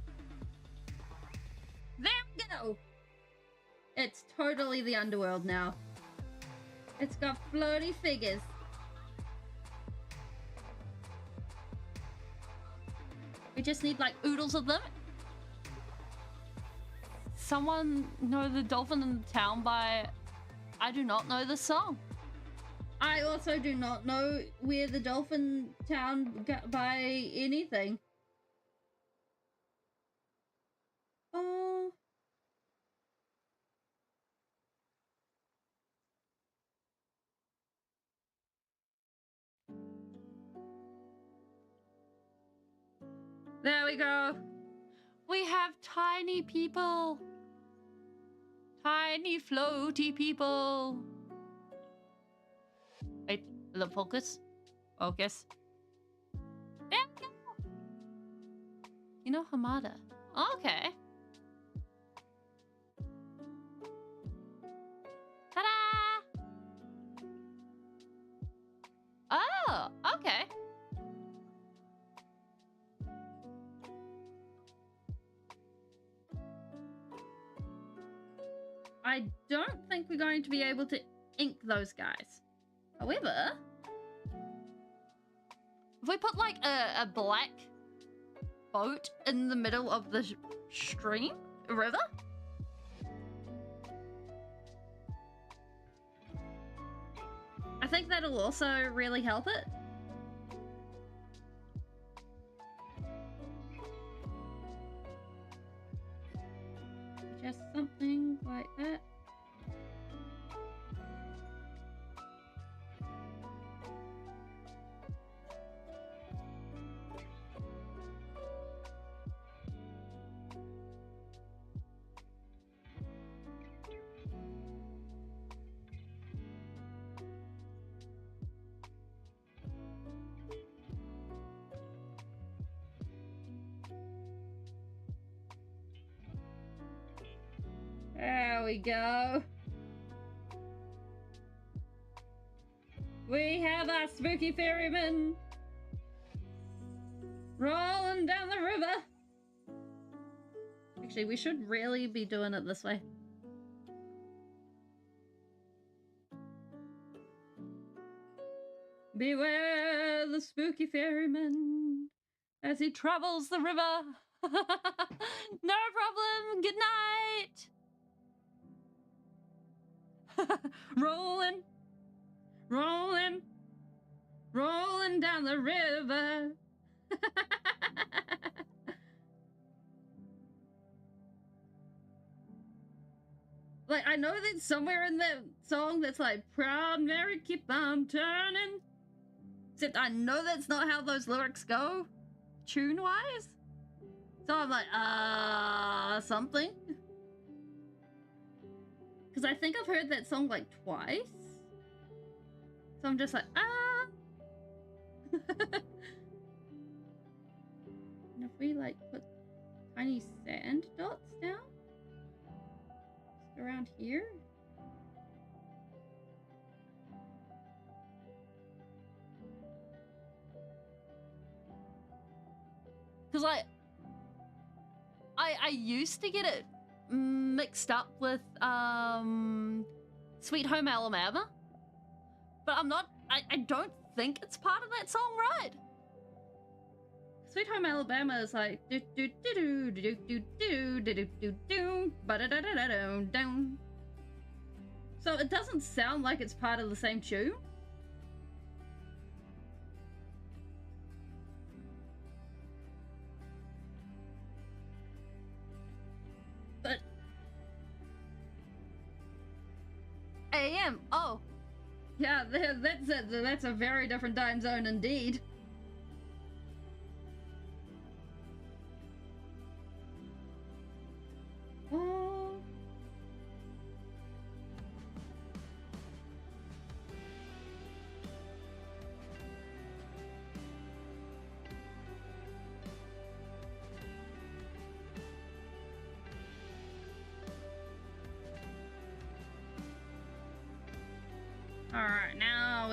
There we go. It's totally the underworld now. It's got floaty figures. We just need like oodles of them. Someone know the Dolphin in the Town by... I do not know the song. I also do not know where the Dolphin Town by anything. Oh. There we go. We have tiny people. Tiny floaty people. Wait, the focus. Focus. There we go. You know Hamada. Okay. Ta-da! Oh, okay. I don't think we're going to be able to ink those guys. However, if we put like a black boat in the middle of the river, I think that'll also really help it. Just something like that. There we go. We have our spooky ferryman rolling down the river. Actually, we should really be doing it this way. Beware the spooky ferryman as he travels the river. No problem. Good night. Rolling, rolling, rolling down the river. Like, I know that somewhere in that song that's like, Proud Mary, keep on turning. Except I know that's not how those lyrics go, tune-wise. So I'm like, something. Because I think I've heard that song like twice. So I'm just like, And if we like put tiny sand dots down, just around here. Because like, I used to get it mixed up with Sweet Home Alabama, but I don't think it's part of that song, right? Sweet Home Alabama is like do do do do do do do do do do ba da da da da da. So it doesn't sound like it's part of the same tune. But AM. Oh, yeah, that's a very different time zone indeed. Oh.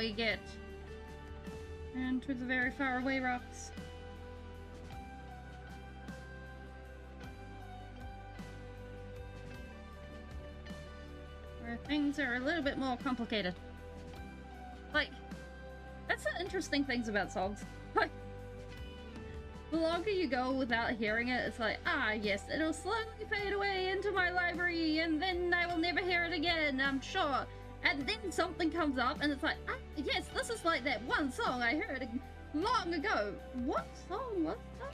we get into the very far away rocks. Where things are a little bit more complicated. Like, that's the interesting things about songs. Like, the longer you go without hearing it, it's like, ah, yes, it'll slowly fade away into my library, and then I will never hear it again, I'm sure. And then something comes up, and it's like, ah, yes, this is like that one song I heard long ago. What song was that?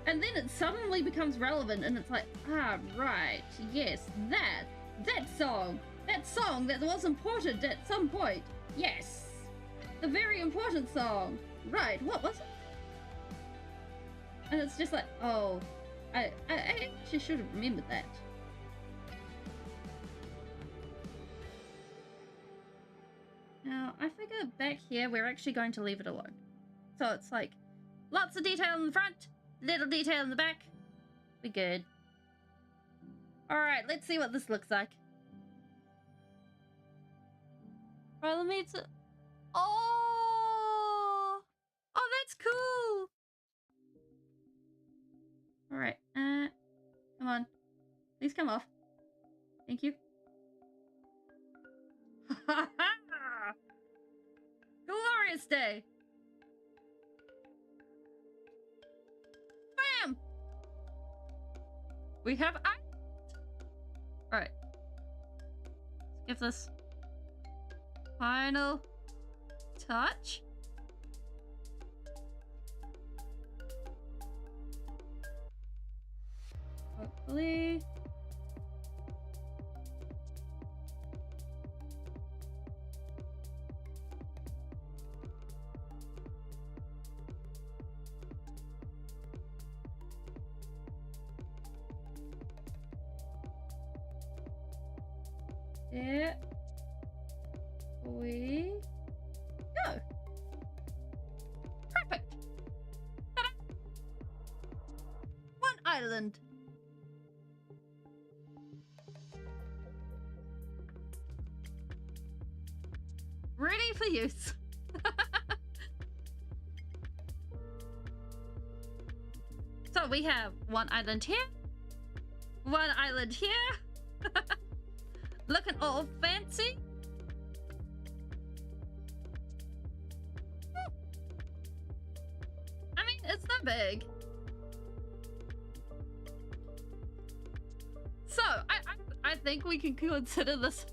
And then it suddenly becomes relevant, and it's like, ah, right, yes, that song that was important at some point. Yes, the very important song. Right, what was it? And it's just like, oh, I actually should have remembered that. Now, I figure back here, we're actually going to leave it alone. So it's like, lots of detail in the front, little detail in the back. We're good. Alright, let's see what this looks like. Right, let me... Oh! Oh, that's cool! Alright, come on. Please come off. Thank you. Glorious day! Bam! We have... Alright. Let's give this final touch. Hopefully. There we go. Perfect. Ta-da! One island. Ready for use. So we have one island here, one island here. Looking all fancy. I mean, it's not big. So, I think we can consider this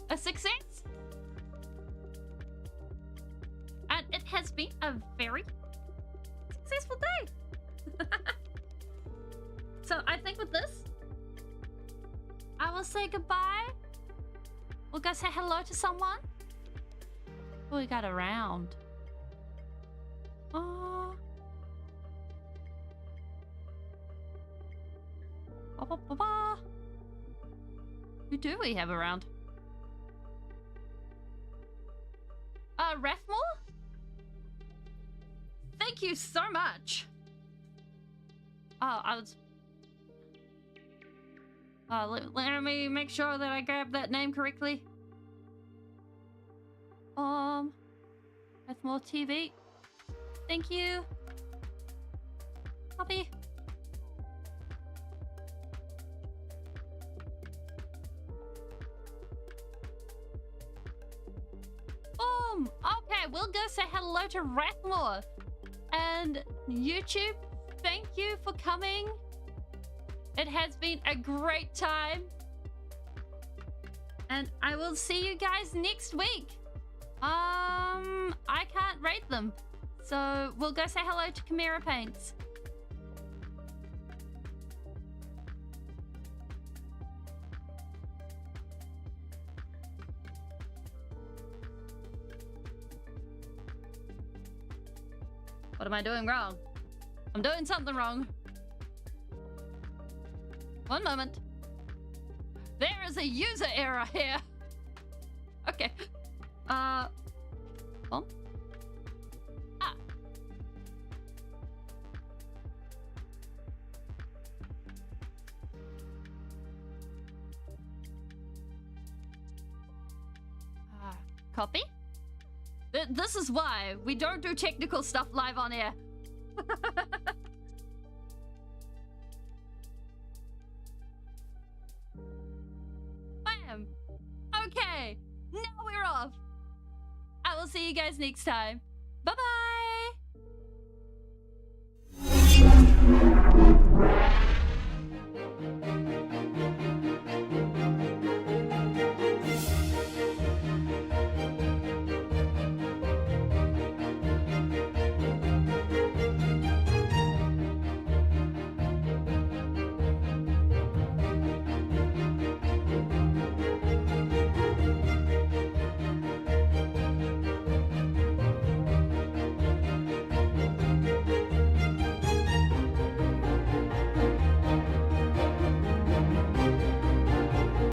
a success. And it has been a very successful day. So, I think with this, I will say goodbye. We'll go say hello to someone. Oh, we got a round. Oh. Ba, ba, ba, ba. Who do we have around? Rathmore? Thank you so much. Oh, I was... let me make sure that I grab that name correctly. Rathmore TV. Thank you. Copy. Boom. Okay, we'll go say hello to Rathmore. And YouTube, thank you for coming. It has been a great time. And I will see you guys next week. I can't rate them. So we'll go say hello to Chimera Paints. What am I doing wrong? I'm doing something wrong. One moment. There is a user error here. Okay. Ah. Copy. This is why we don't do technical stuff live on air. Bam. Okay, now we're off. I will see you guys next time. Bye-bye.